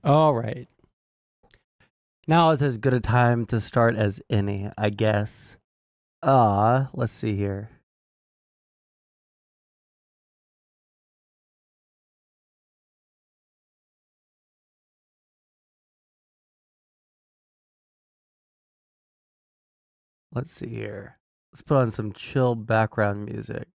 All right. Now is as good a time to start as any, I guess. Let's see here. Let's see here. Let's put on some chill background music.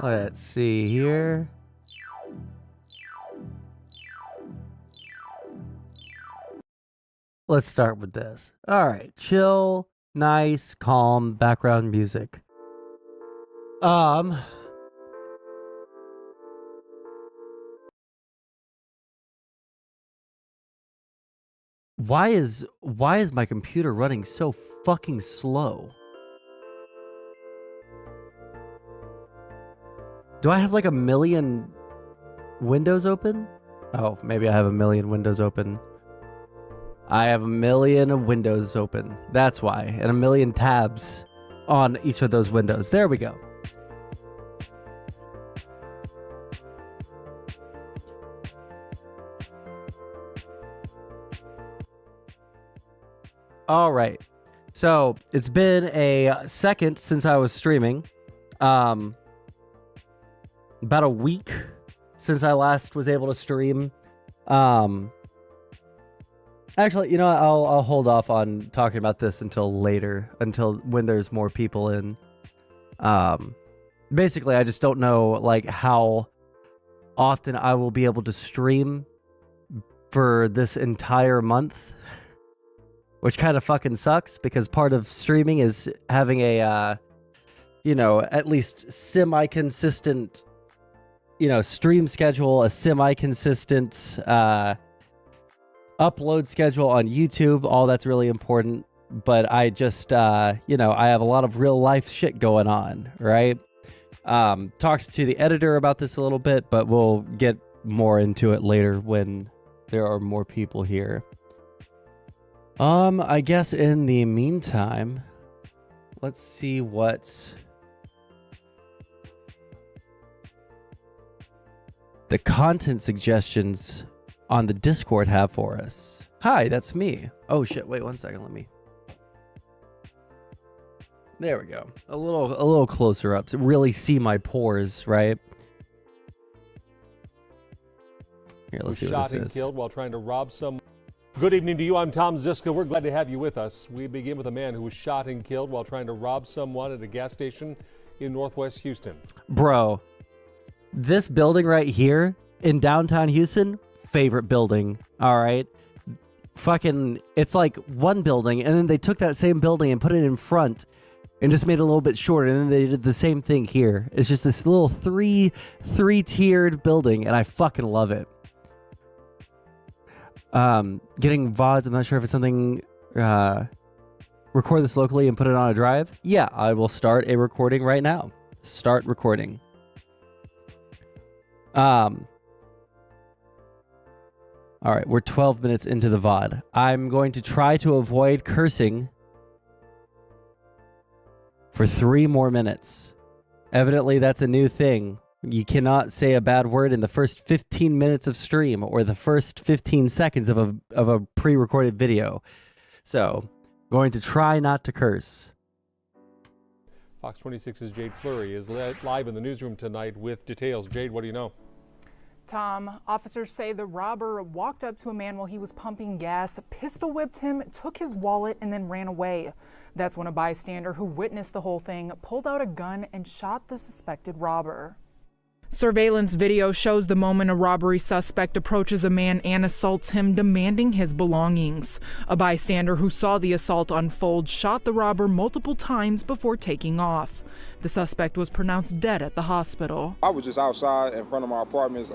Let's see here. Let's start with this. All right, chill, nice, calm background music. Why is my computer running so fucking slow? Do I have like a million windows open? Oh, maybe I have a million windows open. I have a million windows open. That's why. And a million tabs on each of those windows. There we go. All right. So it's been a second since I was streaming. About a week since I last was able to stream. Actually, you know, I'll hold off on talking about this until later, until when there's more people in. Basically, I just don't know like how often I will be able to stream for this entire month, which kind of fucking sucks because part of streaming is having a, you know, at least semi-consistent, you know, stream schedule, a semi-consistent upload schedule on YouTube. All that's really important. But I just, you know, I have a lot of real life shit going on, right? Talks to the editor about this a little bit, but we'll get more into it later when there are more people here. I guess in the meantime, let's see what the content suggestions on the Discord have for us. Hi, that's me. Oh shit, wait 1 second, let me. There we go. A little closer up to really see my pores, right? Here, let's see what this is. Shot and killed while trying to rob some. Good evening to you. I'm Tom Ziska. We're glad to have you with us. We begin with a man who was shot and killed while trying to rob someone at a gas station in Northwest Houston. Bro, this building right here in downtown Houston, favorite building. All right. Fucking, it's like one building, and then they took that same building and put it in front and just made it a little bit shorter, and then they did the same thing here. It's just this little three-tiered building, and I fucking love it. Getting VODs, I'm not sure if it's something, record this locally and put it on a drive. Yeah, I will start a recording right now. Start recording. All right, we're 12 minutes into the VOD. I'm going to try to avoid cursing for 3 more minutes. Evidently, that's a new thing. You cannot say a bad word in the first 15 minutes of stream or the first 15 seconds of a pre-recorded video. So, going to try not to curse. Fox 26's Jade Fleury is live in the newsroom tonight with details. Jade, what do you know? Tom, officers say the robber walked up to a man while he was pumping gas, pistol whipped him, took his wallet, and then ran away. That's when a bystander who witnessed the whole thing pulled out a gun and shot the suspected robber. Surveillance video shows the moment a robbery suspect approaches a man and assaults him, demanding his belongings. A bystander who saw the assault unfold shot the robber multiple times before taking off. The suspect was pronounced dead at the hospital. I was just outside in front of my apartments,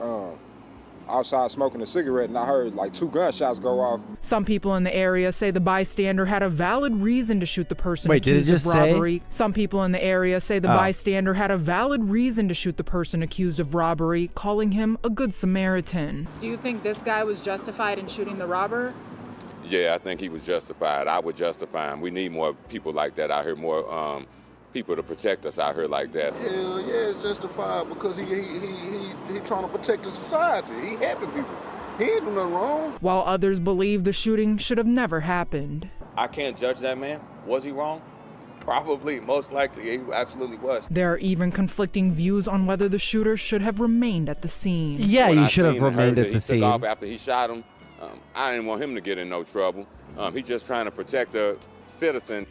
outside smoking a cigarette, and I heard like 2 gunshots go off. Some people in the area say the bystander had a valid reason to shoot the person accused of robbery. Some people in the area say the bystander had a valid reason to shoot the person accused of robbery, calling him a good Samaritan. Do you think this guy was justified in shooting the robber? Yeah, I think he was justified. I would justify him. We need more people like that out here, more people to protect us out here like that. Hell yeah, it's justified because he trying to protect the society. He helping people. He ain't do nothing wrong. While others believe the shooting should have never happened. I can't judge that man. Was he wrong? Probably, most likely, he absolutely was. There are even conflicting views on whether the shooter should have remained at the scene. Yeah, When you I should have seen and remained heard at that the he scene. took off after he shot him. I didn't want him to get in no trouble. He's just trying to protect the citizen.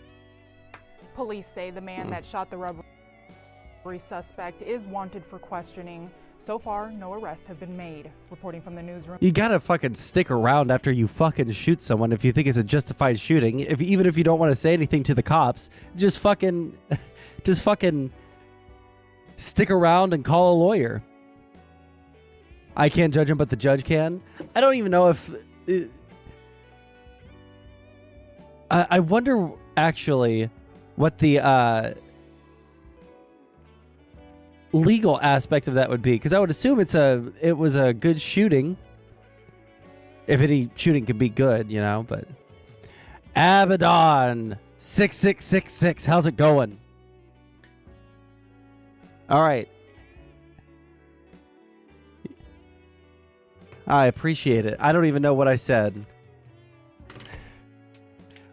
Police say the man that shot the robbery suspect is wanted for questioning. So far, no arrests have been made. Reporting from the newsroom. You gotta fucking stick around after you fucking shoot someone if you think it's a justified shooting. Even if you don't want to say anything to the cops, just fucking stick around and call a lawyer. I can't judge him, but the judge can. I don't even know if... I wonder, actually, what the legal aspect of that would be. Because I would assume it was a good shooting. If any shooting could be good, you know, but... Abaddon 6666, how's it going? All right. I appreciate it. I don't even know what I said.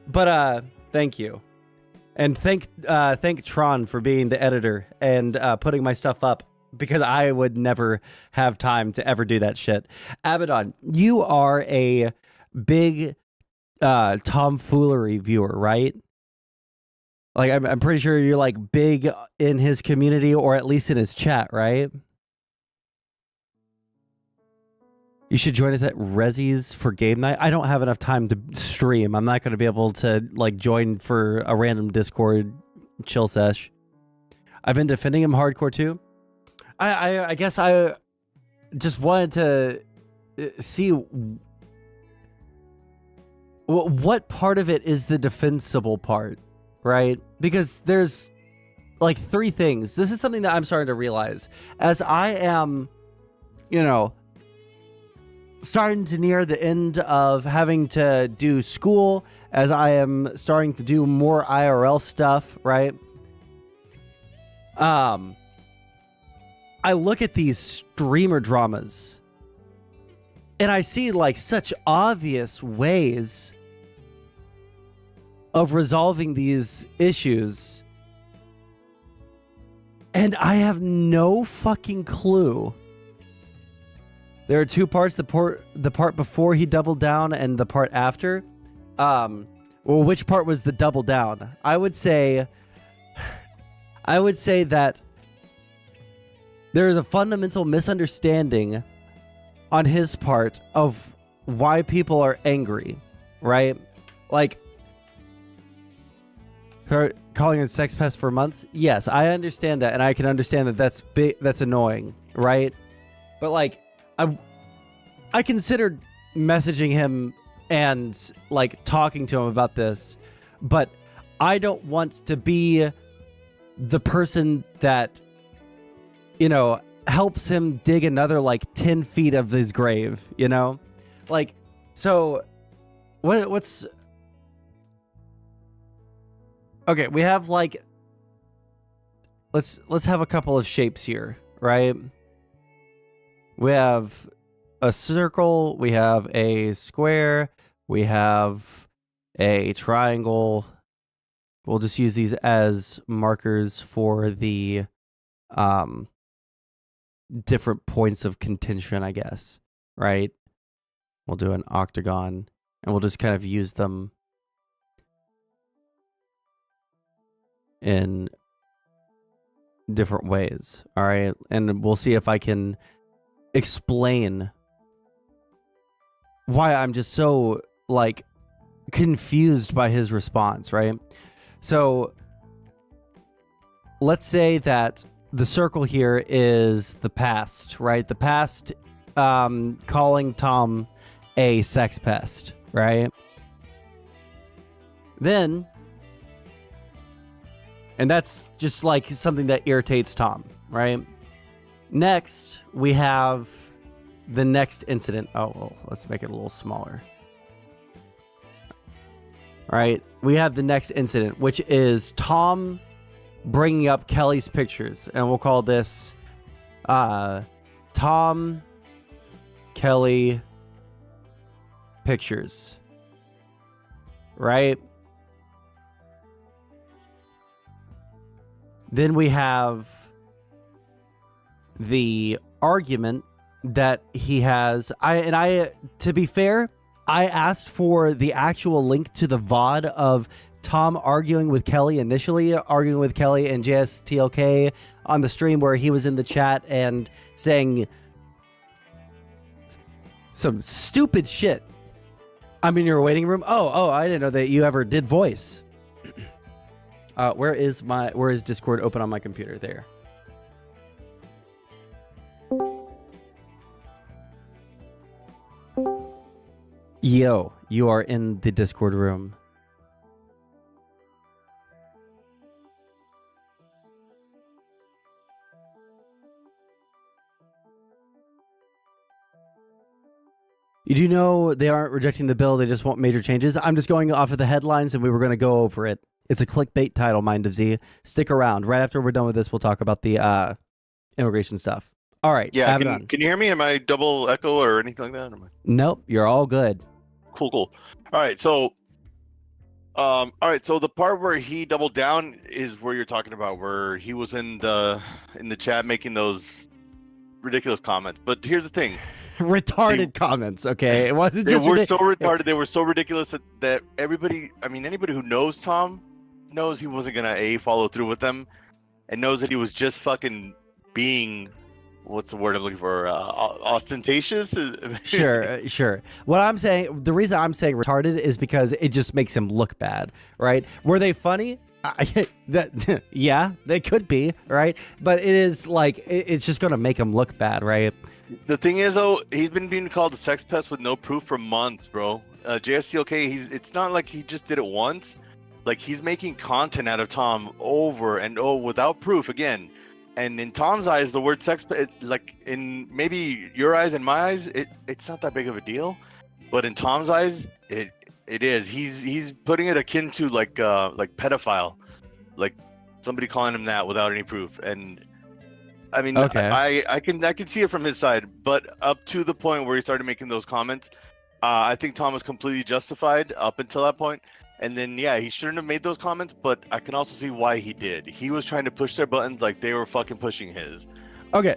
But thank you. And thank Tron for being the editor and putting my stuff up, because I would never have time to ever do that shit. Abaddon, you are a big tomfoolery viewer, right? Like I'm pretty sure you're like big in his community, or at least in his chat, right? You should join us at Rezzy's for game night. I don't have enough time to stream. I'm not going to be able to like join for a random Discord chill sesh. I've been defending him hardcore too. I guess I just wanted to see what part of it is the defensible part, right? Because there's like three things. This is something that I'm starting to realize as I am, you know, starting to near the end of having to do school, as I am starting to do more IRL stuff, right? I look at these streamer dramas and I see like such obvious ways of resolving these issues, and I have no fucking clue. There are two parts, the part before he doubled down and the part after. Well, which part was the double down? I would say that there is a fundamental misunderstanding on his part of why people are angry, right? Like, her calling it sex pest for months. Yes, I understand that, and I can understand that that's annoying, right? But like, I considered messaging him and like talking to him about this, but I don't want to be the person that, you know, helps him dig another like 10 feet of his grave, you know? Like, so what's okay, we have like, let's have a couple of shapes here, right? We have a circle, we have a square, we have a triangle. We'll just use these as markers for the different points of contention, I guess, right? We'll do an octagon, and we'll just kind of use them in different ways, all right? And we'll see if I can explain why I'm just so like confused by his response, right? So let's say that the circle here is the past, right? The past calling Tom a sex pest, right? Then, and that's just like something that irritates Tom, right? Next, we have the next incident. Oh, well, let's make it a little smaller. right? We have the next incident, which is Tom bringing up Kelly's pictures, and we'll call this Tom Kelly pictures, right? Then we have the argument that he has. I to be fair, I asked for the actual link to the VOD of Tom arguing with Kelly initially, arguing with Kelly and JSTLK on the stream where he was in the chat and saying some stupid shit. I'm in your waiting room. Oh, I didn't know that you ever did voice. Where is Discord open on my computer? There. Yo, you are in the Discord room. You do know they aren't rejecting the bill, they just want major changes. I'm just going off of the headlines and we were going to go over it. It's a clickbait title, Mind of Z. Stick around. Right after we're done with this, we'll talk about the immigration stuff. All right. Yeah, can you hear me? Am I double echo or anything like that? Nope, you're all good. Cool. All right, so the part where he doubled down is where you're talking about, where he was in the chat making those ridiculous comments. But here's the thing. Retarded comments, okay? It wasn't just so retarded. They were so ridiculous that everybody, I mean, anybody who knows Tom knows he wasn't gonna follow through with them, and knows that he was just fucking being, what's the word I'm looking for? Ostentatious? Sure. What I'm saying, the reason I'm saying retarded is because it just makes him look bad, right? Were they funny? Yeah, they could be, right? But it is like, it's just gonna make him look bad, right? The thing is, though, he's been being called a sex pest with no proof for months, bro. JSTLK, it's not like he just did it once. Like, he's making content out of Tom over and over without proof again. And in Tom's eyes, the word sex, like in maybe your eyes and my eyes, it's not that big of a deal. But in Tom's eyes, it is. He's putting it akin to like pedophile, like somebody calling him that without any proof. And I mean, okay. I can see it from his side, but up to the point where he started making those comments, I think Tom was completely justified up until that point. And then, yeah, he shouldn't have made those comments, but I can also see why he did. He was trying to push their buttons like they were fucking pushing his. Okay,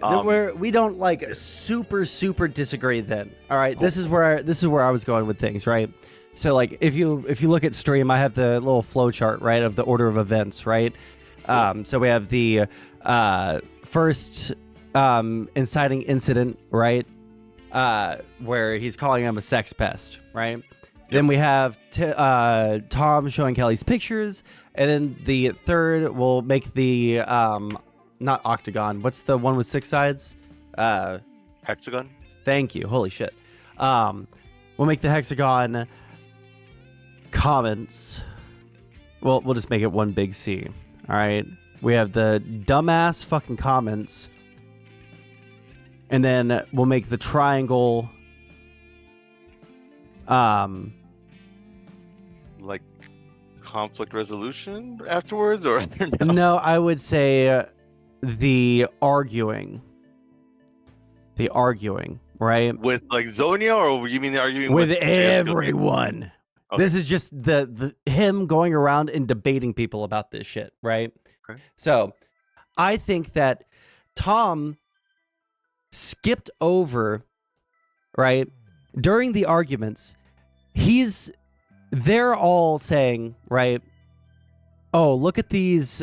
we don't like super disagree then. All right, this is where I was going with things, right? So like if you look at stream, I have the little flow chart, right, of the order of events, right? So we have the first inciting incident, right? Where he's calling him a sex pest, right? Then we have Tom showing Kelly's pictures, and then the third will make the not octagon. What's the one with 6 sides? Hexagon. Thank you. Holy shit. We'll make the hexagon comments. Well, we'll just make it one big C. All right. We have the dumbass fucking comments, and then we'll make the triangle. Like conflict resolution afterwards, or no, I would say the arguing, right? With like Zonia, or you mean the arguing with everyone? Okay. This is just the him going around and debating people about this shit, right? Okay. So I think that Tom skipped over, right, during the arguments. They're all saying, right, oh, look at these,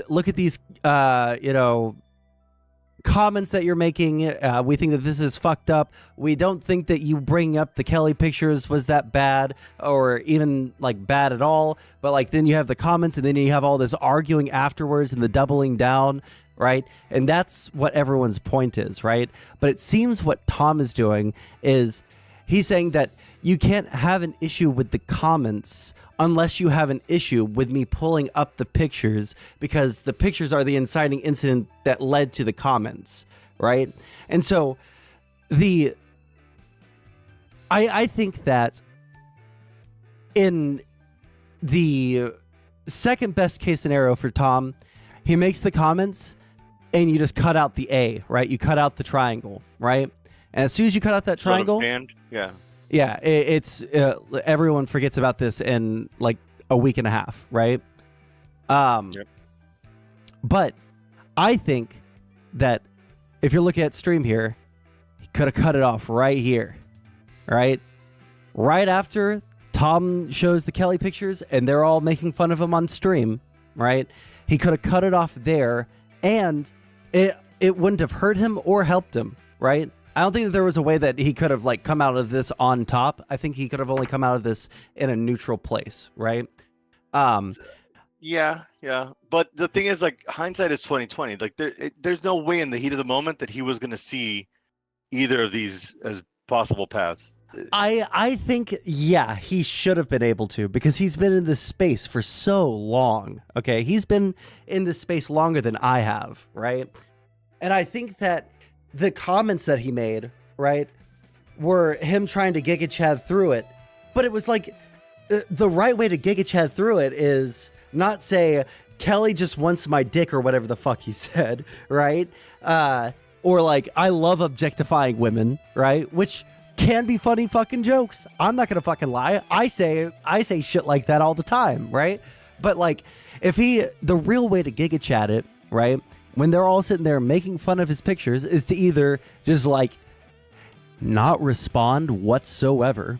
comments that you're making. We think that this is fucked up. We don't think that you bringing up the Kelly pictures was that bad, or even like bad at all. But like, then you have the comments, and then you have all this arguing afterwards and the doubling down, right? And that's what everyone's point is, right? But it seems what Tom is doing is he's saying that you can't have an issue with the comments unless you have an issue with me pulling up the pictures, because the pictures are the inciting incident that led to the comments, right? And so I think that in the second best case scenario for Tom, he makes the comments and you just cut out the A, right? You cut out the triangle, right? And as soon as you cut out that triangle, yeah, it's everyone forgets about this in like a week and a half, right? Yep. But I think that if you're looking at stream here, he could have cut it off right here, right? Right after Tom shows the Kelly pictures and they're all making fun of him on stream, right? He could have cut it off there, and it wouldn't have hurt him or helped him, right? I don't think that there was a way that he could have like come out of this on top. I think he could have only come out of this in a neutral place, right? Yeah. But the thing is, like, hindsight is 2020. Like, there's no way in the heat of the moment that he was gonna see either of these as possible paths. I think, yeah, he should have been able to, because he's been in this space for so long. Okay, he's been in this space longer than I have, right? And I think that the comments that he made, right, were him trying to Giga Chad through it. But it was like the right way to Giga Chad through it is not say, Kelly just wants my dick or whatever the fuck he said, right? Or like, I love objectifying women, right? Which can be funny fucking jokes. I'm not gonna fucking lie. I say shit like that all the time, right? But like, the real way to Giga Chat it, right, when they're all sitting there making fun of his pictures, is to either just like not respond whatsoever,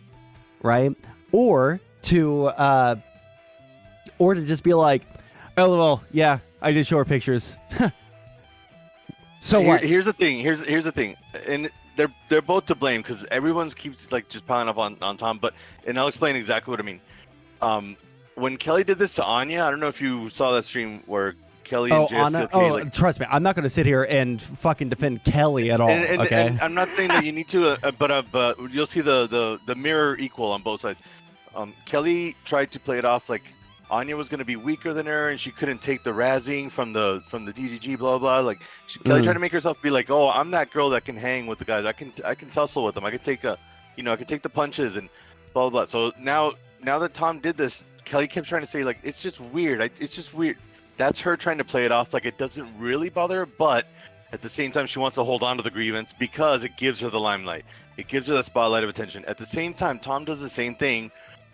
right? Or to just be like, LOL, yeah, I did show her pictures. So what? Here's the thing, and they're both to blame, because everyone keeps like just piling up on Tom. And I'll explain exactly what I mean. When Kelly did this to Anya, I don't know if you saw that stream where Kelly and JSTLK, trust me, I'm not going to sit here and fucking defend Kelly at all. Okay, and I'm not saying that you need to, but you'll see the mirror equal on both sides. Kelly tried to play it off like Anya was going to be weaker than her, and she couldn't take the razzing from the DDG, blah blah. Like Kelly tried to make herself be like, oh, I'm that girl that can hang with the guys. I can tussle with them. I can take I can take the punches and blah blah blah. So now that Tom did this, Kelly kept trying to say like, it's just weird. It's just weird. That's her trying to play it off like it doesn't really bother her, but at the same time she wants to hold on to the grievance because it gives her the limelight. It gives her the spotlight of attention. At the same time, Tom does the same thing.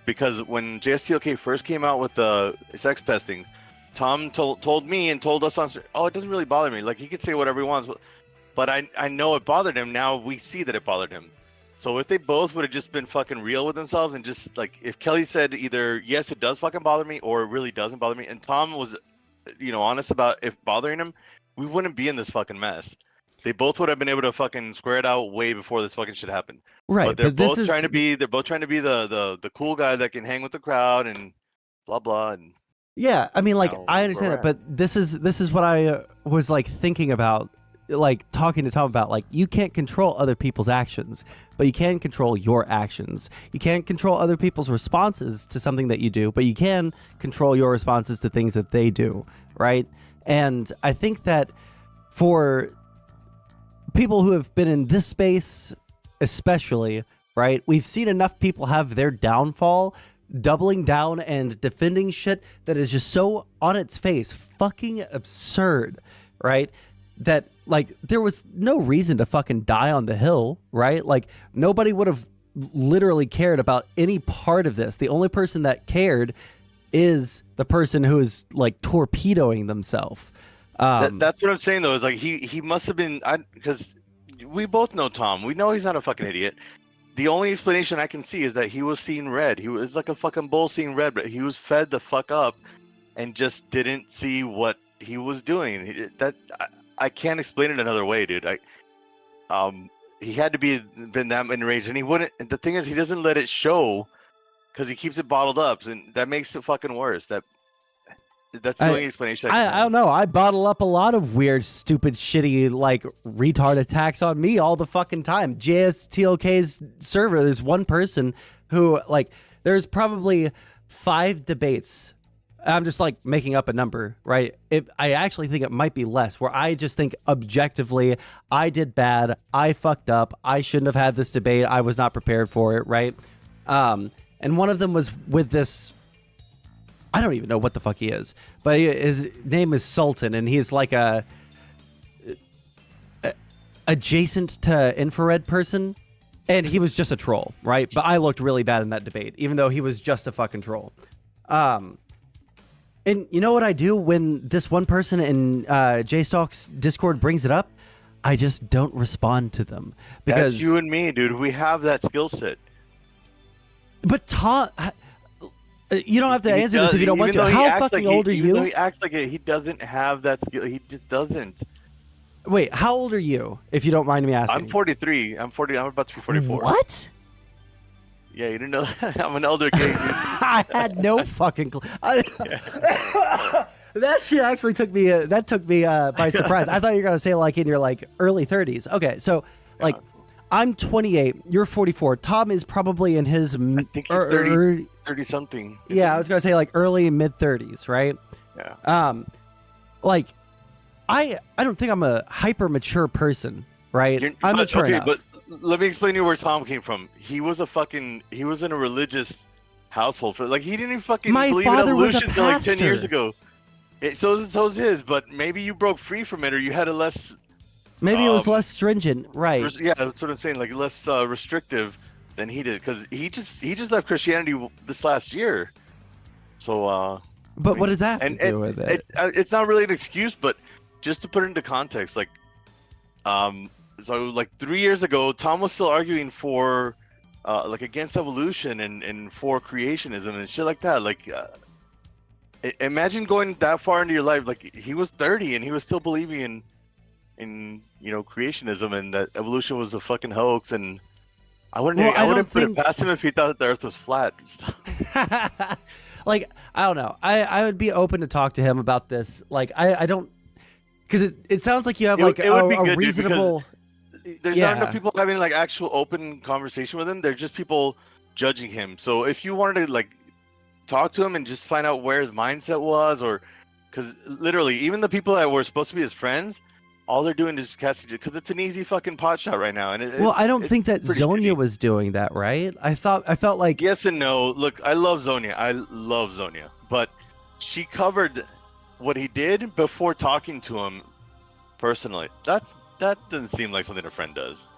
Because when JSTLK first came out with the sex pestings, Tom told me and told us on, oh, it doesn't really bother me. Like, he could say whatever he wants, but I know it bothered him. Now we see that it bothered him. So if they both would have just been fucking real with themselves and just like, if Kelly said either, yes, it does fucking bother me, or it really doesn't bother me, and Tom was, honest about if bothering him, we wouldn't be in this fucking mess. They both would have been able to fucking square it out way before this fucking shit happened. Right. But they're both trying to be the cool guy that can hang with the crowd and blah blah. And yeah, I mean, like, I understand that, but this is what I was like thinking about, like talking to Tom about. Like, you can't control other people's actions, but you can control your actions. You can't control other people's responses to something that you do, but you can control your responses to things that they do, right? And I think that for people who have been in this space especially, right, we've seen enough people have their downfall doubling down and defending shit that is just so on its face fucking absurd, right, that like there was no reason to fucking die on the hill, right? Like, nobody would have literally cared about any part of this. The only person that cared is the person who is like torpedoing themselves. That's what I'm saying though, is like he must have been, because we both know Tom. We know he's not a fucking idiot. The only explanation I can see is that he was seeing red. He was like a fucking bull seeing red, but he was fed the fuck up and just didn't see what he was doing. I can't explain it another way, dude. He had to been that enraged, and he wouldn't. And the thing is, he doesn't let it show because he keeps it bottled up, and that makes it fucking worse. That's the only explanation. I don't know. I bottle up a lot of weird, stupid, shitty, like retard attacks on me all the fucking time. JSTLK's server, there's one person who, like, there's probably 5 debates. I'm just like making up a number, right? I actually think it might be less, where I just think objectively, I did bad. I fucked up. I shouldn't have had this debate. I was not prepared for it, right? And one of them was with this I don't even know what the fuck he is, but his name is Sultan, and he's like a adjacent to infrared person, and he was just a troll, right? But I looked really bad in that debate, even though he was just a fucking troll. And you know what I do when this one person in JStalk's Discord brings it up? I just don't respond to them because That's you and me, dude. We have that skill set. But Tom, you don't have to answer this if you don't want to. How fucking old are you? Even though he acts like it, he doesn't have that skill. He just doesn't. Wait, how old are you, if you don't mind me asking? I'm 43. I'm about to be 44. What? Yeah, you didn't know that? I'm an elder kid, dude. I had no fucking clue. That shit actually took me by surprise. I thought you were gonna say like in your like early 30s. Okay, so like I'm 28, you're 44. Tom is probably in his I think he's 30 something. Yeah, I was gonna say like early mid 30s, right? Yeah. Like I don't think I'm a hyper mature person, right? I'm mature enough. But let me explain to you where Tom came from. He was in a religious household. Like he didn't even fucking My believe in father was a evolution until like 10 years pastor. ago. So's his, but maybe you broke free from it, or you had a less. Maybe it was less stringent, right? Yeah, that's what I'm saying. Like less restrictive than he did, because he just left Christianity this last year. So. But what does that have to do with it? It's not really an excuse, but just to put it into context, like, so like 3 years ago, Tom was still arguing for, like against evolution and for creationism and shit like that. Like, imagine going that far into your life. Like he was 30 and he was still believing in creationism and that evolution was a fucking hoax. And I wouldn't put it past him if he thought that the Earth was flat. Like, I don't know. I would be open to talk to him about this. Like, I don't, because it sounds like you have like a reasonable. There's not enough people having like actual open conversation with him. They're just people judging him. So if you wanted to like talk to him and just find out where his mindset was, or because literally even the people that were supposed to be his friends, all they're doing is casting it because it's an easy fucking pot shot right now. And I don't think that Zonia was doing that, right? I felt like yes and no. Look, I love Zonia, but she covered what he did before talking to him personally. That doesn't seem like something a friend does.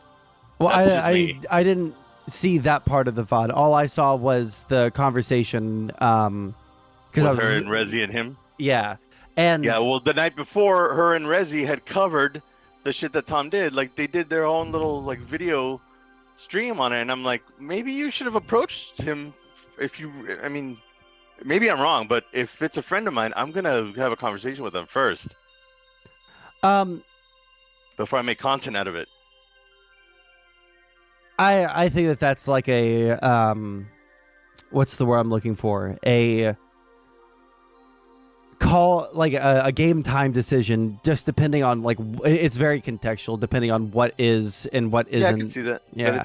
Well, I didn't see that part of the VOD. All I saw was the conversation because her and Rezi and him. Yeah. And yeah, well, the night before, her and Rezi had covered the shit that Tom did. Like, they did their own little, like, video stream on it. And I'm like, maybe you should have approached him I mean, maybe I'm wrong, but if it's a friend of mine, I'm going to have a conversation with them first. Before I make content out of it. I think that that's like a, what's the word I'm looking for? Call like a game time decision, just depending on like it's very contextual, depending on what is and what isn't. Yeah, I can see that. Yeah,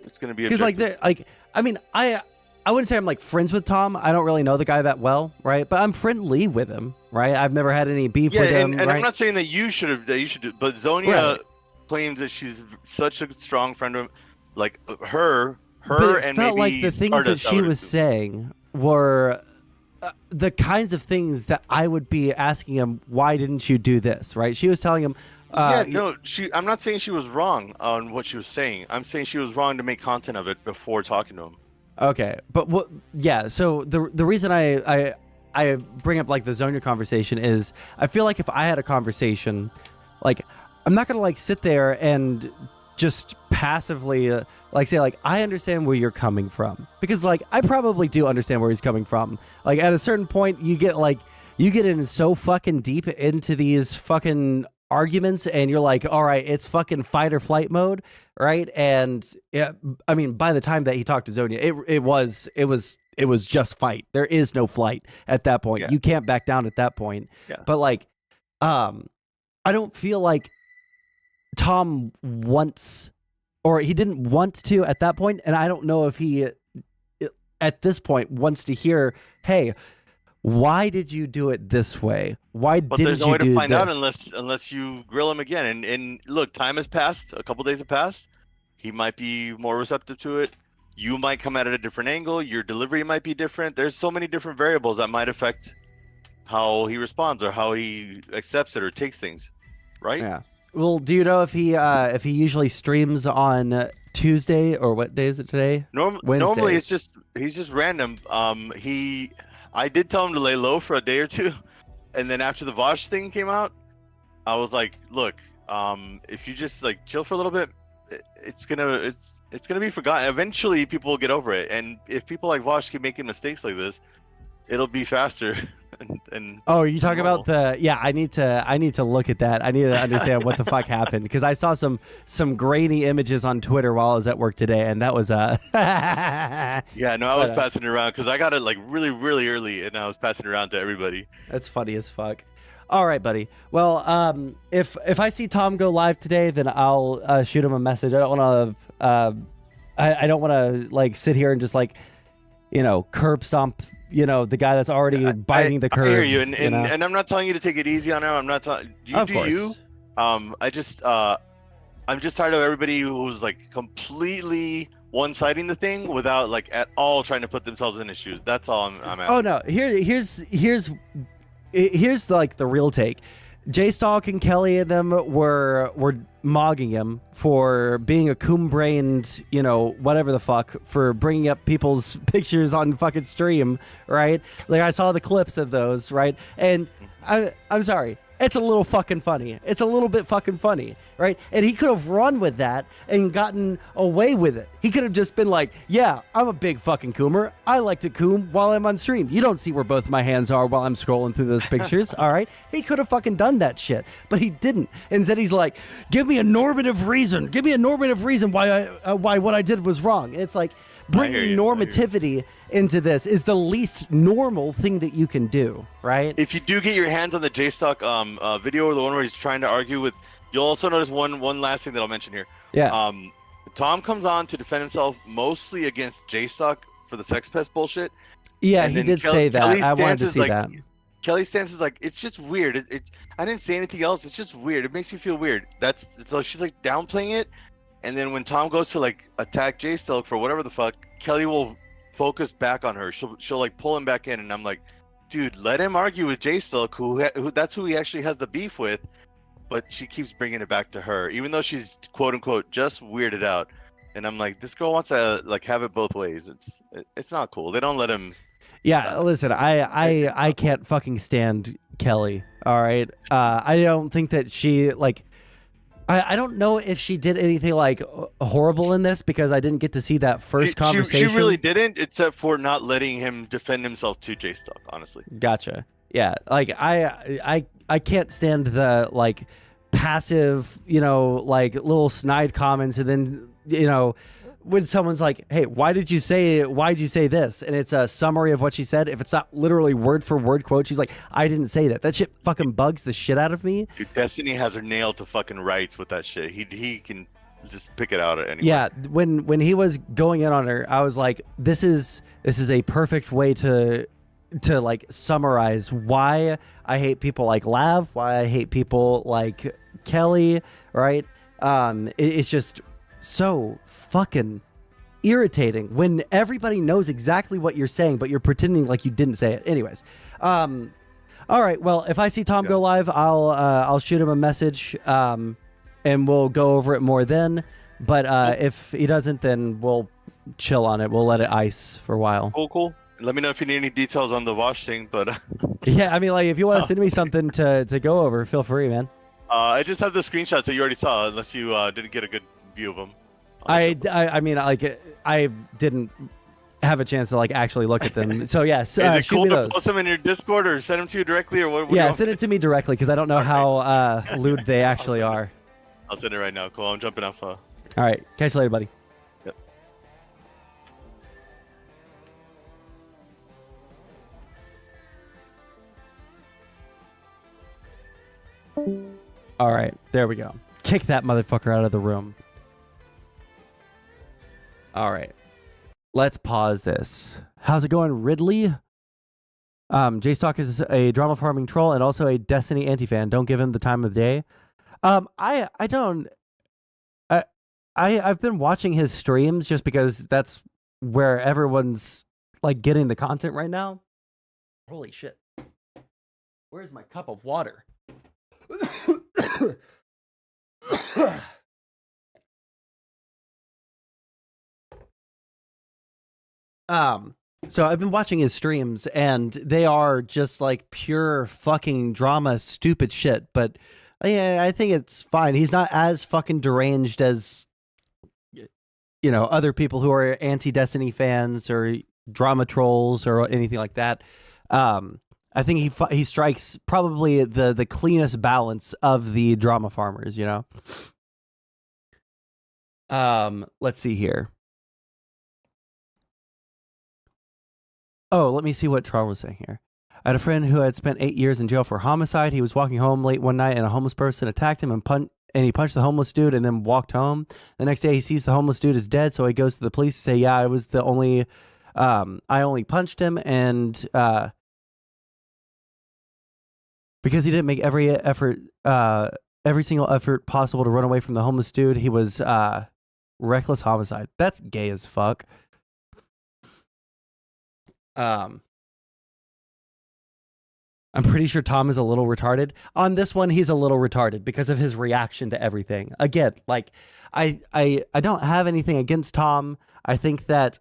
it's gonna be because I mean I wouldn't say I'm like friends with Tom. I don't really know the guy that well, right? But I'm friendly with him, right? I've never had any beef with him. And right? I'm not saying that you should do, but Zonia claims that she's such a strong friend of him, like her but it and felt maybe like the things that she was saying were. The kinds of things that I would be asking him, why didn't you do this, right? She was telling him... I'm not saying she was wrong on what she was saying. I'm saying she was wrong to make content of it before talking to him. Okay, but so the reason I bring up like the Zonia conversation is I feel like if I had a conversation, like I'm not going to like sit there and just passively like say like I understand where you're coming from, because like I probably do understand where he's coming from. Like at a certain point you get in so fucking deep into these fucking arguments and you're like, all right, it's fucking fight or flight mode, right? And yeah, I mean by the time that he talked to Zonia, it was just fight. There is no flight at that point. You can't back down at that point. But like I don't feel like Tom wants, or he didn't want to at that point, and I don't know if he at this point wants to hear, hey, why did you do it this way? Why didn't you do this? There's no way to find out unless you grill him again. And look, time has passed. A couple days have passed. He might be more receptive to it. You might come at it a different angle. Your delivery might be different. There's so many different variables that might affect how he responds or how he accepts it or takes things, right? Yeah. Well, do you know if he usually streams on Tuesday or what day is it today? Normally it's just he's just random. I did tell him to lay low for a day or two, and then after the Vosh thing came out, I was like, look, if you just like chill for a little bit, it's gonna be forgotten. Eventually, people will get over it, and if people like Vosh keep making mistakes like this, it'll be faster. and oh, are you talking about the? Yeah, I need to look at that. I need to understand what the fuck happened because I saw some grainy images on Twitter while I was at work today, and that was yeah, no, I was passing it around because I got it like really, really early, and I was passing it around to everybody. That's funny as fuck. All right, buddy. Well, if I see Tom go live today, then I'll shoot him a message. I don't want to. I don't want to like sit here and just like, curb stomp. The guy that's already biting the curb. I hear you, and I'm not telling you to take it easy on him. I'm not telling you. Of course. You. I'm just tired of everybody who's like completely one-siding the thing without like at all trying to put themselves in his shoes. That's all I'm asking. Oh no, here's like the real take. Jay Stalk and Kelly and them were mogging him for being a coon-brained, whatever the fuck, for bringing up people's pictures on fucking stream, right? Like I saw the clips of those, right? And I'm sorry. It's a little fucking funny. It's a little bit fucking funny, right? And he could have run with that and gotten away with it. He could have just been like, yeah, I'm a big fucking coomer. I like to coom while I'm on stream. You don't see where both my hands are while I'm scrolling through those pictures, all right? He could have fucking done that shit, but he didn't. Instead, he's like, give me a normative reason. Give me a normative reason why what I did was wrong. And it's like, bringing normativity into this is the least normal thing that you can do, right? If you do get your hands on the J-Stock video or the one where he's trying to argue with, you'll also notice one last thing that I'll mention here. Yeah. Tom comes on to defend himself mostly against J-Stock for the sex pest bullshit. Yeah, he did say that. I wanted to see that. Kelly's stance is like, it's just weird. I didn't say anything else. It's just weird. It makes me feel weird. So she's like downplaying it. And then when Tom goes to like attack Jay Stilk for whatever the fuck, Kelly will focus back on her. She'll like pull him back in, and I'm like, dude, let him argue with Jay Stilk, who that's who he actually has the beef with. But she keeps bringing it back to her, even though she's quote unquote just weirded out. And I'm like, this girl wants to like have it both ways. It's not cool. They don't let him. Yeah, listen, I can't fucking stand Kelly. All right, I don't think that she like. I don't know if she did anything like horrible in this because I didn't get to see that first conversation. She really didn't, except for not letting him defend himself to Jay Stalk, honestly. Gotcha. Yeah, like I can't stand the like passive, like little snide comments, and then when someone's like, "Hey, why'd you say this?" and it's a summary of what she said. If it's not literally word for word quote, she's like, "I didn't say that." That shit fucking bugs the shit out of me. Dude, Destiny has her nailed to fucking rights with that shit. He can just pick it out at any Yeah, when he was going in on her, I was like, "This is a perfect way to like summarize why I hate people like Lav, why I hate people like Kelly." Right? It's just so fucking irritating when everybody knows exactly what you're saying, but you're pretending like you didn't say it. Anyways, all right. Well, if I see Tom go live, I'll shoot him a message, and we'll go over it more then. But if he doesn't, then we'll chill on it. We'll let it ice for a while. Cool. Let me know if you need any details on the Vosh thing. But yeah, I mean, like if you want to send me something to go over, feel free, man. I just have the screenshots that you already saw, unless you didn't get a good view of them. I mean, like, I didn't have a chance to like actually look at them. So yes, is it shoot cool me to those. post them in your Discord or send them to you directly, or what? Yeah, send it to me directly because I don't know how lewd they actually are. I'll send it right now. Cool. I'm jumping off. All right, catch you later, buddy. Yep. All right, there we go. Kick that motherfucker out of the room. All right. Let's pause this. How's it going, Ridley? J-Stock is a drama farming troll and also a Destiny anti-fan. Don't give him the time of day. I've been watching his streams just because that's where everyone's like getting the content right now. Holy shit. Where's my cup of water? So I've been watching his streams and they are just like pure fucking drama, stupid shit. But yeah, I think it's fine. He's not as fucking deranged as, you know, other people who are anti-Destiny fans or drama trolls or anything like that. I think he strikes probably the cleanest balance of the drama farmers, you know. Let's see here. Oh, let me see what Tron was saying here. I had a friend who had spent 8 years in jail for homicide. He was walking home late one night and a homeless person attacked him and he punched the homeless dude and then walked home. The next day he sees the homeless dude is dead, so he goes to the police to say, yeah, I was the only, I only punched him, and because he didn't make every single effort possible to run away from the homeless dude, he was reckless homicide. That's gay as fuck. I'm pretty sure Tom is a little retarded. On this one, he's a little retarded because of his reaction to everything. Again, like I don't have anything against Tom. I think that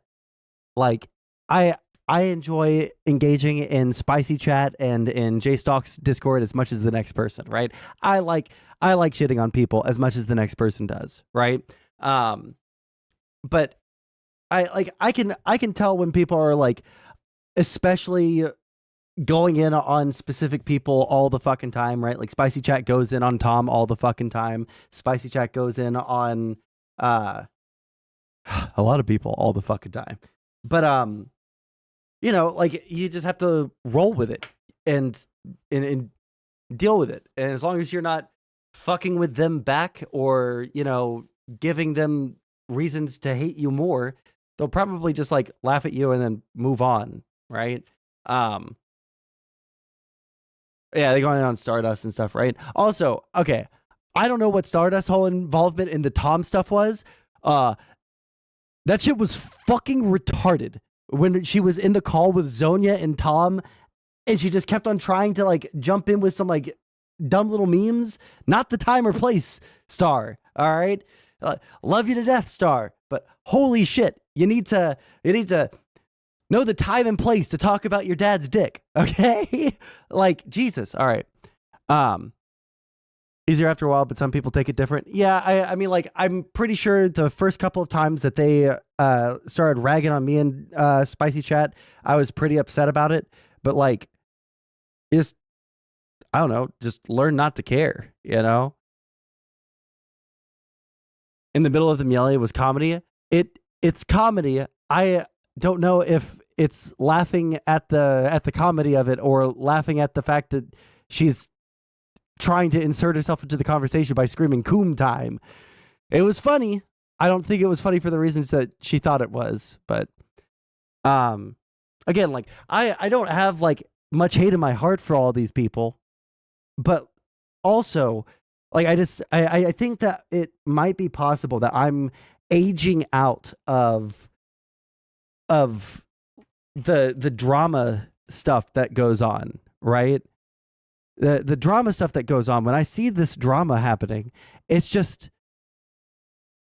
like I enjoy engaging in spicy chat and in JStalk's Discord as much as the next person, right? I like shitting on people as much as the next person does, right? But I can tell when people are like, especially going in on specific people all the fucking time, right? Like spicy chat goes in on Tom all the fucking time. Spicy chat goes in on a lot of people all the fucking time. But you know, like you just have to roll with it and deal with it. And as long as you're not fucking with them back or, you know, giving them reasons to hate you more, they'll probably just like laugh at you and then move on, right? Yeah, they're going on Stardust and stuff, right? Also, okay, I don't know what Stardust's whole involvement in the Tom stuff was. That shit was fucking retarded when she was in the call with Zonia and Tom, and she just kept on trying to like jump in with some like dumb little memes. Not the time or place, Star. All right, love you to death, Star. But holy shit, you need to know the time and place to talk about your dad's dick, okay? Like, Jesus, all right. Easier after a while, but some people take it different. Yeah, I mean, like, I'm pretty sure the first couple of times that they started ragging on me in Spicy Chat, I was pretty upset about it. But, like, just, I don't know, just learn not to care, you know? In the middle of the melee was comedy. It's comedy. I don't know if it's laughing at the comedy of it or laughing at the fact that she's trying to insert herself into the conversation by screaming "Coom time." It was funny. I don't think it was funny for the reasons that she thought it was, but again, like I don't have like much hate in my heart for all these people, but also like I think that it might be possible that I'm aging out of the drama stuff that goes on, right? The drama stuff that goes on, when I see this drama happening, it's just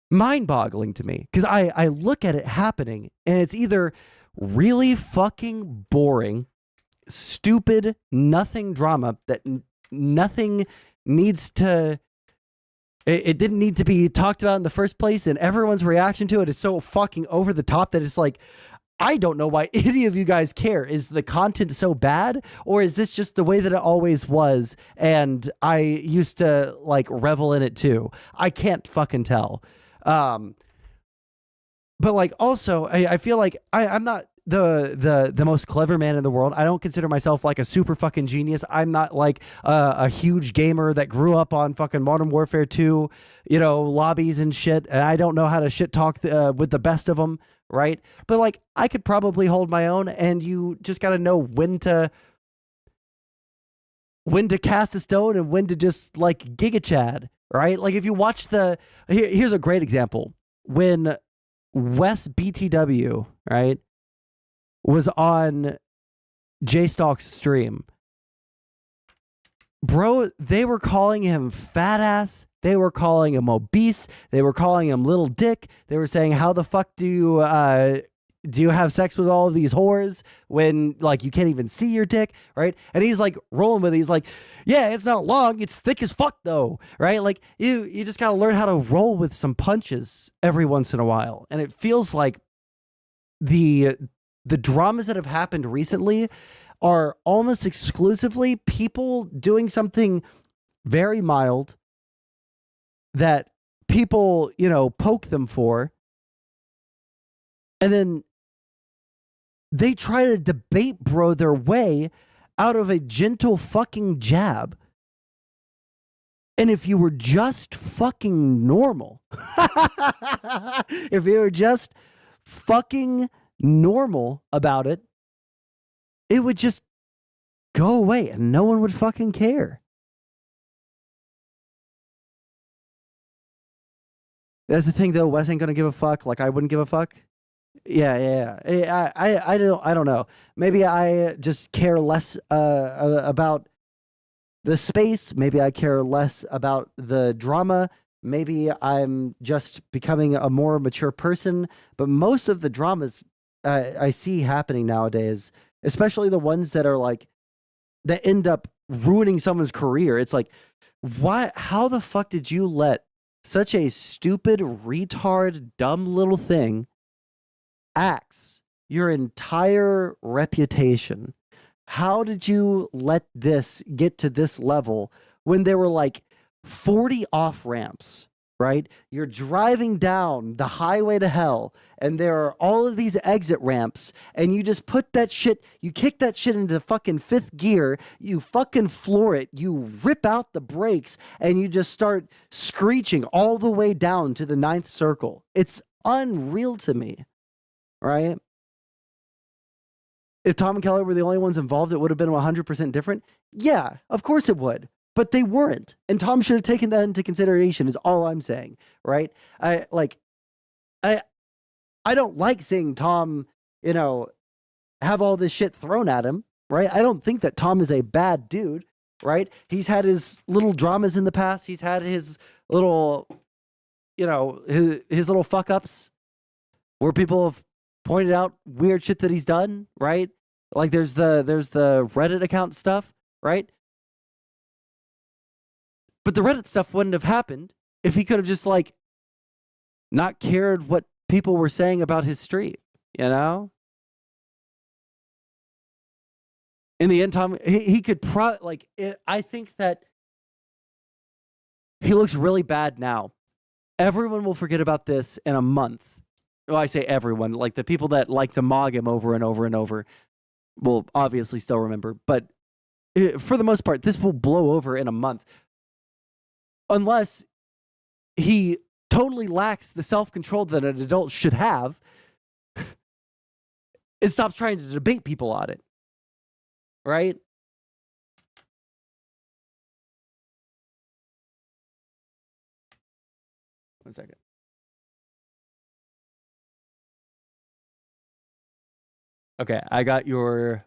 mind-boggling to me because I look at it happening and it's either really fucking boring, stupid, nothing drama that nothing needs to, it didn't need to be talked about in the first place, and everyone's reaction to it is so fucking over the top that it's like, I don't know why any of you guys care. Is the content so bad, or is this just the way that it always was and I used to like revel in it too? I can't fucking tell. But like also I feel like I'm not the most clever man in the world. I don't consider myself like a super fucking genius. I'm not like a huge gamer that grew up on fucking Modern Warfare 2, you know, lobbies and shit. And I don't know how to shit talk with the best of them, right? But like I could probably hold my own, and you just got to know when to cast a stone and when to just like Giga Chad, right? Like if you watch here's a great example. When Wes BTW, right, was on J-Stalk's stream. Bro, they were calling him fat ass. They were calling him obese. They were calling him little dick. They were saying, how the fuck do you have sex with all of these whores when, like, you can't even see your dick, right? And he's like rolling with it. He's like, yeah, it's not long. It's thick as fuck though, right? Like you just gotta learn how to roll with some punches every once in a while. And it feels like the dramas that have happened recently are almost exclusively people doing something very mild that people, you know, poke them for. And then they try to debate bro their way out of a gentle fucking jab. And if you were just fucking normal, if you were just fucking normal about it, it would just go away and no one would fucking care. That's the thing though, Wes ain't gonna give a fuck like I wouldn't give a fuck. Yeah. I don't know. Maybe I just care less about the space. Maybe I care less about the drama. Maybe I'm just becoming a more mature person. But most of the dramas I see happening nowadays, especially the ones that are like, that end up ruining someone's career. It's like, why? How the fuck did you let such a stupid, retard, dumb little thing axe your entire reputation? How did you let this get to this level when there were like 40 off ramps, right? You're driving down the highway to hell and there are all of these exit ramps and you just put that shit, you kick that shit into fucking fifth gear, you fucking floor it, you rip out the brakes and you just start screeching all the way down to the ninth circle. It's unreal to me, right? If Tom and Keller were the only ones involved, it would have been 100% different. Yeah, of course it would. But they weren't. And Tom should have taken that into consideration is all I'm saying, right? I don't like seeing Tom, you know, have all this shit thrown at him, right? I don't think that Tom is a bad dude, right? He's had his little dramas in the past. He's had his little, you know, his little fuck ups where people have pointed out weird shit that he's done, right? Like there's the Reddit account stuff, right? But the Reddit stuff wouldn't have happened if he could have just like not cared what people were saying about his stream, you know? In the end, Tom, he could I think that he looks really bad now. Everyone will forget about this in a month. Well, I say everyone, like the people that like to mog him over and over and over will obviously still remember. But for the most part, this will blow over in a month. Unless he totally lacks the self-control that an adult should have and stops trying to debate people on it. Right? One second. Okay, I got your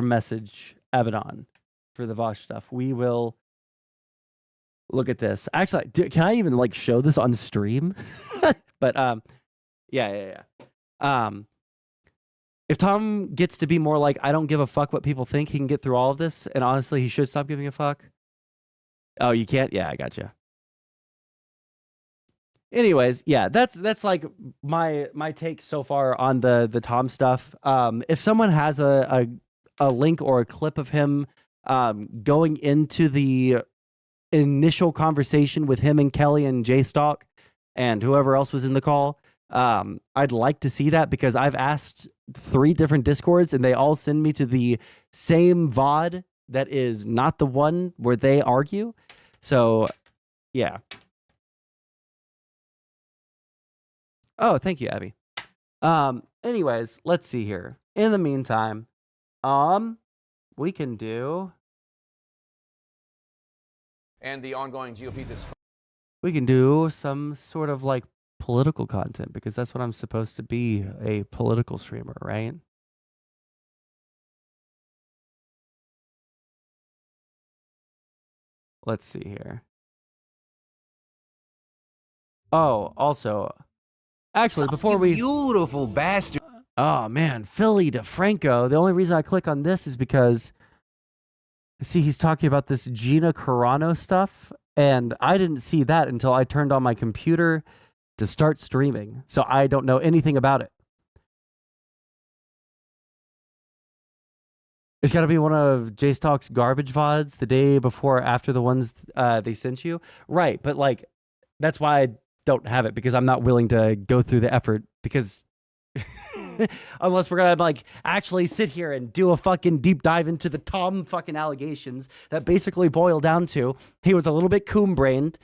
message, Abaddon, for the Vosh stuff. We will look at this. Actually, can I even like show this on stream? But yeah. If Tom gets to be more like, I don't give a fuck what people think, he can get through all of this. And honestly, he should stop giving a fuck. Oh, you can't? Yeah, I gotcha. Anyways, yeah, that's like my take so far on the Tom stuff. If someone has a link or a clip of him going into the initial conversation with him and Kelly and J-Stalk and whoever else was in the call, I'd like to see that because I've asked 3 different Discords and they all send me to the same VOD that is not the one where they argue. So, yeah. Oh, thank you, Abby. Anyways, let's see here. In the meantime, we can do... And the ongoing GOP dysfunction. We can do some sort of like political content because that's what I'm supposed to be, a political streamer, right? Let's see here. Oh, also, actually, before we... Beautiful bastard. Oh, man, Philly DeFranco. The only reason I click on this is because, see, he's talking about this Gina Carano stuff, and I didn't see that until I turned on my computer to start streaming, so I don't know anything about it. It's got to be one of J Stalk's garbage VODs the day before or after the ones they sent you. Right, but like, that's why I don't have it, because I'm not willing to go through the effort, because unless we're going to like actually sit here and do a fucking deep dive into the Tom fucking allegations that basically boil down to he was a little bit coon-brained.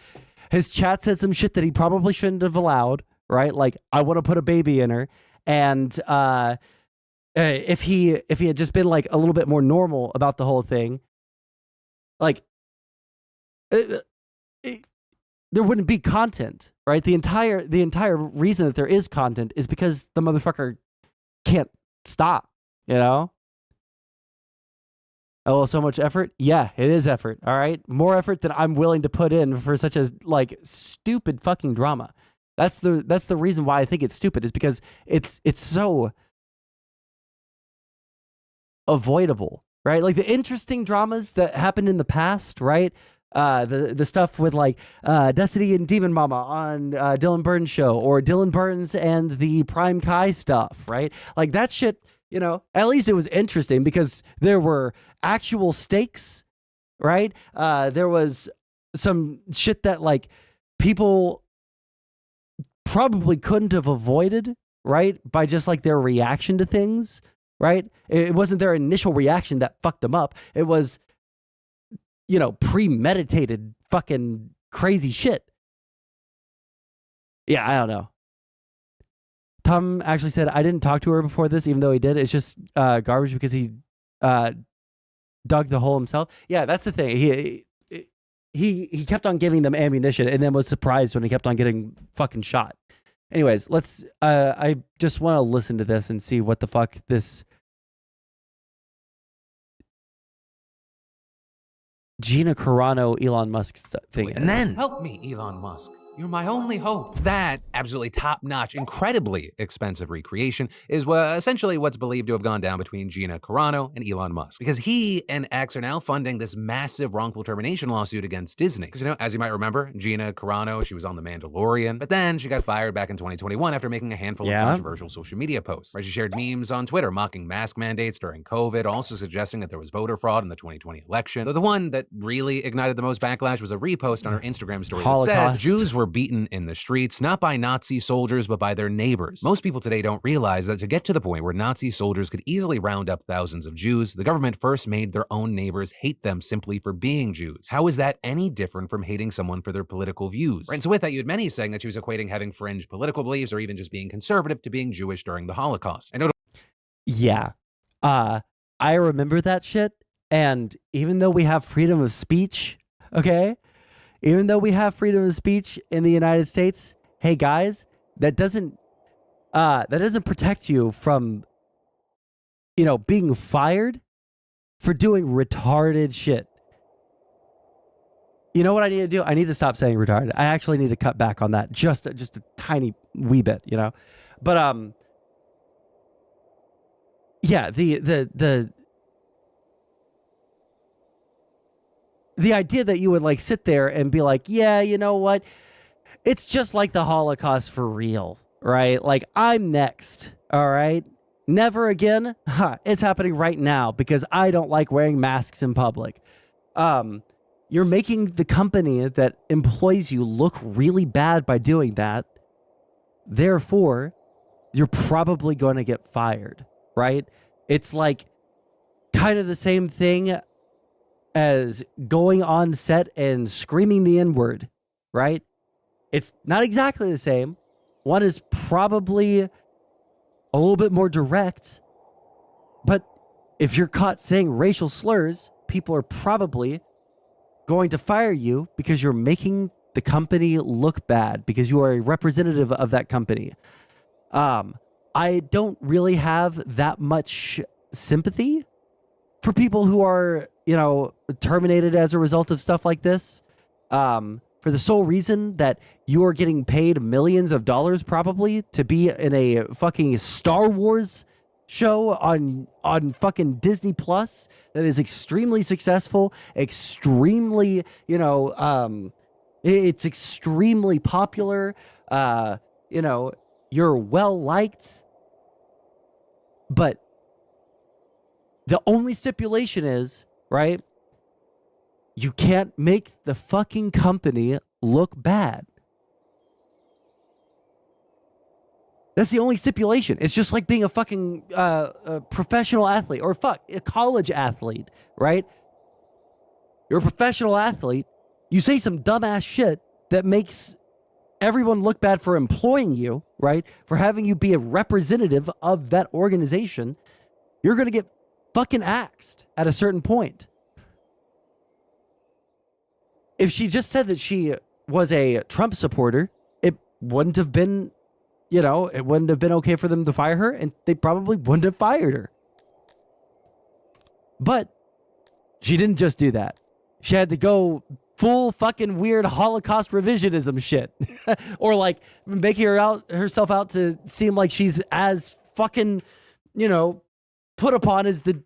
His chat said some shit that he probably shouldn't have allowed, right? Like, I want to put a baby in her. And if he had just been like a little bit more normal about the whole thing, like there wouldn't be content, right? The entire reason that there is content is because the motherfucker can't stop, you know? Oh, so much effort? Yeah, it is effort, all right? More effort than I'm willing to put in for such a like stupid fucking drama. That's the reason why I think it's stupid, is because it's so avoidable, right? Like the interesting dramas that happened in the past, right? The stuff with like Destiny and Demon Mama on Dylan Burns' show, or Dylan Burns and the Prime Kai stuff, right? Like that shit, you know, at least it was interesting because there were actual stakes, right? There was some shit that like people probably couldn't have avoided, right? By just like their reaction to things, right? It wasn't their initial reaction that fucked them up. It was, you know, premeditated fucking crazy shit. Yeah, I don't know. Tom actually said, I didn't talk to her before this, even though he did. It's just garbage because he dug the hole himself. Yeah, that's the thing. He kept on giving them ammunition and then was surprised when he kept on getting fucking shot. Anyways, let's... I just want to listen to this and see what the fuck this... Gina Carano, Elon Musk thing is. And then, help me, Elon Musk. You're my only hope. That absolutely top-notch, incredibly expensive recreation is essentially what's believed to have gone down between Gina Carano and Elon Musk. Because he and X are now funding this massive wrongful termination lawsuit against Disney. Because, you know, as you might remember, Gina Carano, she was on The Mandalorian, but then she got fired back in 2021 after making a handful of controversial social media posts. Right? She shared memes on Twitter mocking mask mandates during COVID, also suggesting that there was voter fraud in the 2020 election. Though the one that really ignited the most backlash was a repost on her Instagram story that said Jews were beaten in the streets, not by Nazi soldiers, but by their neighbors. Most people today don't realize that to get to the point where Nazi soldiers could easily round up thousands of Jews, the government first made their own neighbors hate them simply for being Jews. How is that any different from hating someone for their political views? Right, and so with that, you had many saying that she was equating having fringe political beliefs or even just being conservative to being Jewish during the Holocaust. Yeah. I remember that shit, and even though we have freedom of speech, okay? Even though we have freedom of speech in the United States, hey guys, that doesn't protect you from, you know, being fired for doing retarded shit. You know what I need to do? I need to stop saying retarded. I actually need to cut back on that just a tiny wee bit, you know. But yeah, the idea that you would like sit there and be like, yeah, you know what? It's just like the Holocaust for real, right? Like, I'm next, all right? Never again? It's happening right now because I don't like wearing masks in public. You're making the company that employs you look really bad by doing that. Therefore, you're probably going to get fired, right? It's like kind of the same thing as going on set and screaming the N-word, right? It's not exactly the same. One is probably a little bit more direct, but if you're caught saying racial slurs, people are probably going to fire you because you're making the company look bad because you are a representative of that company. I don't really have that much sympathy for people who are, terminated as a result of stuff like this. For the sole reason that you are getting paid millions of dollars probably to be in a fucking Star Wars show on fucking Disney Plus that is extremely successful, extremely, it's extremely popular. You're well liked. But the only stipulation is, right? You can't make the fucking company look bad. That's the only stipulation. It's just like being a fucking a professional athlete or a college athlete, right? You're a professional athlete. You say some dumbass shit that makes everyone look bad for employing you, right? For having you be a representative of that organization. You're going to get fucking axed at a certain point. If she just said that she was a Trump supporter, it wouldn't have been, it wouldn't have been okay for them to fire her, and they probably wouldn't have fired her. But she didn't just do that. She had to go full fucking weird Holocaust revisionism shit. Or like making herself out to seem like she's as fucking, put upon as the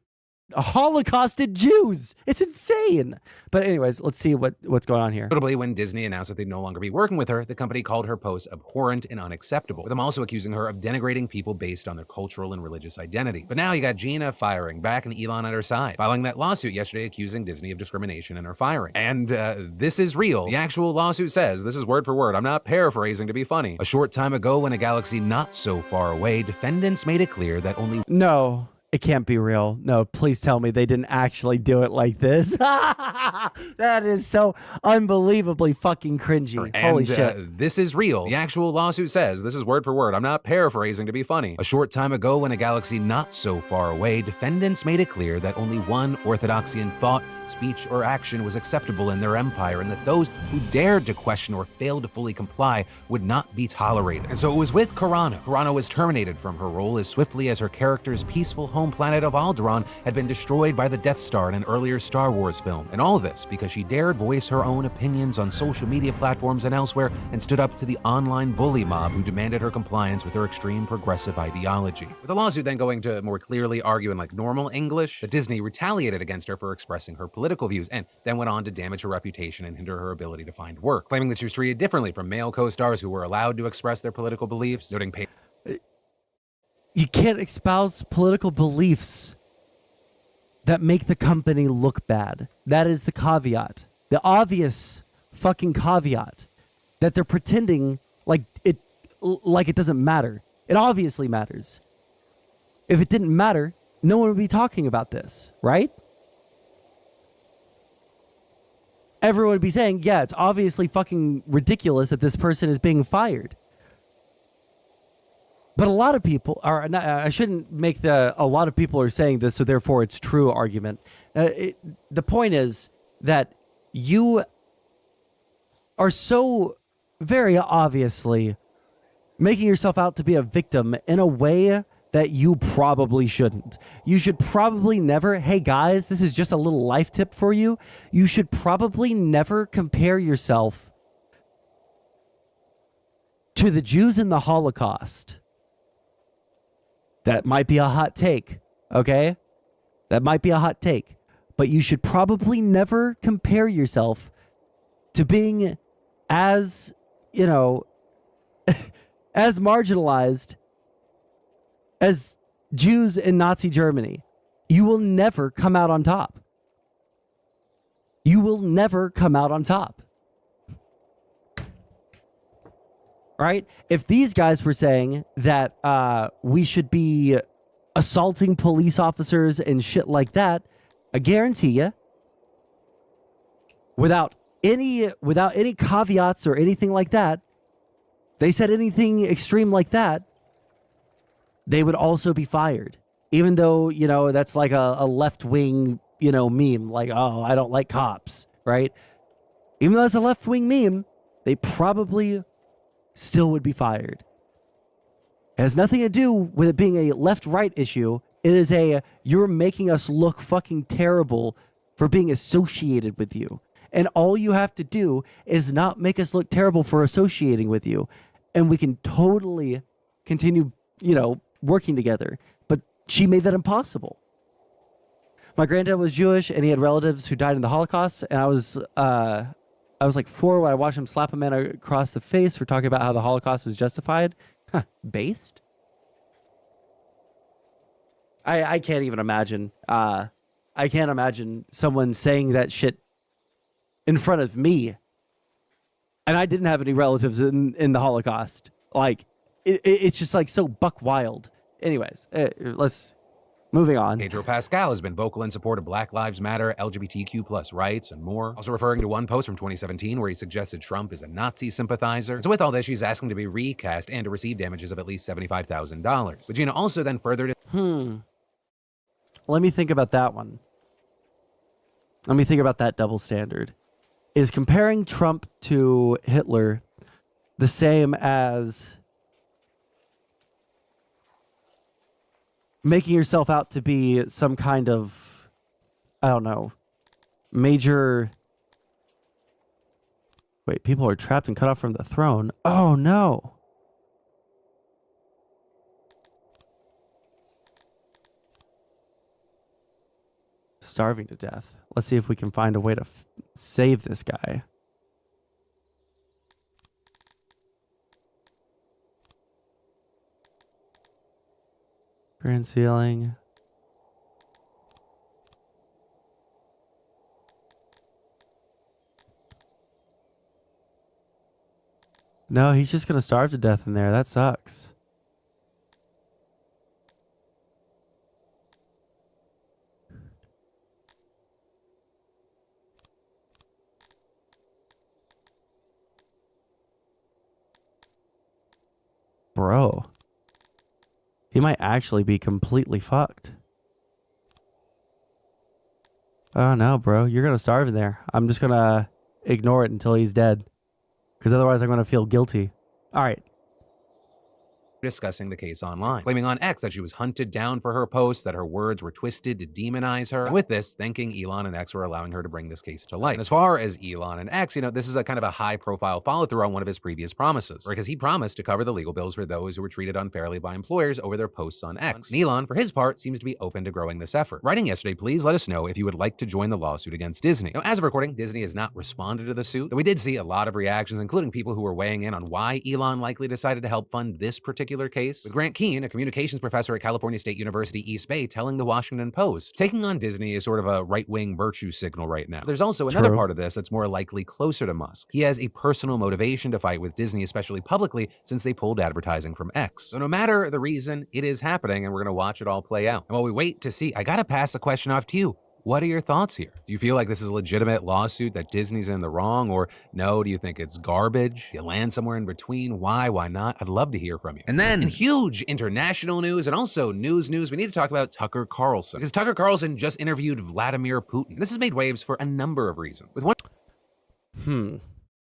Holocausted Jews. It's insane. But anyways, let's see what's going on here. Notably, when Disney announced that they'd no longer be working with her, the company called her posts abhorrent and unacceptable, with them also accusing her of denigrating people based on their cultural and religious identities. But now you got Gina firing back and Elon at her side, filing that lawsuit yesterday accusing Disney of discrimination in her firing. And this is real. The actual lawsuit says, this is word for word, I'm not paraphrasing to be funny. A short time ago, in a galaxy not so far away, defendants made it clear that only... No. It can't be real. No, please tell me they didn't actually do it like this. That is so unbelievably fucking cringy. Holy shit. This is real. The actual lawsuit says, this is word for word, I'm not paraphrasing to be funny. A short time ago, in a galaxy not so far away, defendants made it clear that only one orthodoxian thought, speech, or action was acceptable in their empire, and that those who dared to question or failed to fully comply would not be tolerated. And so it was with Carano. Carano was terminated from her role as swiftly as her character's peaceful home planet of Alderaan had been destroyed by the Death Star in an earlier Star Wars film. And all this because she dared voice her own opinions on social media platforms and elsewhere, and stood up to the online bully mob who demanded her compliance with her extreme progressive ideology. With the lawsuit then going to more clearly argue in like normal English that Disney retaliated against her for expressing her political views, and then went on to damage her reputation and hinder her ability to find work, claiming that she was treated differently from male co-stars who were allowed to express their political beliefs, noting you can't espouse political beliefs that make the company look bad. That is the caveat. The obvious fucking caveat that they're pretending like it doesn't matter. It obviously matters. If it didn't matter, no one would be talking about this, right? Everyone would be saying, yeah, it's obviously fucking ridiculous that this person is being fired. But a lot of people are, I shouldn't make a lot of people are saying this, so therefore it's true argument. The point is that you are so very obviously making yourself out to be a victim in a way that you probably shouldn't. You should probably never, hey guys, this is just a little life tip for you. You should probably never compare yourself to the Jews in the Holocaust. That might be a hot take, okay? That might be a hot take. But you should probably never compare yourself to being as, as marginalized as Jews in Nazi Germany. You will never come out on top. You will never come out on top. Right? If these guys were saying that we should be assaulting police officers and shit like that, I guarantee you, without any caveats or anything like that, they said anything extreme like that, they would also be fired. Even though, that's like a left-wing, meme, like, oh, I don't like cops, right? Even though that's a left-wing meme, they probably still would be fired. It has nothing to do with it being a left-right issue. It is a, you're making us look fucking terrible for being associated with you. And all you have to do is not make us look terrible for associating with you. And we can totally continue, working together. But she made that impossible. My granddad was Jewish, and he had relatives who died in the Holocaust. And I was like 4 when I watched him slap a man across the face for talking about how the Holocaust was justified. Based? I can't even imagine. I can't imagine someone saying that shit in front of me. And I didn't have any relatives in the Holocaust. Like, it's just like so buck wild. Anyways, let's moving on. Pedro Pascal has been vocal in support of Black Lives Matter, LGBTQ plus rights, and more. Also referring to one post from 2017 where he suggested Trump is a Nazi sympathizer. And so with all this, she's asking to be recast and to receive damages of at least $75,000. But Gina also then furthered it. Let me think about that one. Let me think about that double standard. Is comparing Trump to Hitler the same as making yourself out to be some kind of, I don't know, major... Wait, people are trapped and cut off from the throne. Oh, no. Starving to death. Let's see if we can find a way to save this guy. Grand ceiling. No, he's just gonna starve to death in there. That sucks. Bro. He might actually be completely fucked. Oh no, bro. You're gonna starve in there. I'm just gonna ignore it until he's dead. Because otherwise I'm gonna feel guilty. Alright. Discussing the case online, claiming on X that she was hunted down for her posts, that her words were twisted to demonize her. And with this, thanking Elon and X for allowing her to bring this case to light. And as far as Elon and X, this is a kind of a high-profile follow-through on one of his previous promises, because he promised to cover the legal bills for those who were treated unfairly by employers over their posts on X. And Elon, for his part, seems to be open to growing this effort. Writing yesterday, please let us know if you would like to join the lawsuit against Disney. Now, as of recording, Disney has not responded to the suit, though we did see a lot of reactions, including people who were weighing in on why Elon likely decided to help fund this particular case, with Grant Keane, a communications professor at California State University East Bay, telling the Washington Post, taking on Disney is sort of a right-wing virtue signal right now. There's also another part of this that's more likely closer to Musk. He has a personal motivation to fight with Disney, especially publicly, since they pulled advertising from X. So no matter the reason, it is happening, and we're going to watch it all play out. And while we wait to see, I gotta pass the question off to you. What are your thoughts here? Do you feel like this is a legitimate lawsuit, that Disney's in the wrong, or no, do you think it's garbage? Do you land somewhere in between? Why not? I'd love to hear from you. And then in huge international news and also news, we need to talk about Tucker Carlson, because Tucker Carlson just interviewed Vladimir Putin. This has made waves for a number of reasons. With one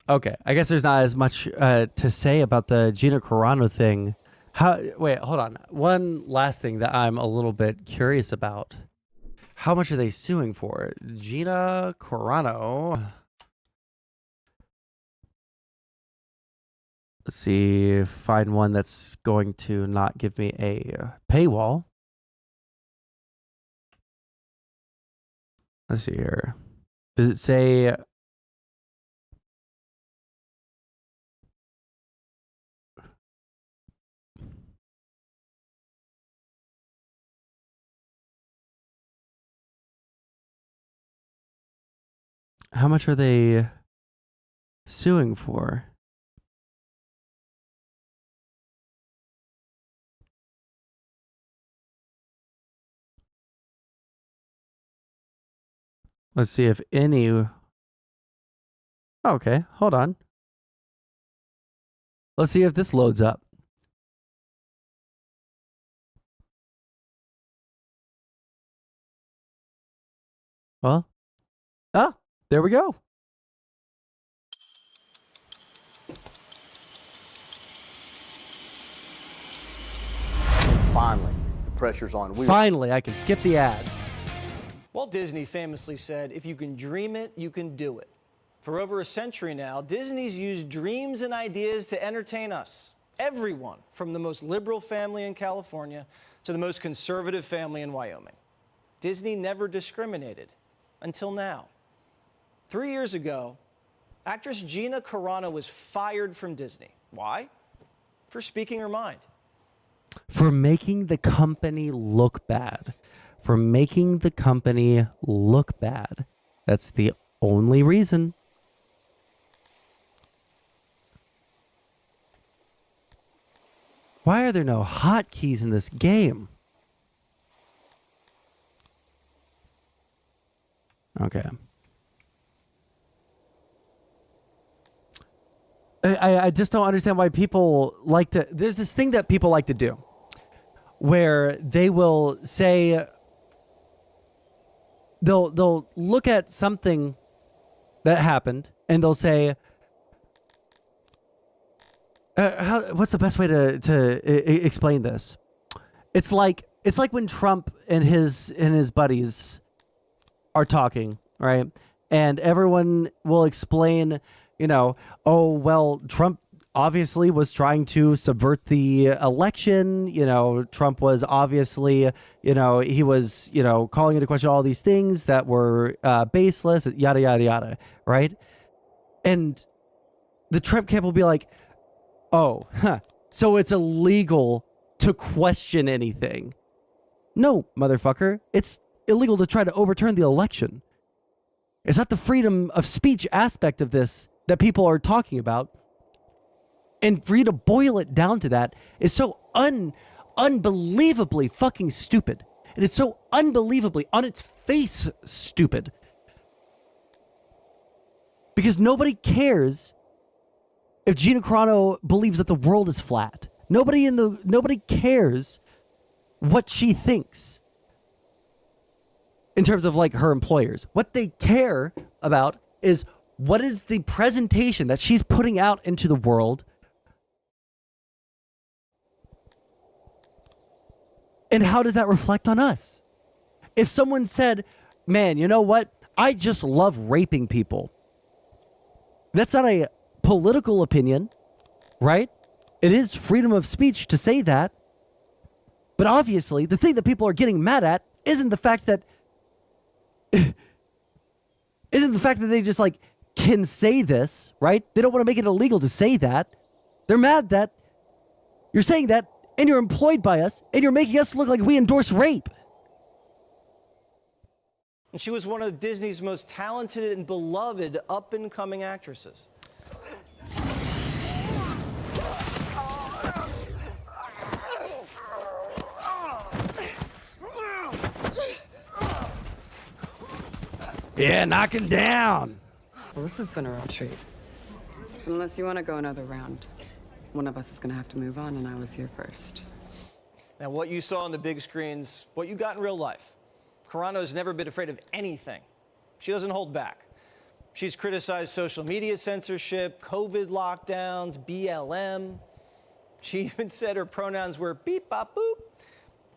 Okay, I guess there's not as much to say about the Gina Carano thing. Wait, hold on. One last thing that I'm a little bit curious about. How much are they suing for? Gina Carano. Let's see. Find one that's going to not give me a paywall. Let's see here. Does it say... How much are they suing for? Let's see if any... Okay, hold on. Let's see if this loads up. Well, there we go. finally, the pressure's on. Finally, I can skip the ad. Walt Disney famously said, if you can dream it, you can do it. For over a century now, Disney's used dreams and ideas to entertain us. Everyone, from the most liberal family in California to the most conservative family in Wyoming. Disney never discriminated until now. 3 years ago, actress Gina Carano was fired from Disney. Why? For speaking her mind. For making the company look bad. For making the company look bad. That's the only reason. Why are there no hotkeys in this game? Okay. I just don't understand why people like to... There's this thing that people like to do where they will say... They'll look at something that happened and they'll say... what's the best way to explain this? It's like when Trump and his buddies are talking, right? And everyone will explain, oh, well, Trump obviously was trying to subvert the election. Trump was obviously, he was, calling into question all these things that were baseless, yada, yada, yada, right? And the Trump camp will be like, oh, so it's illegal to question anything. No, motherfucker. It's illegal to try to overturn the election. It's not the freedom of speech aspect of this that people are talking about. And for you to boil it down to that is so unbelievably fucking stupid. It is so unbelievably on its face stupid. Because nobody cares if Gina Carano believes that the world is flat. Nobody cares what she thinks in terms of like her employers. What they care about is what is the presentation that she's putting out into the world, and how does that reflect on us? If someone said, man, you know what? I just love raping people. That's not a political opinion, right? It is freedom of speech to say that. But obviously, the thing that people are getting mad at isn't the fact that they just like can say this, right? They don't want to make it illegal to say that. They're mad that you're saying that and you're employed by us and you're making us look like we endorse rape. And she was one of Disney's most talented and beloved up-and-coming actresses. Yeah, knock him down. Well, this has been a real treat. Unless you want to go another round. One of us is going to have to move on, and I was here first. Now, what you saw on the big screens, what you got in real life. Carano's never been afraid of anything. She doesn't hold back. She's criticized social media censorship, COVID lockdowns, BLM. She even said her pronouns were beep, bop, boop,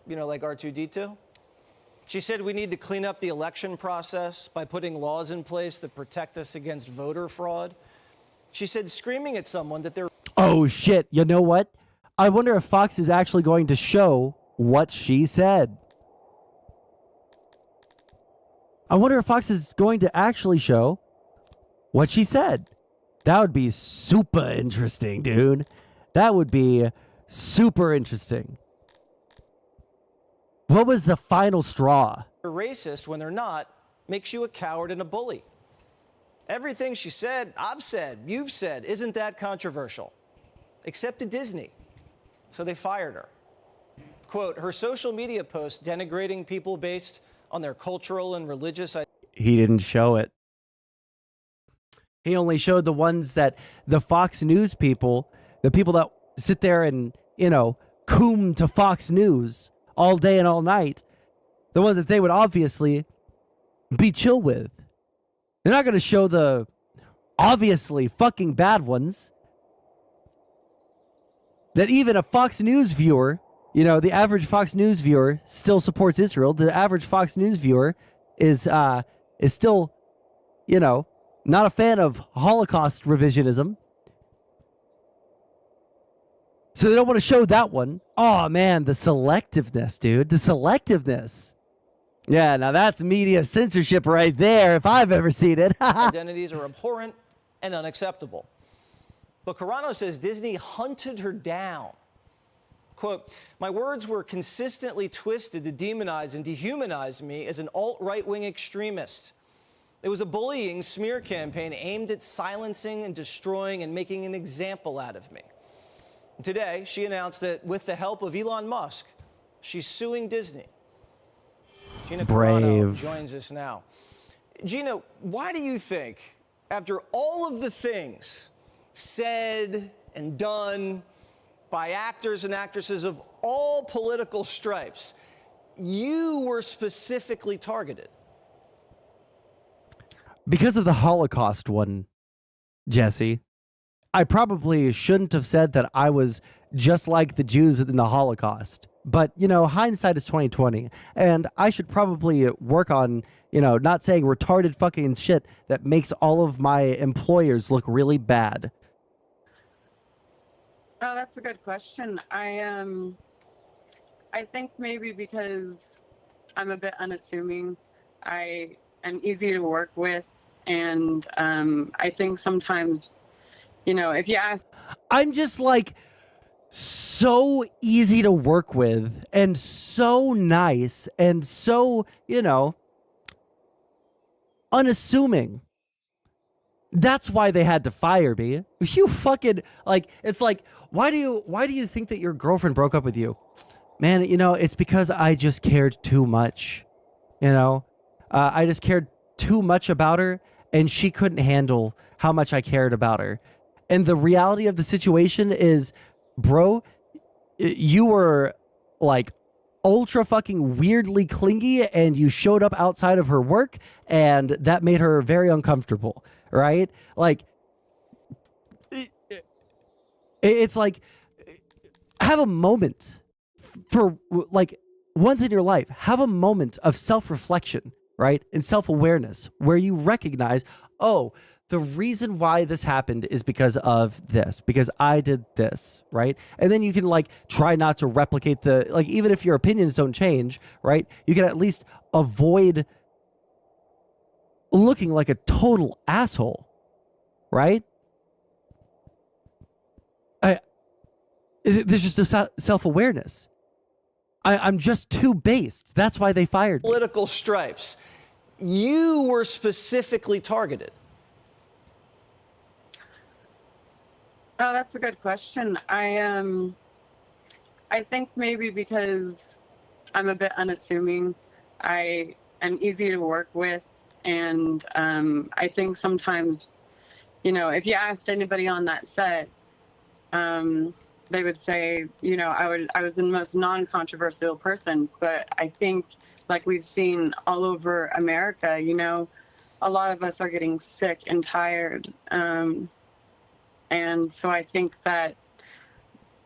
like R2-D2. She said we need to clean up the election process by putting laws in place that protect us against voter fraud. She said screaming at someone that they're... Oh, shit. You know what? I wonder if Fox is actually going to show what she said. I wonder if Fox is going to actually show what she said. That would be super interesting, dude. That would be super interesting. What was the final straw? racist when they're not makes you a coward and a bully. Everything she said, I've said, you've said, isn't that controversial? Except to Disney. So they fired her. Quote, her social media posts denigrating people based on their cultural and religious... He didn't show it. He only showed the ones that the Fox News people, the people that sit there and, coom to Fox News all day and all night, the ones that they would obviously be chill with. They're not going to show the obviously fucking bad ones that even a Fox News viewer You know, the average Fox News viewer still supports Israel. The average Fox News viewer is still, you know, not a fan of Holocaust revisionism. So they don't want to show that one. Oh, man, the selectiveness, dude. The selectiveness. Yeah, now that's media censorship right there, if I've ever seen it. Identities are abhorrent and unacceptable. But Carano says Disney hunted her down. Quote, my words were consistently twisted to demonize and dehumanize me as an alt-right-wing extremist. It was a bullying smear campaign aimed at silencing and destroying and making an example out of me. And today, she announced that with the help of Elon Musk, she's suing Disney. Gina Carano joins us now. Gina, why do you think, after all of the things said and done by actors and actresses of all political stripes, you were specifically targeted? Because of the Holocaust one, Jesse. I probably shouldn't have said that I was just like the Jews in the Holocaust. But, you know, hindsight is 20/20. And I should probably work on, you know, not saying retarded fucking shit that makes all of my employers look really bad. Oh, that's a good question. I think maybe because I'm a bit unassuming, I am easy to work with, and I think sometimes, you know, if you ask, I'm just like so easy to work with and so nice and so, you know, unassuming. That's why they had to fire me. You fucking, like, it's like, why do you think that your girlfriend broke up with you? Man, you know, it's because I just cared too much. You know, I just cared too much about her, and she couldn't handle how much I cared about her. And the reality of the situation is, bro, you were like ultra fucking weirdly clingy, and you showed up outside of her work, and that made her very uncomfortable. Right? Like, it's like, have a moment for, like, once in your life, have a moment of self-reflection, right? And self-awareness where you recognize, oh, the reason why this happened is because of this, because I did this, right? And then you can, like, try not to replicate the, like, even if your opinions don't change, right? You can at least avoid looking like a total asshole, right? There's just a self-awareness. I'm just too based. That's why they fired me. Political stripes. You were specifically targeted. oh, that's a good question. I think maybe because I'm a bit unassuming, I am easy to work with. And I think sometimes, you know, if you asked anybody on that set, they would say, you know, I was the most non-controversial person. But I think, like we've seen all over America, you know, a lot of us are getting sick and tired. And so I think that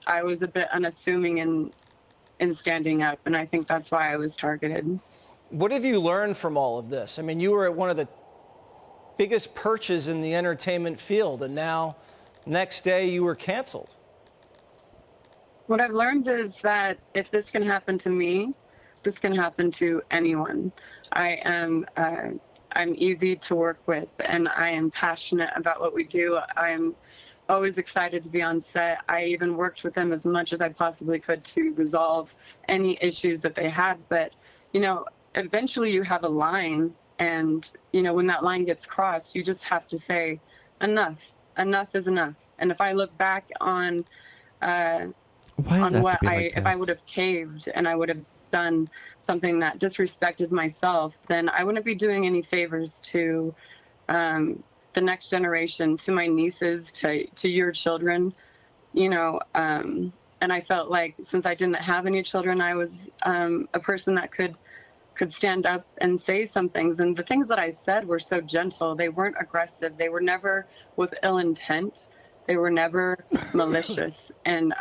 I was a bit unassuming in standing up. And I think that's why I was targeted. What have you learned from all of this? I mean, you were at one of the biggest perches in the entertainment field, and now next day you were canceled. What I've learned is that if this can happen to me, this can happen to anyone. I'm easy to work with, and I am passionate about what we do. I'm always excited to be on set. I even worked with them as much as I possibly could to resolve any issues that they had. But, you know, eventually you have a line, and, you know, when that line gets crossed, you just have to say, enough is enough. And if I look back on what if I would have caved and I would have done something that disrespected myself, then I wouldn't be doing any favors to the next generation, to my nieces, to your children, you know. And I felt like since I didn't have any children, I was a person that could stand up and say some things. And the things that I said were so gentle. They weren't aggressive. They were never with ill intent. They were never malicious. And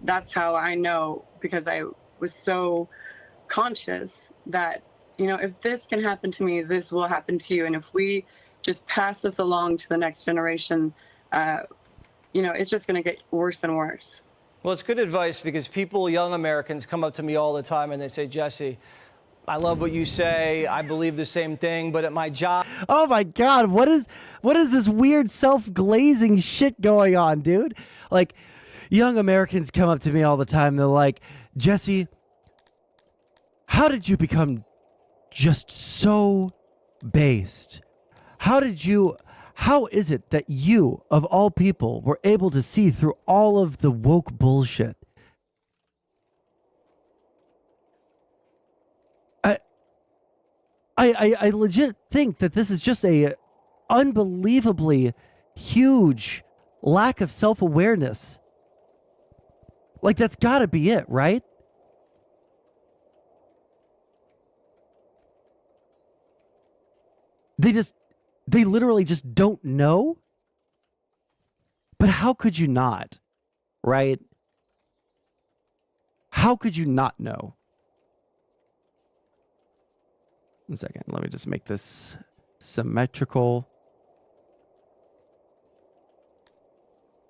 that's how I know, because I was so conscious that, you know, if this can happen to me, this will happen to you. And if we just pass this along to the next generation, you know, it's just going to get worse and worse. Well, it's good advice, because people, young Americans, come up to me all the time and they say, Jesse, I love what you say. I believe the same thing, but at my job. Oh my God, what is this weird self-glazing shit going on, dude? Like, young Americans come up to me all the time. They're like, Jesse, how did you become just so based? How is it that you, of all people, were able to see through all of the woke bullshit? I legit think that this is just a unbelievably huge lack of self-awareness. Like, that's got to be it, right? They literally just don't know. But how could you not, right? How could you not know? 1 second. Let me just make this symmetrical.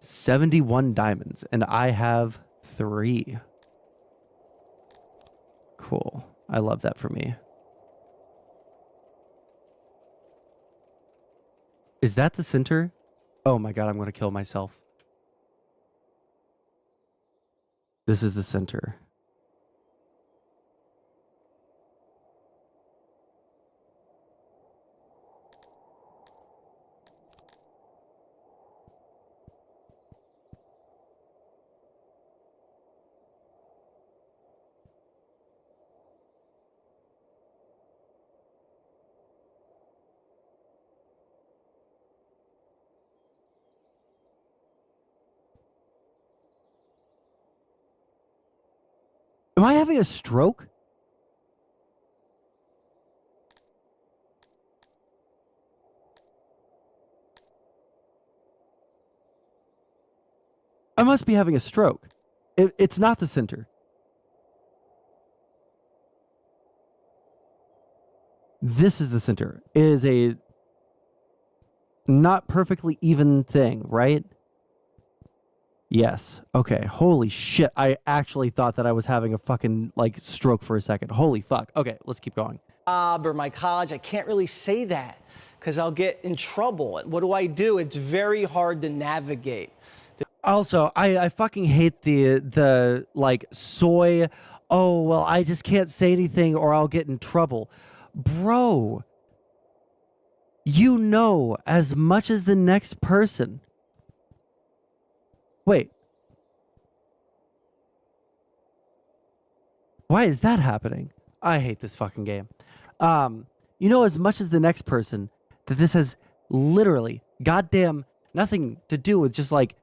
71 diamonds, and I have 3. Cool. I love that for me. Is that the center? Oh my God, I'm going to kill myself. This is the center. Am I having a stroke? I must be having a stroke. It's not the center. This is the center. It is a not perfectly even thing, right? Yes. Okay. Holy shit. I actually thought that I was having a fucking, like, stroke for a second. Holy fuck. Okay, let's keep going. Or my college, I can't really say that because I'll get in trouble. What do? It's very hard to navigate. Also, I fucking hate the like soy, oh, well, I just can't say anything or I'll get in trouble. Bro, you know as much as the next person. Wait. Why is that happening? I hate this fucking game. You know as much as the next person that this has literally goddamn nothing to do with just like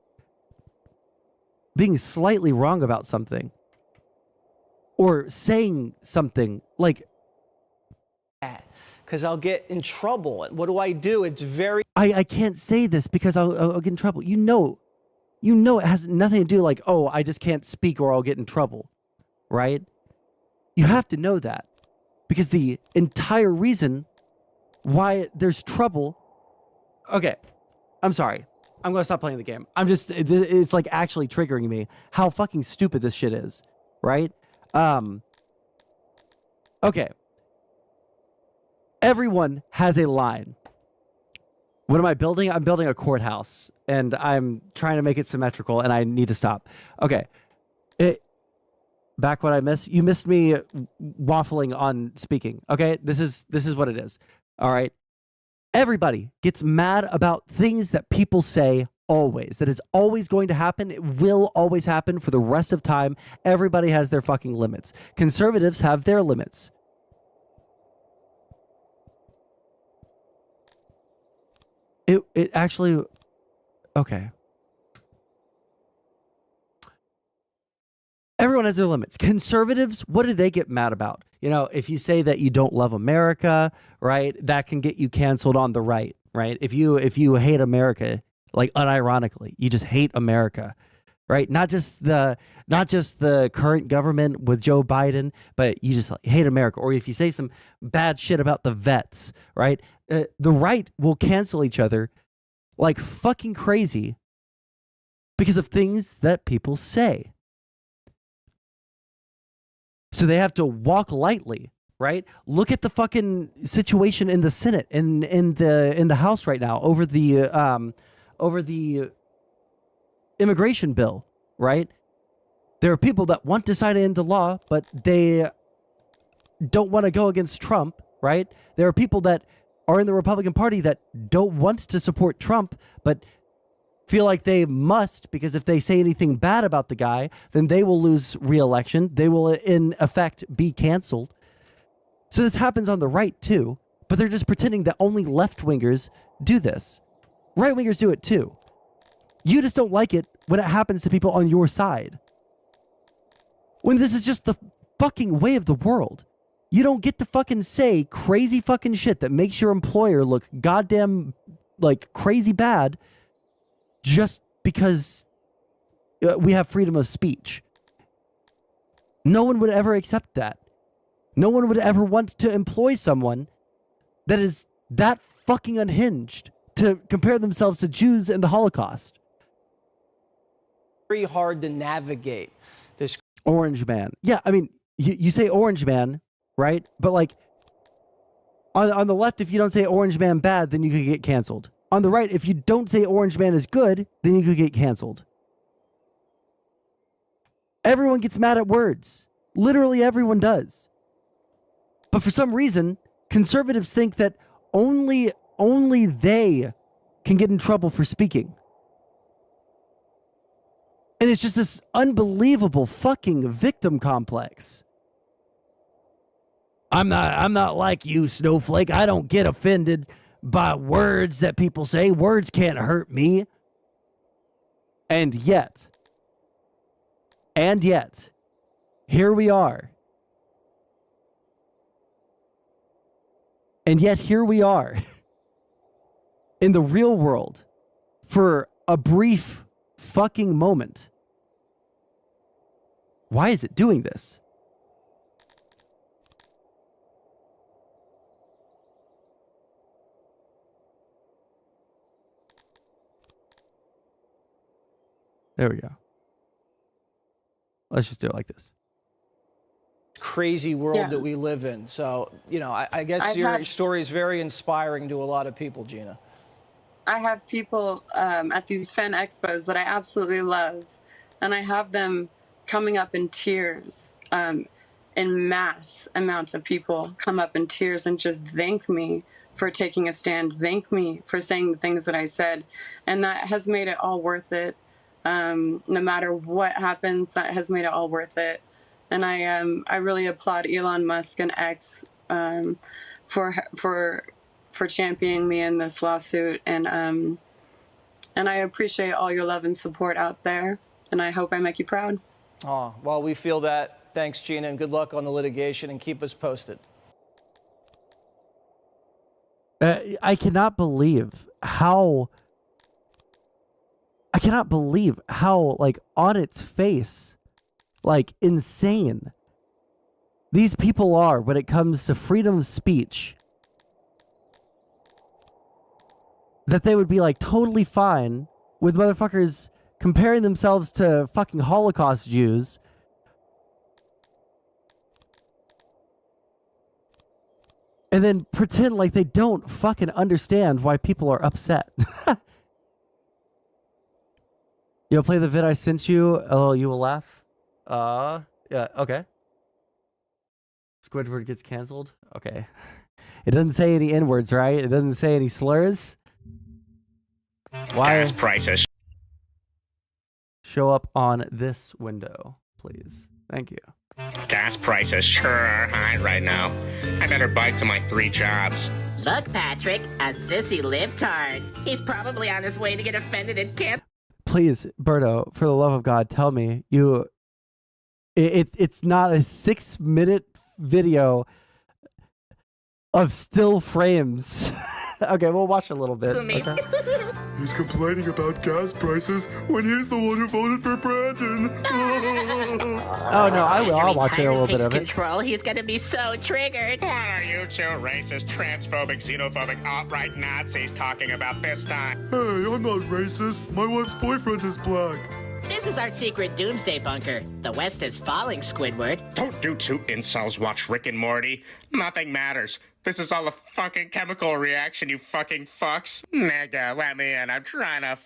being slightly wrong about something or saying something like, because I'll get in trouble. What do? It's very... I can't say this because I'll get in trouble. You know it has nothing to do like, oh, I just can't speak or I'll get in trouble, right? You have to know that because the entire reason why there's trouble... Okay, I'm sorry. I'm going to stop playing the game. It's like actually triggering me how fucking stupid this shit is, right? Okay. Everyone has a line. What am I building? I'm building a courthouse, and I'm trying to make it symmetrical, and I need to stop. Okay. Back what I missed. You missed me waffling on speaking. Okay? This is what it is. All right? Everybody gets mad about things that people say always. That is always going to happen. It will always happen for the rest of time. Everybody has their fucking limits. Conservatives have their limits. It actually... Okay. Everyone has their limits. Conservatives, what do they get mad about? You know, if you say that you don't love America, right, that can get you canceled on the right, right? If you hate America, like unironically. You just hate America, right? Not just the current government with Joe Biden, but you just like, hate America. Or if you say some bad shit about the vets, right? The right will cancel each other like fucking crazy because of things that people say. So they have to walk lightly, right? Look at the fucking situation in the Senate, in the House right now over the immigration bill, right? There are people that want to sign it into law, but they don't want to go against Trump, right? There are people that are in the Republican Party that don't want to support Trump, but feel like they must, because if they say anything bad about the guy, then they will lose re-election. They will, in effect, be canceled. So this happens on the right, too, but they're just pretending that only left-wingers do this. Right-wingers do it, too. You just don't like it when it happens to people on your side. When this is just the fucking way of the world. You don't get to fucking say crazy fucking shit that makes your employer look goddamn, like, crazy bad just because we have freedom of speech. No one would ever accept that. No one would ever want to employ someone that is that fucking unhinged to compare themselves to Jews in the Holocaust. Very hard to navigate this. Orange man. Yeah, I mean, you say orange man, right? But like, on the left, if you don't say orange man bad, then you could get canceled. On the right, if you don't say orange man is good, then you could get canceled. Everyone gets mad at words. Literally everyone does. But for some reason, conservatives think that only they can get in trouble for speaking. And it's just this unbelievable fucking victim complex. I'm not like you, snowflake. I don't get offended by words that people say. Words can't hurt me. And yet, here we are. And yet, here we are in the real world for a brief fucking moment. Why is it doing this? There we go. Let's just do it like this. Crazy world that we live in. So, you know, I guess your story is very inspiring to a lot of people, Gina. I have people at these fan expos that I absolutely love, and I have them coming up in tears, in mass amounts of people come up in tears and just thank me for taking a stand, thank me for saying the things that I said, and that has made it all worth it. No matter what happens, that has made it all worth it. And I really applaud Elon Musk and X for championing me in this lawsuit, and I appreciate all your love and support out there, and I hope I make you proud. Oh, well, we feel that. Thanks, Gina, and good luck on the litigation, and keep us posted. I cannot believe how, like, on its face, like, insane these people are when it comes to freedom of speech. That they would be, like, totally fine with motherfuckers comparing themselves to fucking Holocaust Jews. And then pretend like they don't fucking understand why people are upset. Yo, play the vid I sent you. Oh, you will laugh. Yeah, okay. Squidward gets canceled. Okay. It doesn't say any N-words, right? It doesn't say any slurs. Why? Gas prices Show up on this window, please. Thank you. Gas prices sure are high right now. I better bike to my 3 jobs. Look, Patrick, a sissy libtard. He's probably on his way to get offended and can't. Please, Berto, for the love of God, tell me it's not a 6-minute video of still frames. Okay, we'll watch a little bit. Okay. He's complaining about gas prices when he's the one who voted for Brandon. Oh no, I will. I'll watch a little bit of it. Control. He's gonna be so triggered. What are you two racist, transphobic, xenophobic, alt-right Nazis talking about this time? Hey, I'm not racist. My wife's boyfriend is black. This is our secret doomsday bunker. The West is falling, Squidward. Don't you two incels watch Rick and Morty? Nothing matters. This is all a fucking chemical reaction, you fucking fucks. Nigga, let me in. I'm trying to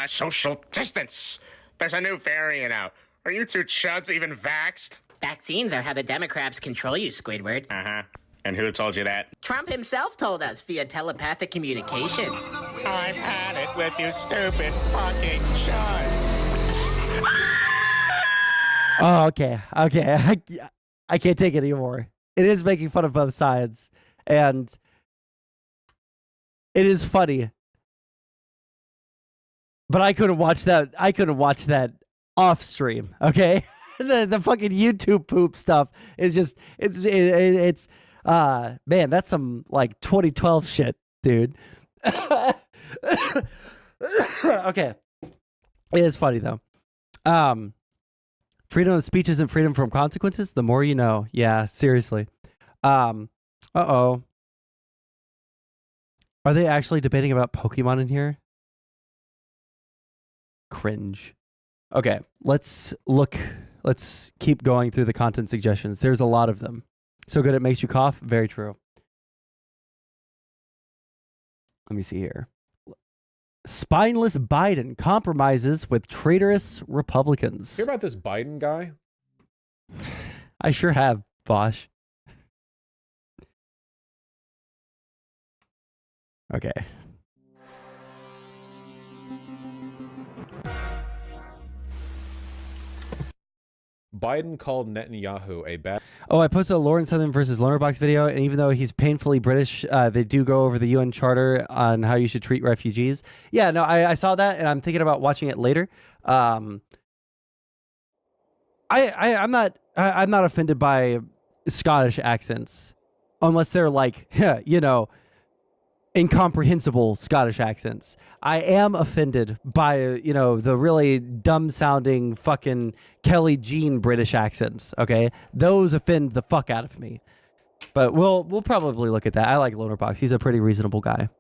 social distance. There's a new variant out. Are you two chuds even vaxxed? Vaccines are how the Democrats control you, Squidward. Uh-huh. And who told you that? Trump himself told us via telepathic communication. I've had it with you stupid fucking chuds. Oh, okay. I can't take it anymore. It is making fun of both sides. And it is funny. But I couldn't watch that. I couldn't watch that off stream. Okay. the fucking YouTube poop stuff is just it's man, that's some like 2012 shit, dude. Okay. It is funny though. Freedom of speech isn't freedom from consequences. The more you know. Yeah, seriously. Uh-oh. Are they actually debating about Pokemon in here? Cringe. Okay, let's look. Let's keep going through the content suggestions. There's a lot of them. So good it makes you cough. Very true. Let me see here. Spineless Biden compromises with traitorous Republicans. Hear about this Biden guy? I sure have, Bosch. Okay. Biden called Netanyahu a bad... Oh, I posted a Lauren Southern versus Lonerbox video, and even though he's painfully British, they do go over the UN Charter on how you should treat refugees. Yeah, no, I saw that, and I'm thinking about watching it later. I'm not offended by Scottish accents, unless they're like, you know, incomprehensible Scottish accents. I am offended by, you know, the really dumb sounding fucking Kelly Jean British accents. Okay, those offend the fuck out of me. But we'll probably look at that. I like Lonerbox. He's a pretty reasonable guy.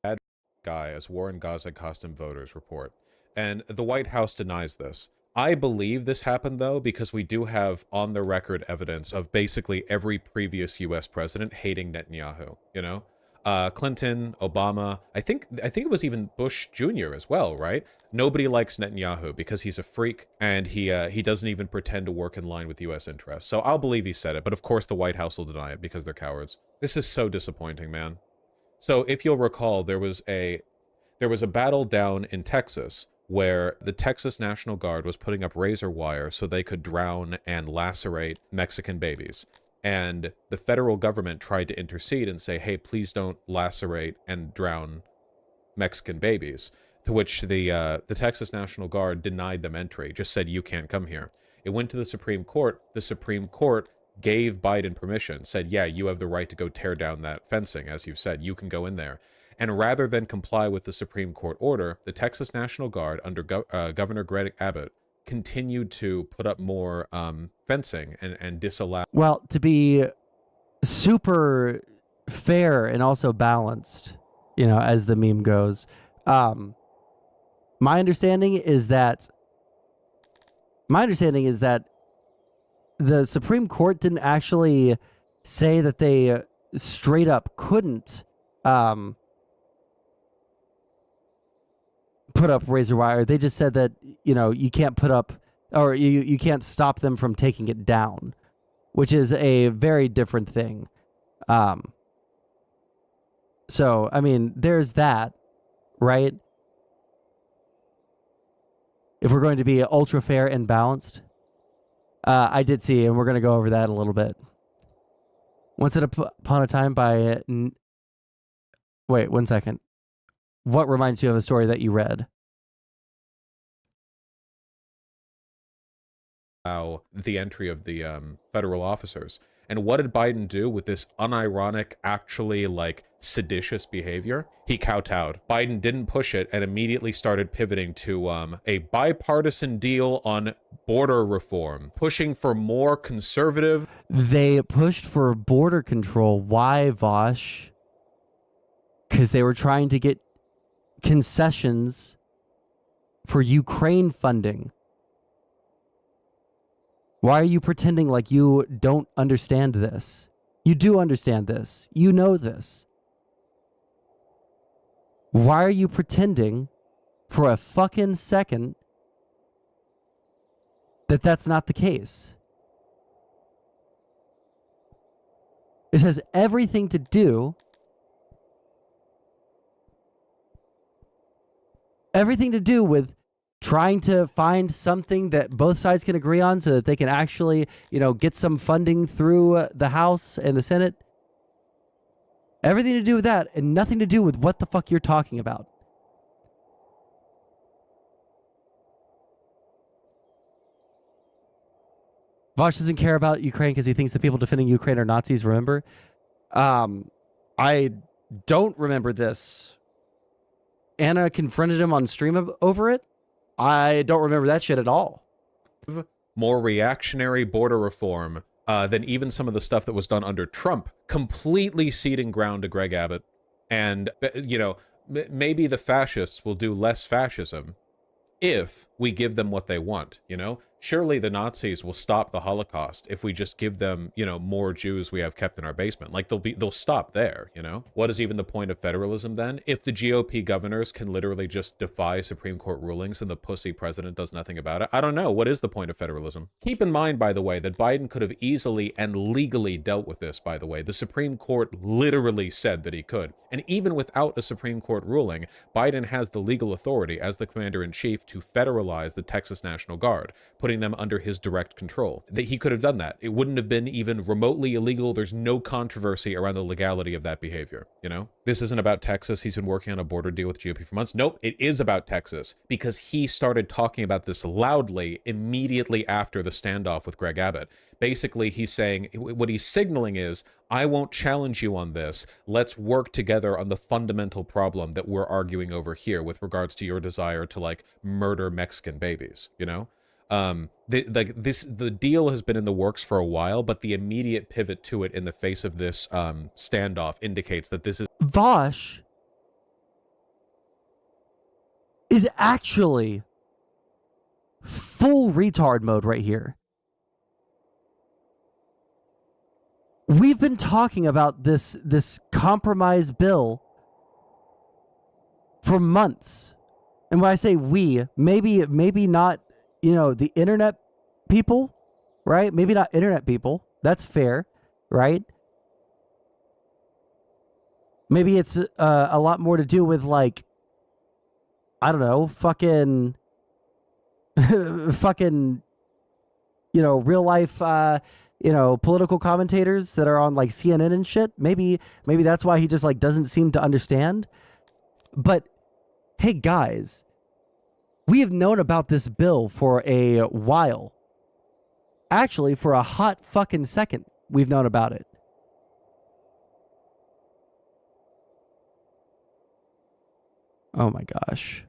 Bad guy, as Warren Gaza costume voters report, and the White House denies this. I believe this happened though because we do have on the record evidence of basically every previous U.S. president hating Netanyahu. You know. Clinton, Obama, I think it was even Bush Jr. as well, right? Nobody likes Netanyahu because he's a freak and he doesn't even pretend to work in line with U.S. interests. So I'll believe he said it, but of course the White House will deny it because they're cowards. This is so disappointing, man. So if you'll recall, there was a battle down in Texas where the Texas National Guard was putting up razor wire so they could drown and lacerate Mexican babies. And the federal government tried to intercede and say, hey, please don't lacerate and drown Mexican babies. To which the Texas National Guard denied them entry, just said, you can't come here. It went to the Supreme Court. The Supreme Court gave Biden permission, said, yeah, you have the right to go tear down that fencing. As you've said, you can go in there. And rather than comply with the Supreme Court order, the Texas National Guard under Governor Greg Abbott continued to put up more fencing and disallow. Well, to be super fair and also balanced, you know, as the meme goes, my understanding is that the Supreme Court didn't actually say that they straight up couldn't put up razor wire. They just said that, you know, you can't put up, or you can't stop them from taking it down, which is a very different thing. So, I mean, there's that, right? If we're going to be ultra fair and balanced. I did see, and we're going to go over that a little bit. Once upon a time by... Wait, 1 second. What reminds you of a story that you read? The entry of the federal officers. And what did Biden do with this unironic, actually like seditious behavior? He kowtowed. Biden didn't push it and immediately started pivoting to a bipartisan deal on border reform, pushing for more conservative. They pushed for border control. Why, Vosh? Because they were trying to get concessions for Ukraine funding. Why are you pretending like you don't understand this? You do understand this. You know this. Why are you pretending for a fucking second that that's not the case? This has everything to do with trying to find something that both sides can agree on so that they can actually, get some funding through the House and the Senate. Everything to do with that and nothing to do with what the fuck you're talking about. Vosh doesn't care about Ukraine because he thinks the people defending Ukraine are Nazis, remember? I don't remember this. Anna confronted him on stream over it. I don't remember that shit at all. More reactionary border reform than even some of the stuff that was done under Trump, completely ceding ground to Greg Abbott. And, maybe the fascists will do less fascism if we give them what they want, Surely the Nazis will stop the Holocaust if we just give them, more Jews we have kept in our basement. Like they'll stop there, What is even the point of federalism then? If the GOP governors can literally just defy Supreme Court rulings and the pussy president does nothing about it, I don't know. What is the point of federalism? Keep in mind, by the way, that Biden could have easily and legally dealt with this, by the way. The Supreme Court literally said that he could. And even without a Supreme Court ruling, Biden has the legal authority as the commander-in-chief to federalize the Texas National Guard, putting them under his direct control. That he could have done that. It wouldn't have been even remotely illegal. There's no controversy around the legality of that behavior, This isn't about Texas. He's been working on a border deal with GOP for months. Nope, it is about Texas because he started talking about this loudly immediately after the standoff with Greg Abbott. Basically, he's saying, what he's signaling is, I won't challenge you on this. Let's work together on the fundamental problem that we're arguing over here with regards to your desire to murder Mexican babies, the deal has been in the works for a while, but the immediate pivot to it in the face of this standoff indicates that this is Vosh is actually full retard mode right here. We've been talking about this compromise bill for months. And when I say we, maybe not, the internet people, right? Maybe not internet people. That's fair, right? Maybe it's a lot more to do with I don't know, fucking, real life, political commentators that are on CNN and shit. Maybe that's why he just doesn't seem to understand. But hey, guys, we have known about this bill for a while. Actually, for a hot fucking second, we've known about it. Oh my gosh.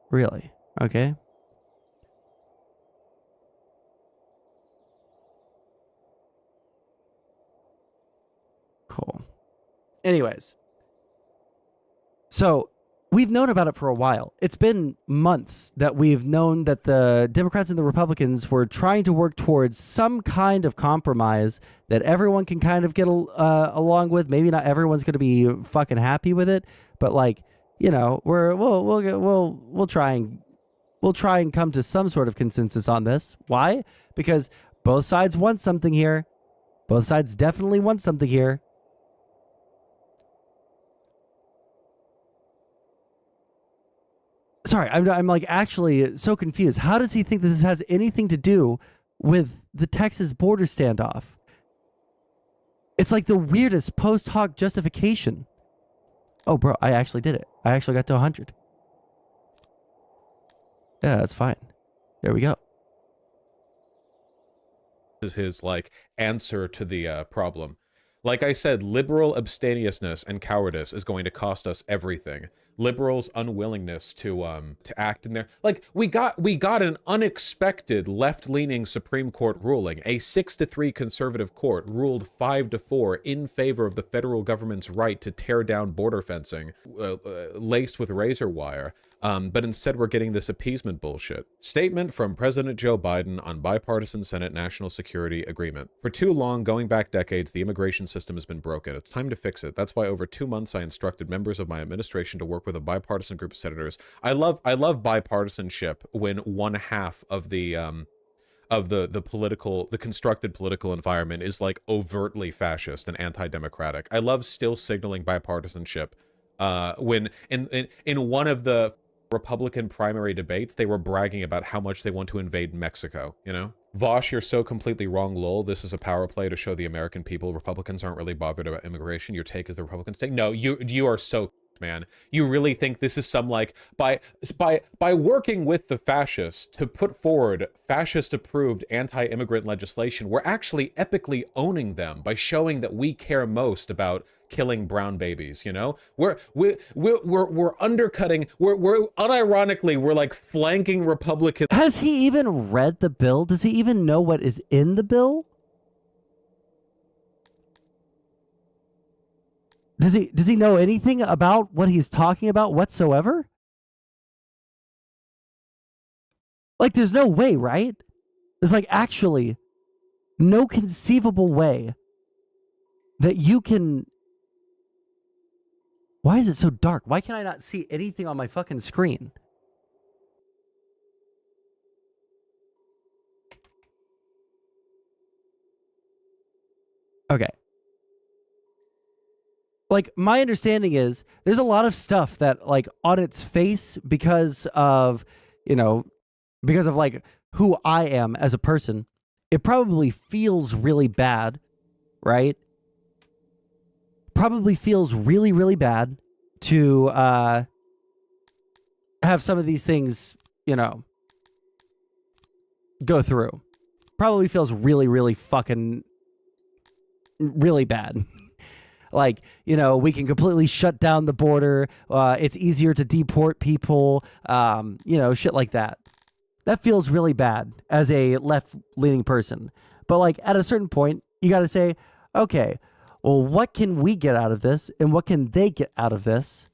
Really? Okay. Cool. Anyways. So, we've known about it for a while. It's been months that we've known that the Democrats and the Republicans were trying to work towards some kind of compromise that everyone can kind of get along with. Maybe not everyone's going to be fucking happy with it, but we'll try and come to some sort of consensus on this. Why? Because both sides want something here. Both sides definitely want something here. Sorry, I'm actually so confused. How does he think this has anything to do with the Texas border standoff? It's like the weirdest post hoc justification. Oh, bro, I actually did it. I actually got to 100. Yeah, that's fine. There we go. Is his like answer to the problem. Like I said, liberal abstemiousness and cowardice is going to cost us everything. Liberals' unwillingness to act in their like we got an unexpected left-leaning Supreme Court ruling. A 6-3 conservative court ruled 5-4 in favor of the federal government's right to tear down border fencing laced with razor wire. But instead we're getting this appeasement bullshit. Statement from President Joe Biden on bipartisan Senate National Security Agreement. For too long, going back decades, the immigration system has been broken. It's time to fix it. That's why over 2 months I instructed members of my administration to work with a bipartisan group of senators. I love bipartisanship when one half of the constructed political environment is like overtly fascist and anti-democratic. I love still signaling bipartisanship when in one of the Republican primary debates, they were bragging about how much they want to invade Mexico, you know? Vosh, you're so completely wrong, lol. This is a power play to show the American people Republicans aren't really bothered about immigration. Your take is the Republicans' take. No, you are so, man. You really think this is some like by working with the fascists to put forward fascist-approved anti-immigrant legislation, we're actually epically owning them by showing that we care most about killing brown babies, you know? We're undercutting, we're unironically, we're like flanking Republicans. Has he even read the bill? Does he even know what is in the bill? Does he know anything about what he's talking about whatsoever? Like, there's no way, right? There's like actually no conceivable way that you can. Why is it so dark? Why can I not see anything on my fucking screen? Okay. Like, my understanding is there's a lot of stuff that, like, on its face, because of, you know, because of, like, who I am as a person, it probably feels really bad, right? Probably feels really, really bad to have some of these things, you know, go through. Probably feels really, really fucking really bad. Like, you know, we can completely shut down the border. It's easier to deport people, you know, shit like that. That feels really bad as a left-leaning person. But, like, at a certain point, you got to say, okay, well, what can we get out of this, and what can they get out of this?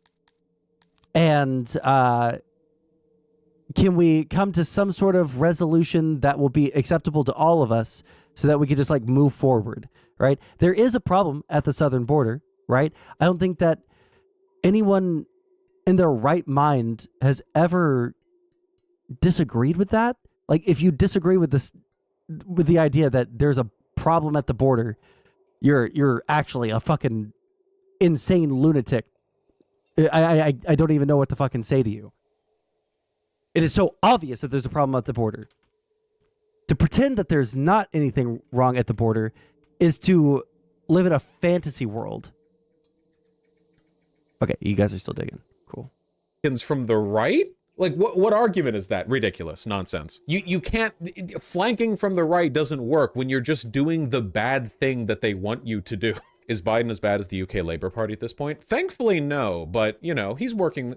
And can we come to some sort of resolution that will be acceptable to all of us so that we can just, like, move forward, right? There is a problem at the southern border, right? I don't think that anyone in their right mind has ever disagreed with that. Like, if you disagree with this, with the idea that there's a problem at the border, you're actually a fucking insane lunatic. I don't even know what to fucking say to you. It is so obvious that there's a problem at the border. To pretend that there's not anything wrong at the border is to live in a fantasy world. Okay, you guys are still digging. Cool. From the right? Like, what argument is that? Ridiculous. Nonsense. You can't... Flanking from the right doesn't work when you're just doing the bad thing that they want you to do. Is Biden as bad as the UK Labour Party at this point? Thankfully, no. But, you know, he's working.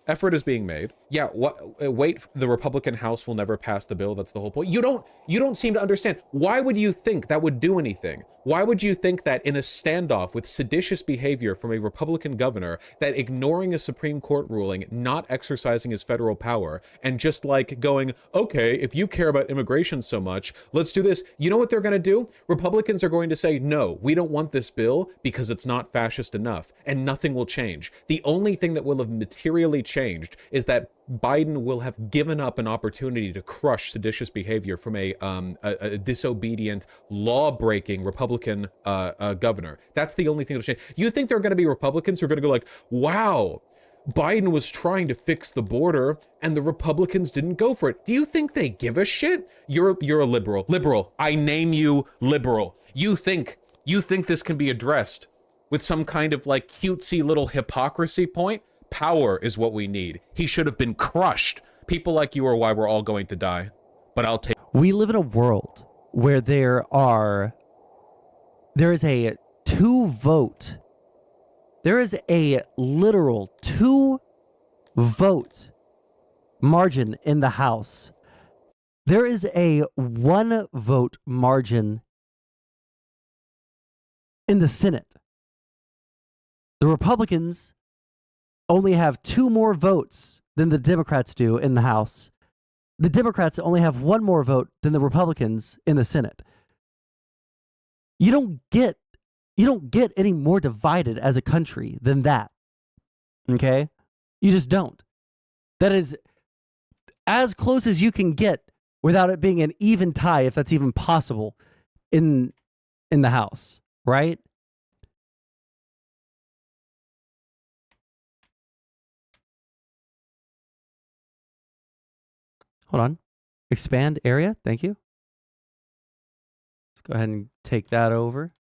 Effort is being made. Yeah, wait, the Republican House will never pass the bill. That's the whole point. You don't seem to understand. Why would you think that would do anything? Why would you think that in a standoff with seditious behavior from a Republican governor, that ignoring a Supreme Court ruling, not exercising his federal power, and just like going, okay, if you care about immigration so much, let's do this. You know what they're going to do? Republicans are going to say, no, we don't want this bill because it's not fascist enough, and nothing will change. The only thing that will have materially changed is that Biden will have given up an opportunity to crush seditious behavior from a disobedient, law-breaking Republican governor. That's the only thing that'll change. You think there are going to be Republicans who are going to go like, wow, Biden was trying to fix the border and the Republicans didn't go for it. Do you think they give a shit? You're a liberal. Liberal. I name you liberal. You think You think this can be addressed with some kind of like cutesy little hypocrisy point? Power is what we need. He should have been crushed. People like you are why we're all going to die. But I'll take... We live in a world where there is a literal 2-vote margin in the House. There is a 1-vote margin in the Senate. The Republicans only have 2 more votes than the Democrats do in the House. The Democrats only have 1 more vote than the Republicans in the Senate. You don't get any more divided as a country than that. Okay? You just don't. That is as close as you can get without it being an even tie, if that's even possible, in the House, right? Hold on. Expand area. Thank you. Let's go ahead and take that over.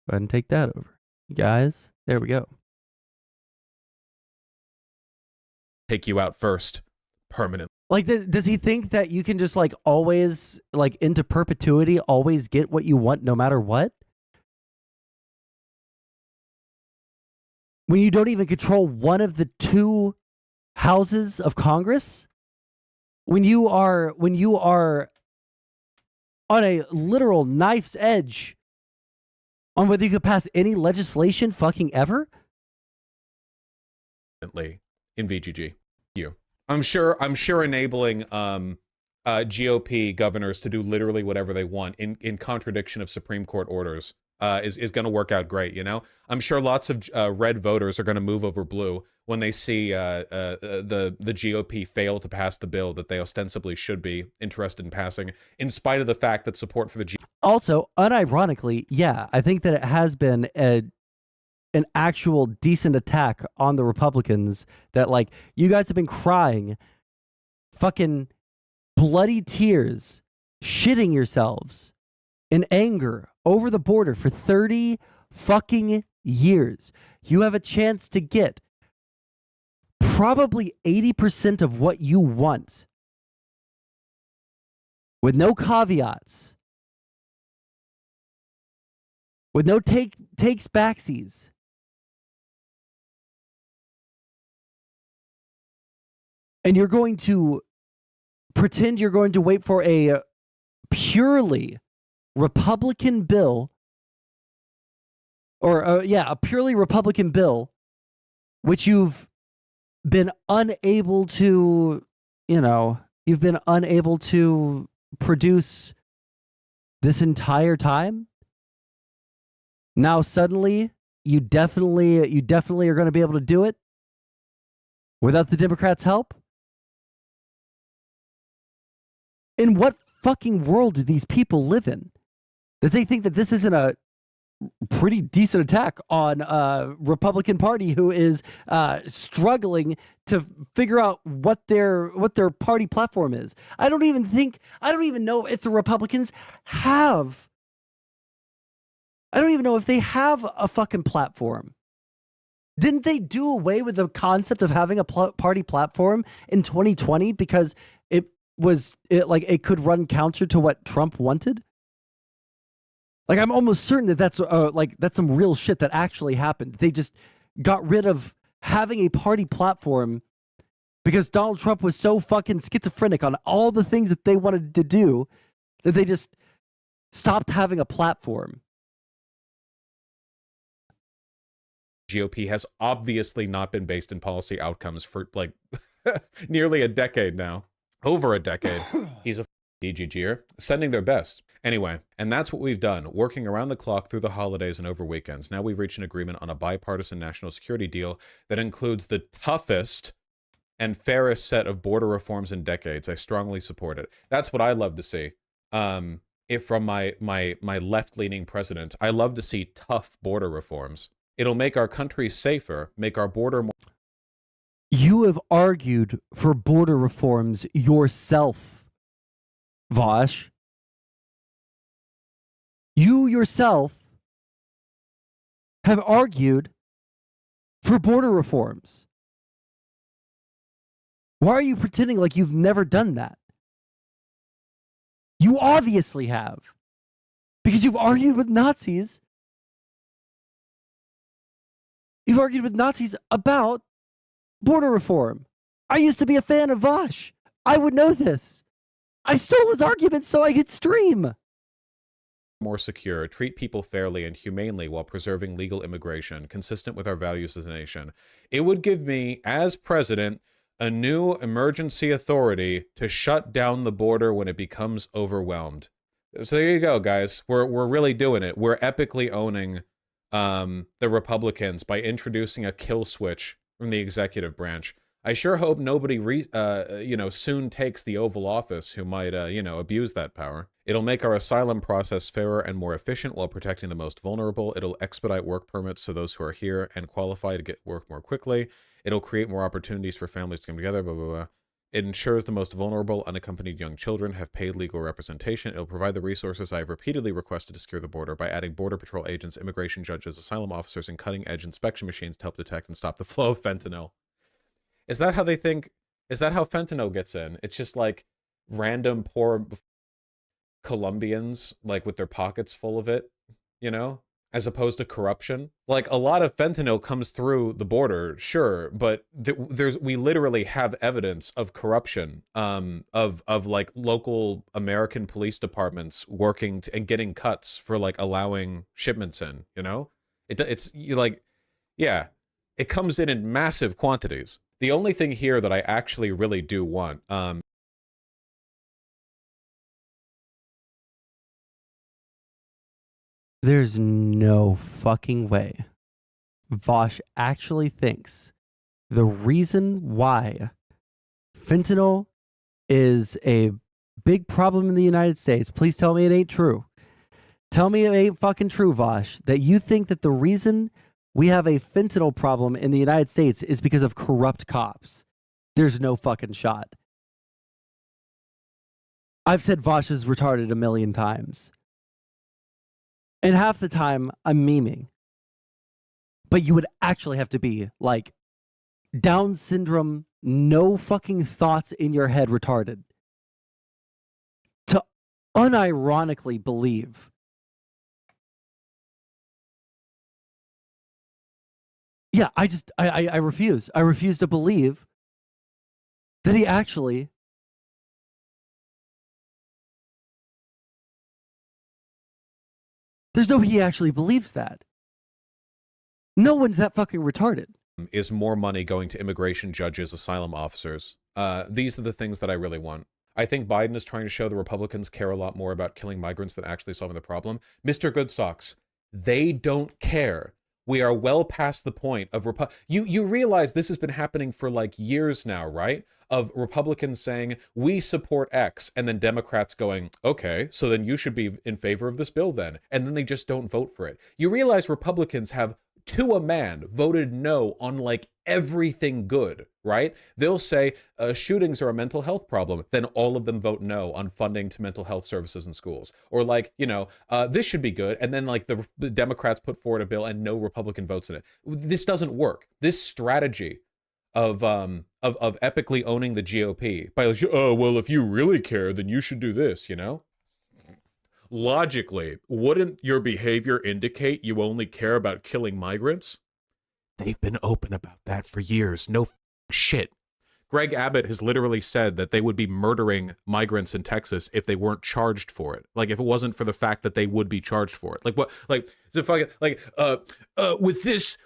Go ahead and take that over. Guys, there we go. Take you out first. Permanent. Like, does he think that you can just like always, like into perpetuity, always get what you want no matter what? When you don't even control one of the 2 houses of Congress? When you are on a literal knife's edge on whether you could pass any legislation fucking ever? In VGG. You. I'm sure enabling GOP governors to do literally whatever they want in contradiction of Supreme Court orders is going to work out great, you know? I'm sure lots of red voters are going to move over blue when they see the GOP fail to pass the bill that they ostensibly should be interested in passing, in spite of the fact that support for the GOP... Also, unironically, yeah, I think that it has been an actual decent attack on the Republicans that, like, you guys have been crying fucking bloody tears, shitting yourselves in anger over the border for 30 fucking years. You have a chance to get probably 80% of what you want with no caveats, with no takes backsies. And you're going to pretend you're going to wait for a purely Republican bill, or a purely Republican bill, which you've been unable to, you've been unable to produce this entire time. Now suddenly, you definitely are going to be able to do it without the Democrats' help. In what fucking world do these people live in that they think that this isn't a pretty decent attack on a Republican Party who is struggling to figure out what their party platform is? I don't even know if the Republicans have. I don't even know if they have a fucking platform. Didn't they do away with the concept of having a party platform in 2020 because it could run counter to what Trump wanted? Like, I'm almost certain that that's some real shit that actually happened. They just got rid of having a party platform because Donald Trump was so fucking schizophrenic on all the things that they wanted to do that they just stopped having a platform. GOP has obviously not been based in policy outcomes for like nearly a decade now. Over a decade. He's a DGGer, sending their best. Anyway, and that's what we've done, working around the clock through the holidays and over weekends. Now we've reached an agreement on a bipartisan national security deal that includes the toughest and fairest set of border reforms in decades. I strongly support it. That's what I love to see. If from my left-leaning president, I love to see tough border reforms. It'll make our country safer, make our border more... You have argued for border reforms yourself, Vosh, you yourself have argued for border reforms. Why are you pretending like you've never done that? You obviously have. Because you've argued with Nazis. You've argued with Nazis about border reform. I used to be a fan of Vosh. I would know this. I stole his arguments so I could stream. More secure, treat people fairly and humanely while preserving legal immigration, consistent with our values as a nation. It would give me, as president, a new emergency authority to shut down the border when it becomes overwhelmed. So there you go, guys. We're really doing it. We're epically owning the Republicans by introducing a kill switch from the executive branch. I sure hope nobody soon takes the Oval Office who might abuse that power. It'll make our asylum process fairer and more efficient while protecting the most vulnerable. It'll expedite work permits so those who are here and qualify to get work more quickly. It'll create more opportunities for families to come together, blah, blah, blah. It ensures the most vulnerable, unaccompanied young children have paid legal representation. It'll provide the resources I have repeatedly requested to secure the border by adding Border Patrol agents, immigration judges, asylum officers, and cutting-edge inspection machines to help detect and stop the flow of fentanyl. Is that how they think? Is that how fentanyl gets in? It's just like random poor Colombians, like with their pockets full of it, as opposed to corruption. Like a lot of fentanyl comes through the border, sure, but we literally have evidence of corruption, of like local American police departments working and getting cuts for like allowing shipments in. It comes in massive quantities. The only thing here that I actually really do want, there's no fucking way Vosh actually thinks the reason why fentanyl is a big problem in the United States, please tell me it ain't true. Tell me it ain't fucking true, Vosh, that you think that the reason we have a fentanyl problem in the United States is because of corrupt cops. There's no fucking shot. I've said Vosh is retarded a million times. And half the time, I'm memeing. But you would actually have to be, like, Down syndrome, no fucking thoughts in your head retarded to unironically believe I refuse. I refuse to believe that he actually there's no way he actually believes that. No one's that fucking retarded. Is more money going to immigration judges, asylum officers. These are the things that I really want. I think Biden is trying to show the Republicans care a lot more about killing migrants than actually solving the problem. Mr. Goodsocks, they don't care. We are well past the point of you realize this has been happening for like years now, right? Of Republicans saying, we support X, and then Democrats going, okay, so then you should be in favor of this bill then. And then they just don't vote for it. You realize Republicans have, to a man, voted no on like everything good, right? They'll say shootings are a mental health problem. Then all of them vote no on funding to mental health services in schools. Or like, this should be good. And then like the Democrats put forward a bill and no Republican votes in it. This doesn't work. This strategy of epically owning the GOP by like, oh, well, if you really care, then you should do this, Logically, wouldn't your behavior indicate you only care about killing migrants? They've been open about that for years. No shit. Greg Abbott has literally said that they would be murdering migrants in Texas if they weren't charged for it. Like if it wasn't for the fact that they would be charged for it. Like what? Like so fucking like with this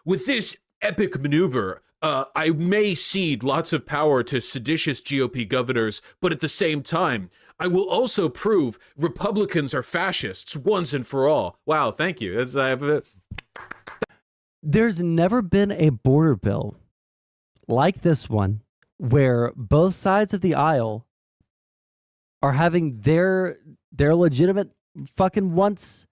epic maneuver, I may cede lots of power to seditious GOP governors, but at the same time, I will also prove Republicans are fascists once and for all. Wow, thank you. There's never been a border bill like this one where both sides of the aisle are having their legitimate fucking wants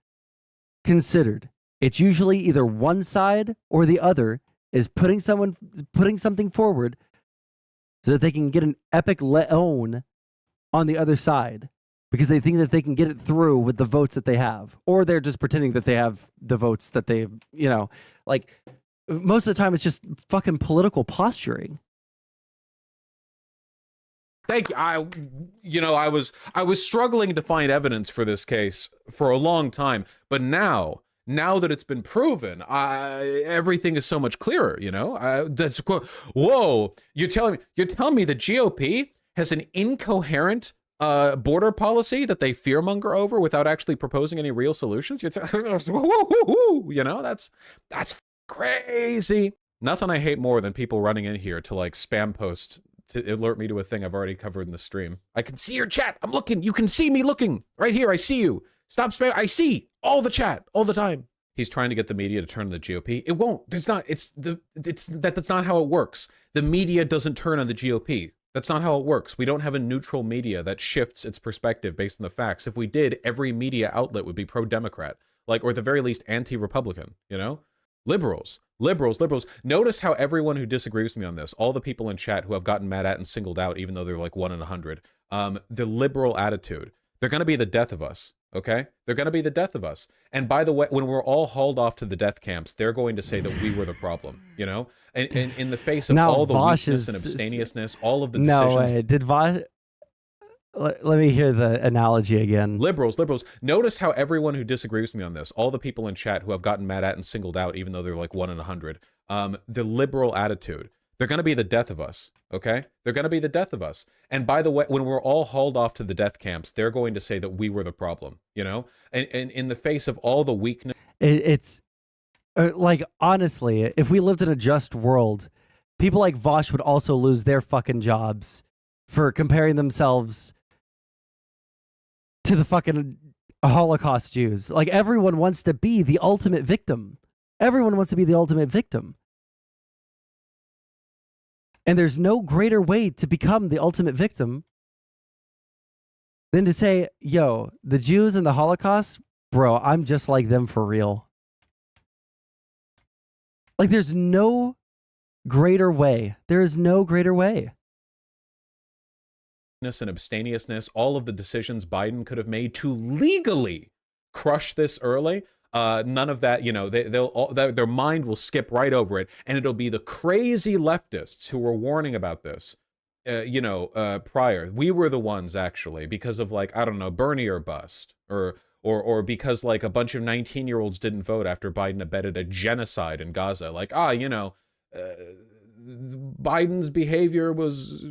considered. It's usually either one side or the other is putting something forward so that they can get an epic let own on the other side. because they think that they can get it through with the votes that they have, or they're just pretending that they have the votes that they, you know, like most of the time it's just fucking political posturing. Thank you. I was struggling to find evidence for this case for a long time, but now that it's been proven, everything is so much clearer. You know, that's quote. Whoa, you're telling me the GOP has an incoherent border policy that they fearmonger over without actually proposing any real solutions? You know, that's crazy. Nothing I hate more than people running in here to like spam post to alert me to a thing I've already covered in the stream. I can see your chat. I'm looking. You can see me looking right here. I see you. Stop spam. I see all the chat all the time. He's trying to get the media to turn on the GOP. It won't. That's not how it works. The media doesn't turn on the GOP. That's not how it works. We don't have a neutral media that shifts its perspective based on the facts. If we did, every media outlet would be pro-Democrat, like, or at the very least anti-Republican, you know? Liberals. Notice how everyone who disagrees with me on this, all the people in chat who I've gotten mad at and singled out, even though they're like 1 in 100, the liberal attitude, they're going to be the death of us, okay? They're going to be the death of us. And by the way, when we're all hauled off to the death camps, they're going to say that we were the problem, you know? And in the face of all the weakness and abstemiousness, all of the decisions... No way. Did Vosh... Let me hear the analogy again. Liberals. Notice how everyone who disagrees with me on this, all the people in chat who I've gotten mad at and singled out, even though they're like 1 in 100, the liberal attitude, they're going to be the death of us, okay? They're going to be the death of us. And by the way, when we're all hauled off to the death camps, they're going to say that we were the problem, you know? And in the face of all the weakness... It's... like, honestly, if we lived in a just world, people like Vosh would also lose their fucking jobs for comparing themselves to the fucking Holocaust Jews. Like, everyone wants to be the ultimate victim. Everyone wants to be the ultimate victim. And there's no greater way to become the ultimate victim than to say, yo, the Jews and the Holocaust, bro, I'm just like them for real. Like, there's no greater way. There is no greater way. And abstemiousness, all of the decisions Biden could have made to legally crush this early, none of that, you know, their mind will skip right over it, and it'll be the crazy leftists who were warning about this, prior. We were the ones, actually, because of, like, I don't know, Bernie or bust, or because, like, a bunch of 19-year-olds didn't vote after Biden abetted a genocide in Gaza. Like, Biden's behavior was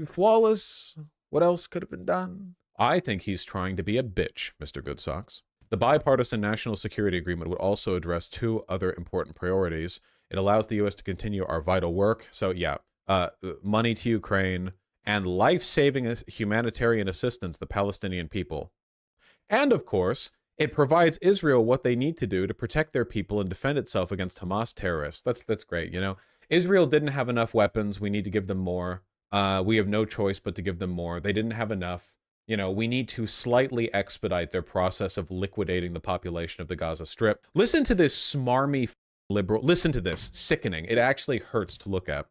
flawless. What else could have been done? I think he's trying to be a bitch, Mr. Good Socks. The bipartisan national security agreement would also address 2 other important priorities. It allows the U.S. to continue our vital work. So, yeah, money to Ukraine and life-saving humanitarian assistance to the Palestinian people. And, of course, it provides Israel what they need to do to protect their people and defend itself against Hamas terrorists. That's great, you know? Israel didn't have enough weapons. We need to give them more. We have no choice but to give them more. They didn't have enough. You know, we need to slightly expedite their process of liquidating the population of the Gaza Strip. Listen to this smarmy liberal. Listen to this. Sickening. It actually hurts to look at.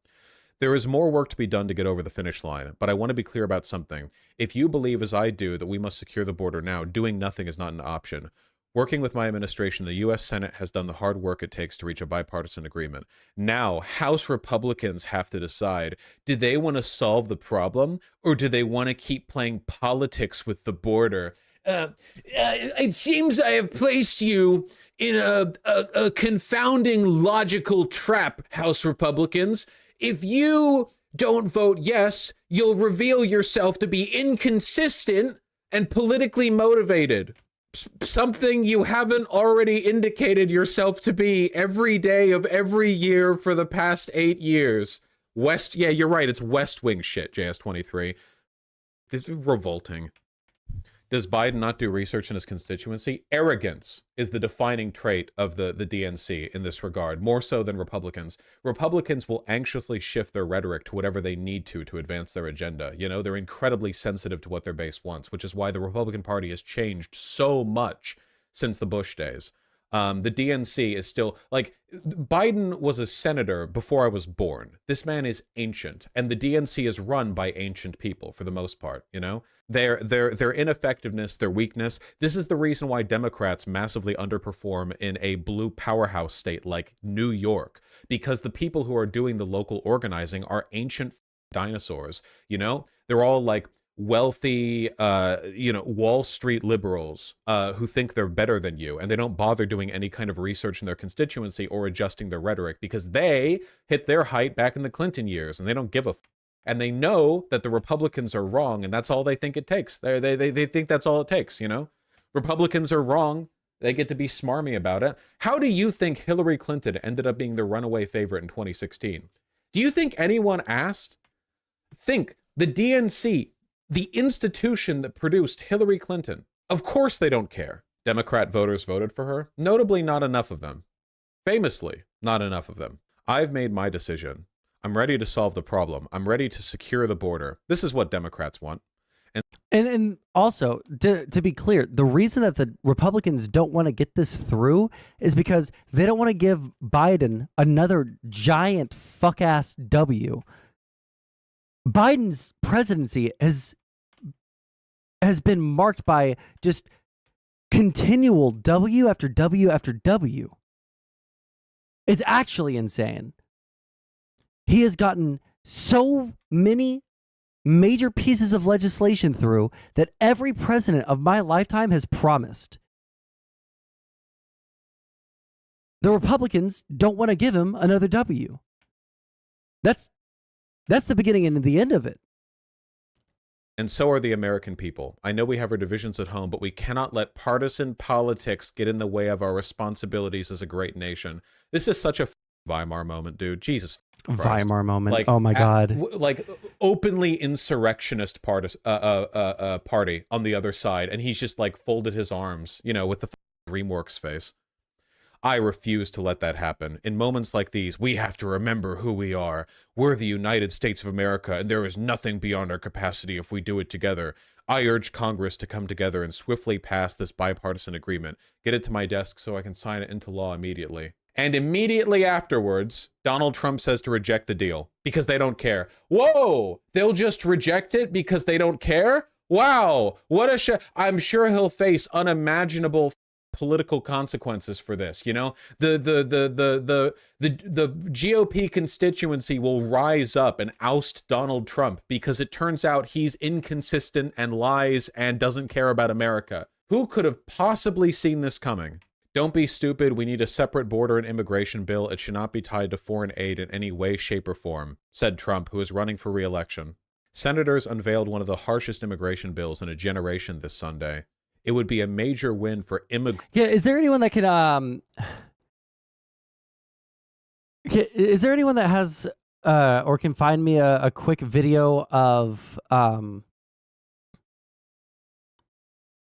There is more work to be done to get over the finish line, but I want to be clear about something. If you believe, as I do, that we must secure the border now, doing nothing is not an option. Working with my administration, the U.S. Senate has done the hard work it takes to reach a bipartisan agreement. Now, House Republicans have to decide, do they want to solve the problem, or do they want to keep playing politics with the border? It seems I have placed you in a confounding logical trap, House Republicans. If you don't vote yes, you'll reveal yourself to be inconsistent and politically motivated. Something you haven't already indicated yourself to be every day of every year for the past 8 years. Yeah, you're right. It's West Wing shit, JS23. This is revolting. Does Biden not do research in his constituency? Arrogance is the defining trait of the DNC in this regard, more so than Republicans. Republicans will anxiously shift their rhetoric to whatever they need to advance their agenda. You know, they're incredibly sensitive to what their base wants, which is why the Republican Party has changed so much since the Bush days. The DNC is still like Biden was a senator before I was born. This man is ancient, and the DNC is run by ancient people for the most part. You know, their ineffectiveness, their weakness. This is the reason why Democrats massively underperform in a blue powerhouse state like New York, because the people who are doing the local organizing are ancient dinosaurs. You know, they're all like wealthy, Wall Street liberals who think they're better than you, and they don't bother doing any kind of research in their constituency or adjusting their rhetoric because they hit their height back in the Clinton years, and they don't give a and they know that the Republicans are wrong, and that's all they think it takes. They think that's all it takes, you know? Republicans are wrong. They get to be smarmy about it. How do you think Hillary Clinton ended up being the runaway favorite in 2016? Do you think anyone asked? Think, the DNC, the institution that produced Hillary Clinton, of course they don't care. Democrat voters voted for her. Notably, not enough of them. Famously, not enough of them. I've made my decision. I'm ready to solve the problem. I'm ready to secure the border. This is what Democrats want. And also, to be clear, the reason that the Republicans don't want to get this through is because they don't want to give Biden another giant fuck-ass W. Biden's presidency has been marked by just continual W after W after W. It's actually insane. He has gotten so many major pieces of legislation through that every president of my lifetime has promised. The Republicans don't want to give him another W. That's the beginning and the end of it. And so are the American people. I know we have our divisions at home, but we cannot let partisan politics get in the way of our responsibilities as a great nation. This is such a Weimar moment, dude. Jesus Christ. Weimar moment. Like, oh my God. Like openly insurrectionist party on the other side, and he's just like folded his arms, you know, with the DreamWorks face. I refuse to let that happen. In moments like these, we have to remember who we are. We're the United States of America, and there is nothing beyond our capacity if we do it together. I urge Congress to come together and swiftly pass this bipartisan agreement. Get it to my desk so I can sign it into law immediately. And immediately afterwards, Donald Trump says to reject the deal because they don't care. Whoa! They'll just reject it because they don't care? Wow! What a I'm sure he'll face unimaginable political consequences for this, you know? The GOP constituency will rise up and oust Donald Trump because it turns out he's inconsistent and lies and doesn't care about America. Who could have possibly seen this coming? Don't be stupid. We need a separate border and immigration bill. It should not be tied to foreign aid in any way, shape, or form, said Trump, who is running for re-election. Senators unveiled one of the harshest immigration bills in a generation this Sunday. It would be a major win for Yeah, is there anyone that can is there anyone that has or can find me a quick video of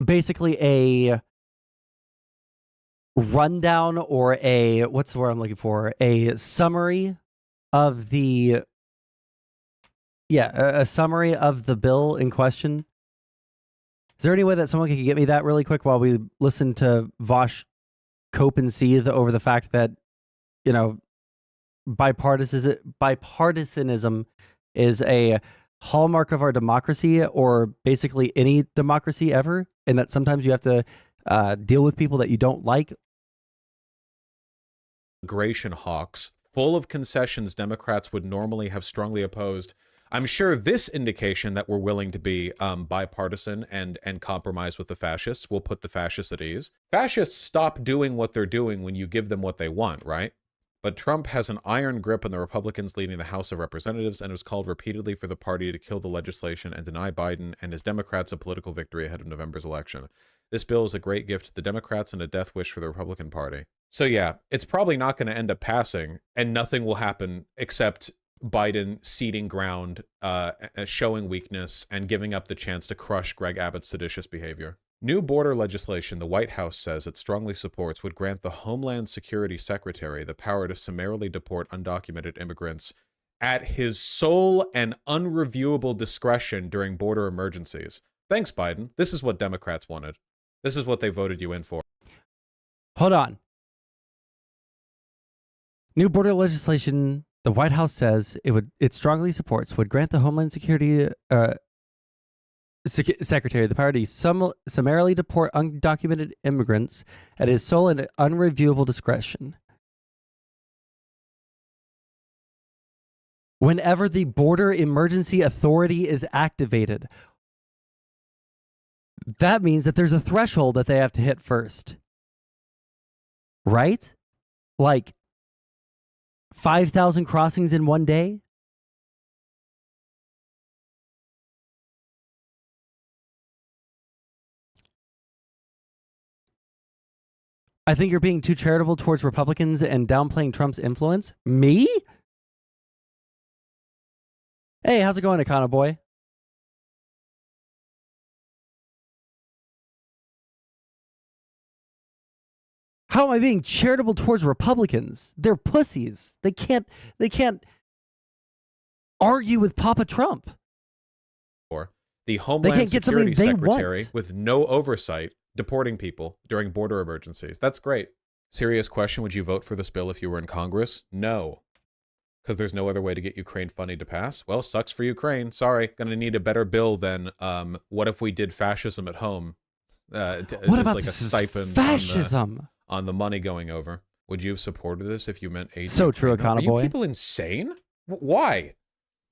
basically a rundown or a what's the word I'm looking for? A summary of the a summary of the bill in question. Is there any way that someone could get me that really quick while we listen to Vosh cope and seethe over the fact that, you know, bipartisanism is a hallmark of our democracy, or basically any democracy ever, and that sometimes you have to deal with people that you don't like? Immigration hawks, full of concessions Democrats would normally have strongly opposed. I'm sure this indication that we're willing to be bipartisan and compromise with the fascists will put the fascists at ease. Fascists stop doing what they're doing when you give them what they want, right? But Trump has an iron grip on the Republicans leading the House of Representatives and has called repeatedly for the party to kill the legislation and deny Biden and his Democrats a political victory ahead of November's election. This bill is a great gift to the Democrats and a death wish for the Republican Party. So yeah, it's probably not going to end up passing, and nothing will happen except Biden ceding ground, showing weakness, and giving up the chance to crush Greg Abbott's seditious behavior. New border legislation the White House says it strongly supports would grant the Homeland Security Secretary the power to summarily deport undocumented immigrants at his sole and unreviewable discretion during border emergencies. Thanks, Biden. This is what Democrats wanted. This is what they voted you in for. Hold on. New border legislation, the White House says it strongly supports, would grant the Homeland Security Secretary the power to summarily deport undocumented immigrants at his sole and unreviewable discretion. Whenever the Border Emergency Authority is activated, that means that there's a threshold that they have to hit first. Right? Like 5,000 crossings in one day? I think you're being too charitable towards Republicans and downplaying Trump's influence. Me? Hey, how's it going, Econo Boy? How am I being charitable towards Republicans? They're pussies. They can't argue with Papa Trump. Or the Homeland Security Secretary with no oversight deporting people during border emergencies. That's great. Serious question, would you vote for this bill if you were in Congress? No. Because there's no other way to get Ukraine funding to pass? Well, sucks for Ukraine. Sorry. Gonna need a better bill than what if we did fascism at home? What about like this a stipend fascism? On the money going over. Would you have supported this if you meant aid? So true, Are Econo you Boy. people insane? Why?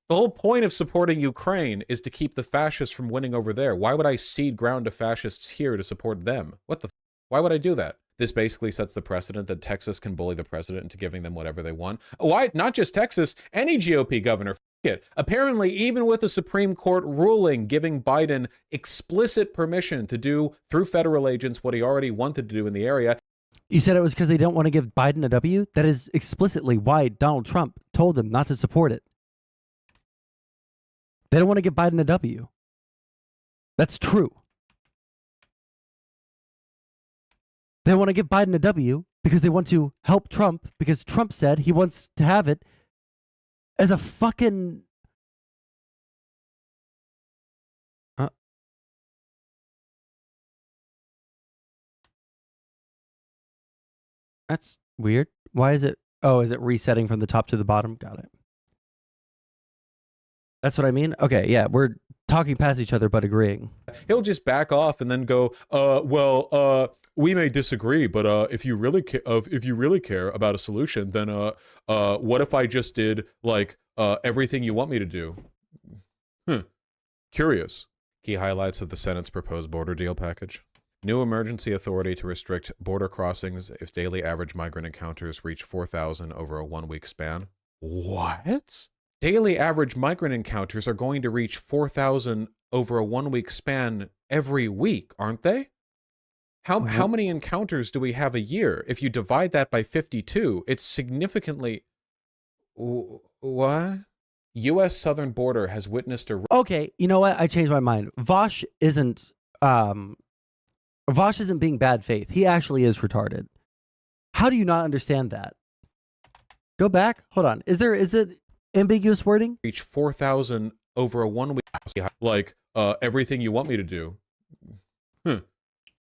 The whole point of supporting Ukraine is to keep the fascists from winning over there. Why would I cede ground to fascists here to support them? Why would I do that? This basically sets the precedent that Texas can bully the president into giving them whatever they want. Why? Not just Texas, any GOP governor. F it. Apparently, even with a Supreme Court ruling giving Biden explicit permission to do through federal agents what he already wanted to do in the area. You said it was because they don't want to give Biden a W? That is explicitly why Donald Trump told them not to support it. They don't want to give Biden a W. That's true. They want to give Biden a W because they want to help Trump because Trump said he wants to have it as a fucking... That's weird. Why is it... Oh, is it resetting from the top to the bottom? Got it. That's what I mean? Okay, yeah, we're talking past each other but agreeing. He'll just back off and then go, we may disagree, but if you really care about a solution, then what if I just did like everything you want me to do? Curious. Key highlights of the Senate's proposed border deal package. New emergency authority to restrict border crossings if daily average migrant encounters reach 4,000 over a 1-week span. What? Daily average migrant encounters are going to reach 4,000 over a 1-week span every week, aren't they? How many encounters do we have a year? If you divide that by 52, it's significantly... What? U.S. southern border has witnessed a... Okay, you know what? I changed my mind. Vosh isn't being bad faith. He actually is retarded. How do you not understand that? Go back. Hold on. Is it ambiguous wording? Reach 4,000 over a 1-week... Like, everything you want me to do.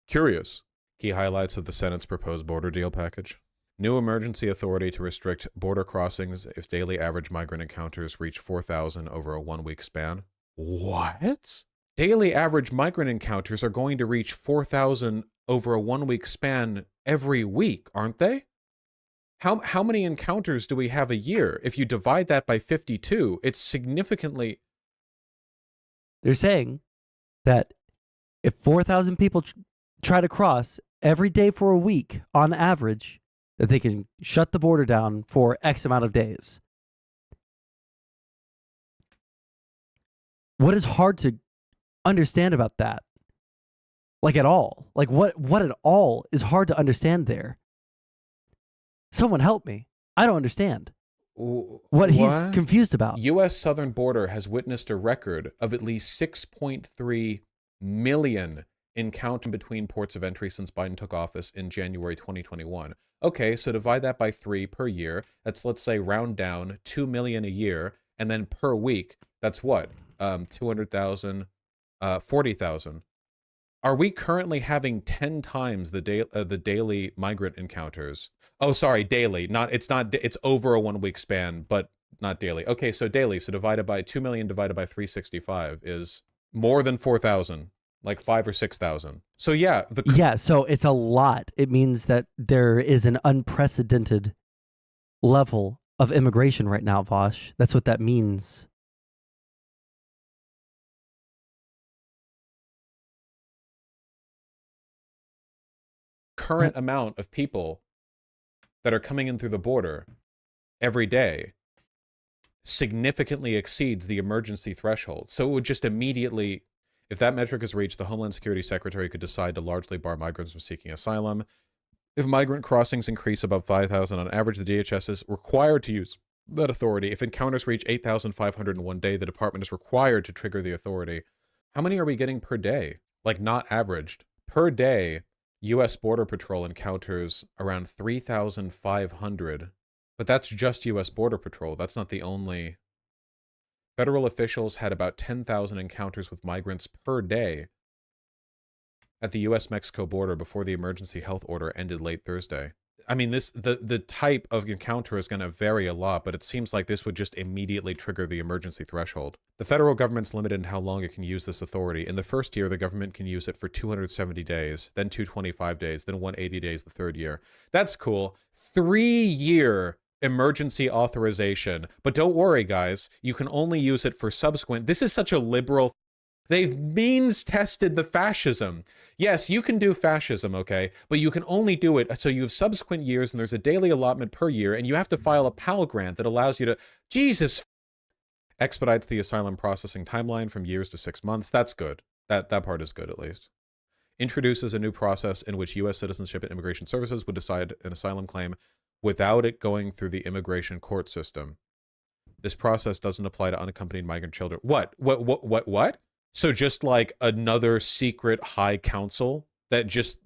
Curious. Key highlights of the Senate's proposed border deal package. New emergency authority to restrict border crossings if daily average migrant encounters reach 4,000 over a 1-week span. What? Daily average migrant encounters are going to reach 4,000 over a 1-week span every week, aren't they? How many encounters do we have a year? If you divide that by 52, it's significantly... They're saying that if 4,000 people try to cross every day for a week on average, that they can shut the border down for X amount of days. What is hard to understand about that? Like at all? Like what at all is hard to understand there? Someone help me. I don't understand what he's confused about. U.S. southern border has witnessed a record of at least 6.3 million encounters between ports of entry since Biden took office in January 2021. Okay, so divide that by 3 per year. That's, let's say, round down, 2 million a year. And then per week, that's what? 200,000, 40,000. Are we currently having 10 times the daily migrant encounters? Oh, sorry, daily. It's over a 1 week span, but not daily. Okay, so daily, so divided by 2 million divided by 365 is more than 4,000, like 5 or 6,000. So yeah, yeah, so it's a lot. It means that there is an unprecedented level of immigration right now, Vosh. That's what that means. Current amount of people that are coming in through the border every day significantly exceeds the emergency threshold. So it would just immediately, if that metric is reached, the Homeland Security Secretary could decide to largely bar migrants from seeking asylum. If migrant crossings increase above 5,000 on average, the DHS is required to use that authority. If encounters reach 8,500 in one day, the department is required to trigger the authority. How many are we getting per day? Like, not averaged. Per day, U.S. Border Patrol encounters around 3,500. But that's just U.S. Border Patrol. That's not the only. Federal officials had about 10,000 encounters with migrants per day at the U.S.-Mexico border before the emergency health order ended late Thursday. I mean, the type of encounter is going to vary a lot, but it seems like this would just immediately trigger the emergency threshold. The federal government's limited in how long it can use this authority. In the first year, the government can use it for 270 days, then 225 days, then 180 days the third year. That's cool. 3-year emergency authorization. But don't worry, guys. You can only use it for subsequent. This is such a liberal. They've means tested the fascism. Yes, you can do fascism, okay? But you can only do it so you have subsequent years and there's a daily allotment per year and you have to file a Pell Grant that allows you to... Jesus! Expedites the asylum processing timeline from years to 6 months. That's good. That part is good, at least. Introduces a new process in which U.S. Citizenship and Immigration Services would decide an asylum claim without it going through the immigration court system. This process doesn't apply to unaccompanied migrant children. What? So just like another secret high council that just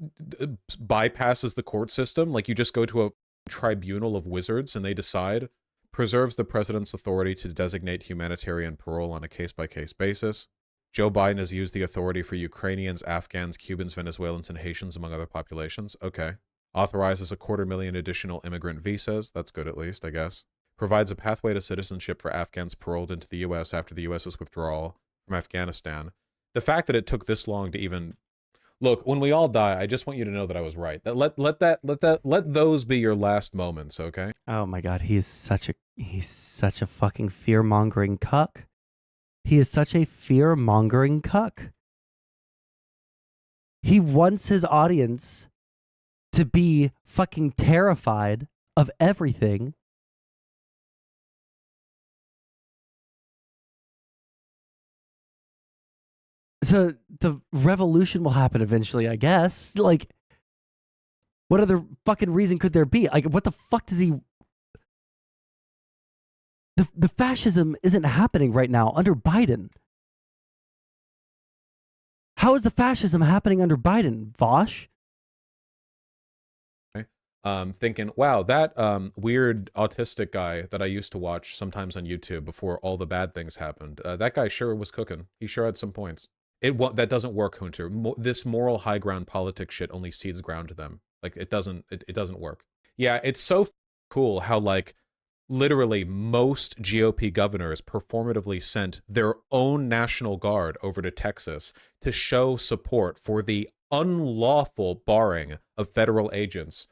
bypasses the court system? Like you just go to a tribunal of wizards and they decide? Preserves the president's authority to designate humanitarian parole on a case-by-case basis. Joe Biden has used the authority for Ukrainians, Afghans, Cubans, Venezuelans, and Haitians, among other populations. Okay. Authorizes 250,000 additional immigrant visas. That's good, at least, I guess. Provides a pathway to citizenship for Afghans paroled into the U.S. after the U.S.'s withdrawal from Afghanistan. The fact that it took this long to even... Look, when we all die, I just want you to know that I was right. Let those be your last moments, okay? Oh my god, he's such a fucking fear-mongering cuck. He is such a fear-mongering cuck. He wants his audience to be fucking terrified of everything. So the revolution will happen eventually, I guess. Like, what other fucking reason could there be? Like, what the fuck does he... The fascism isn't happening right now under Biden. How is the fascism happening under Biden, Vosh? Thinking, wow, that weird autistic guy that I used to watch sometimes on YouTube before all the bad things happened, that guy sure was cooking. He sure had some points. That doesn't work, Hunter. This moral high ground politics shit only cedes ground to them. Like, it doesn't work. Yeah, it's so cool how, like, literally most GOP governors performatively sent their own National Guard over to Texas to show support for the unlawful barring of federal agents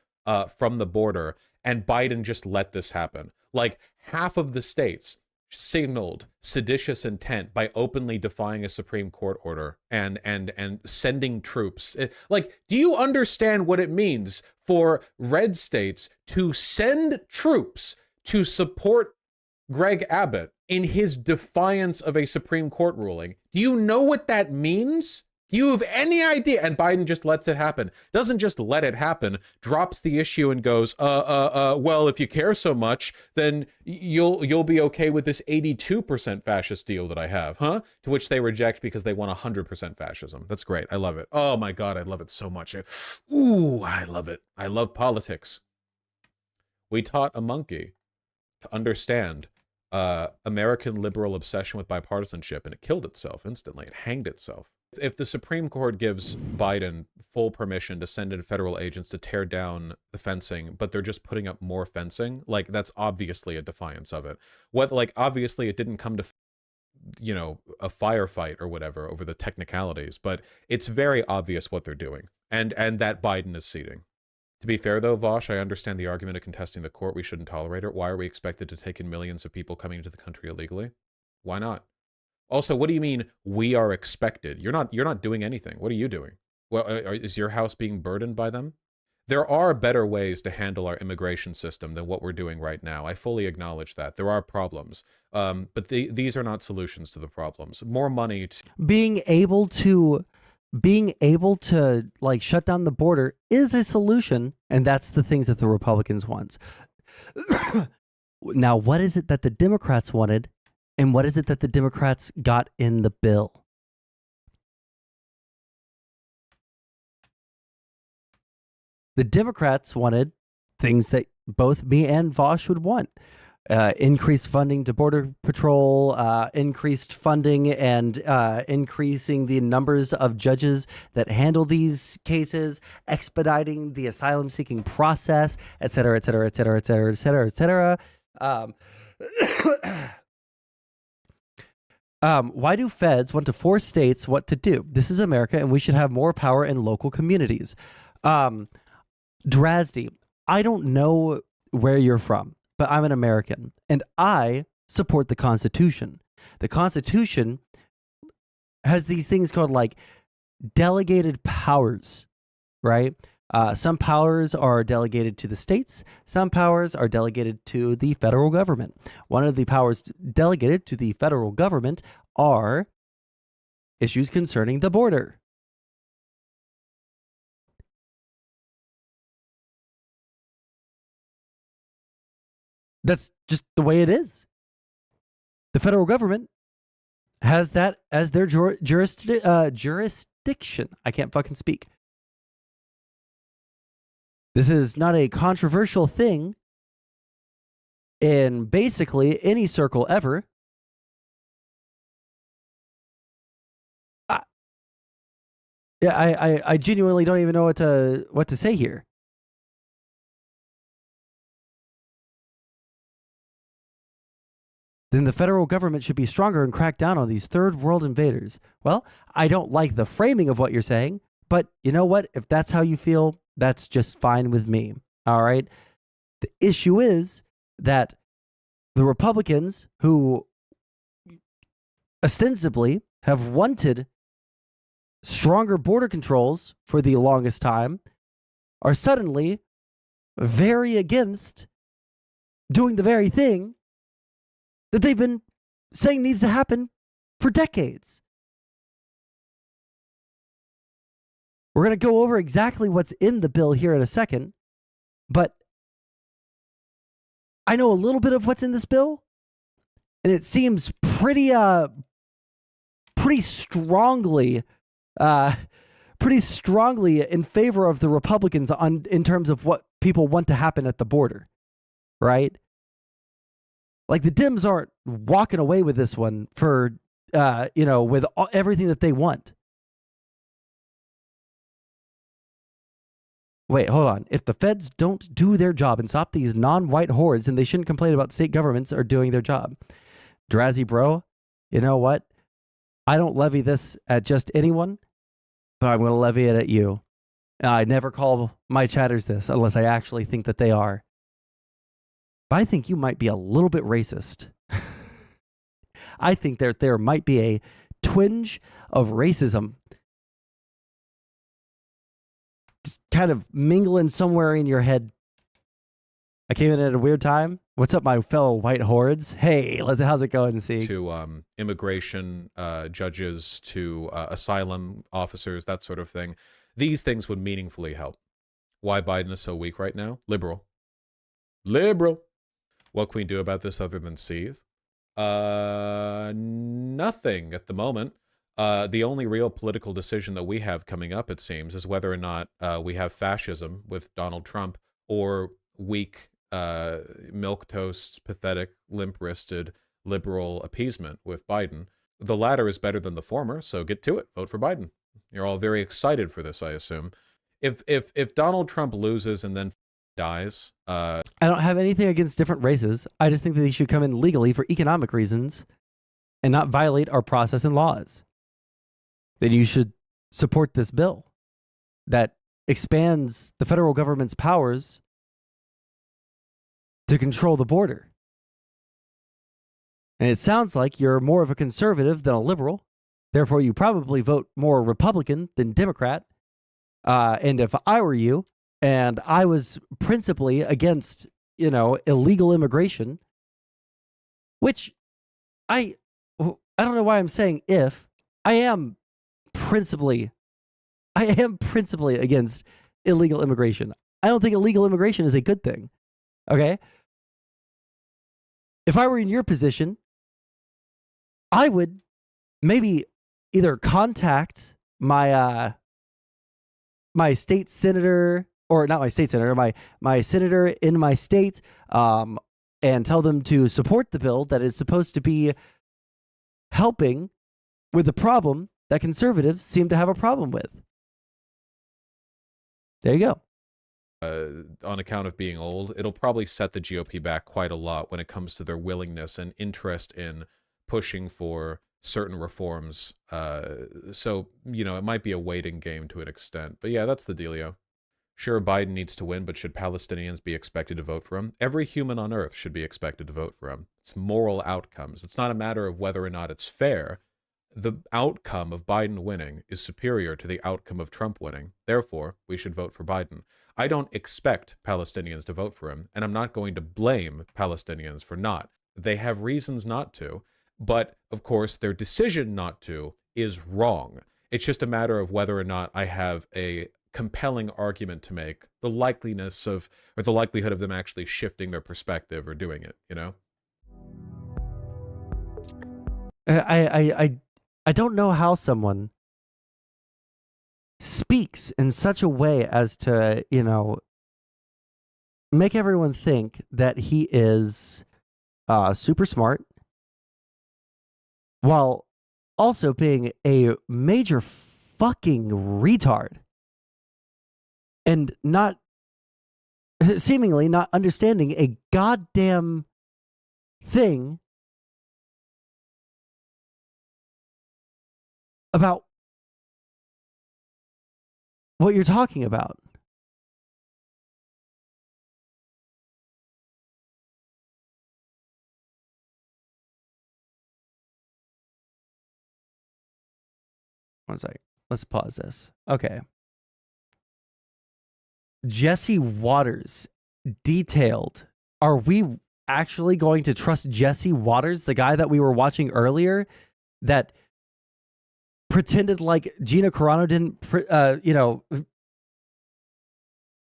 from the border, and Biden just let this happen. Like, half of the states signaled seditious intent by openly defying a Supreme Court order and sending troops. Like, do you understand what it means for red states to send troops to support Greg Abbott in his defiance of a Supreme Court ruling? Do you know what that means? Do you have any idea? And Biden just lets it happen. Doesn't just let it happen, drops the issue and goes, well, if you care so much, then you'll be okay with this 82% fascist deal that I have, huh? To which they reject because they want 100% fascism. That's great. I love it. Oh my God, I love it so much. Ooh, I love it. I love politics. We taught a monkey to understand American liberal obsession with bipartisanship, and it killed itself instantly. It hanged itself. If the Supreme Court gives Biden full permission to send in federal agents to tear down the fencing, but they're just putting up more fencing, like, that's obviously a defiance of it. What, like, obviously it didn't come to, you know, a firefight or whatever over the technicalities, but it's very obvious what they're doing, and that Biden is ceding. To be fair, though, Vosh, I understand the argument of contesting the court. We shouldn't tolerate it. Why are we expected to take in millions of people coming into the country illegally? Why not? Also, what do you mean we are expected? You're not doing anything. What are you doing? Well, is your house being burdened by them? There are better ways to handle our immigration system than what we're doing right now. I fully acknowledge that. There are problems. But these are not solutions to the problems. More money to... Being able to like shut down the border is a solution, and that's the things that the Republicans want. Now, what is it that the Democrats wanted? And what is it that the Democrats got in the bill? The Democrats wanted things that both me and Vosh would want. Increased funding to Border Patrol, increased funding and increasing the numbers of judges that handle these cases, expediting the asylum-seeking process, et cetera, et cetera, et cetera, et cetera, et cetera, et cetera. Why do feds want to force states what to do? This is America, and we should have more power in local communities. Drazdy, I don't know where you're from, but I'm an American, and I support the Constitution. The Constitution has these things called like delegated powers, right? Some powers are delegated to the states. Some powers are delegated to the federal government. One of the powers delegated to the federal government are issues concerning the border. That's just the way it is. The federal government has that as their jurisdiction. I can't fucking speak. This is not a controversial thing in basically any circle ever. I genuinely don't even know what to say here. Then the federal government should be stronger and crack down on these third world invaders. Well, I don't like the framing of what you're saying, but you know what? If that's how you feel, that's just fine with me. All right. The issue is that the Republicans, who ostensibly have wanted stronger border controls for the longest time, are suddenly very against doing the very thing that they've been saying needs to happen for decades. We're going to go over exactly what's in the bill here in a second, but I know a little bit of what's in this bill, and it seems pretty strongly in favor of the Republicans in terms of what people want to happen at the border, right? Like the Dems aren't walking away with this one for, with everything that they want. Wait, hold on. If the feds don't do their job and stop these non-white hordes, then they shouldn't complain about state governments are doing their job. Drazzy bro, you know what? I don't levy this at just anyone, but I'm going to levy it at you. I never call my chatters this unless I actually think that they are. But I think you might be a little bit racist. I think that there might be a twinge of racism just kind of mingling somewhere in your head. I came in at a weird time. What's up, my fellow white hordes? Hey, how's it going, see? To immigration judges, to asylum officers, that sort of thing. These things would meaningfully help. Why Biden is so weak right now? Liberal. What can we do about this other than seethe? Nothing at the moment. The only real political decision that we have coming up, it seems, is whether or not we have fascism with Donald Trump or weak, milquetoast, pathetic, limp-wristed liberal appeasement with Biden. The latter is better than the former, so get to it. Vote for Biden. You're all very excited for this, I assume. If Donald Trump loses and then dies, I don't have anything against different races. I just think that he should come in legally for economic reasons and not violate our process and laws. Then you should support this bill that expands the federal government's powers to control the border. And it sounds like you're more of a conservative than a liberal. Therefore, you probably vote more Republican than Democrat. And if I were you, and I was principally against, illegal immigration, which I don't know why I'm saying if. I am principally against illegal immigration. I don't think illegal immigration is a good thing. Okay? If I were in your position, I would maybe either contact my my state senator, or not my state senator, my senator in my state, and tell them to support the bill that is supposed to be helping with the problem that conservatives seem to have a problem with. There you go. On account of being old, it'll probably set the GOP back quite a lot when it comes to their willingness and interest in pushing for certain reforms. So, it might be a waiting game to an extent. But yeah, that's the dealio. Sure, Biden needs to win, but should Palestinians be expected to vote for him? Every human on earth should be expected to vote for him. It's moral outcomes. It's not a matter of whether or not it's fair. The outcome of Biden winning is superior to the outcome of Trump winning. Therefore, we should vote for Biden. I don't expect Palestinians to vote for him, and I'm not going to blame Palestinians for not. They have reasons not to, but of course, their decision not to is wrong. It's just a matter of whether or not I have a compelling argument to make, the likelihood of them actually shifting their perspective or doing it, I don't know how someone speaks in such a way as to, make everyone think that he is super smart, while also being a major fucking retard and seemingly not understanding a goddamn thing about what you're talking about. One second. Let's pause this. Okay. Jesse Waters detailed. Are we actually going to trust Jesse Waters, the guy that we were watching earlier that pretended like Gina Carano didn't,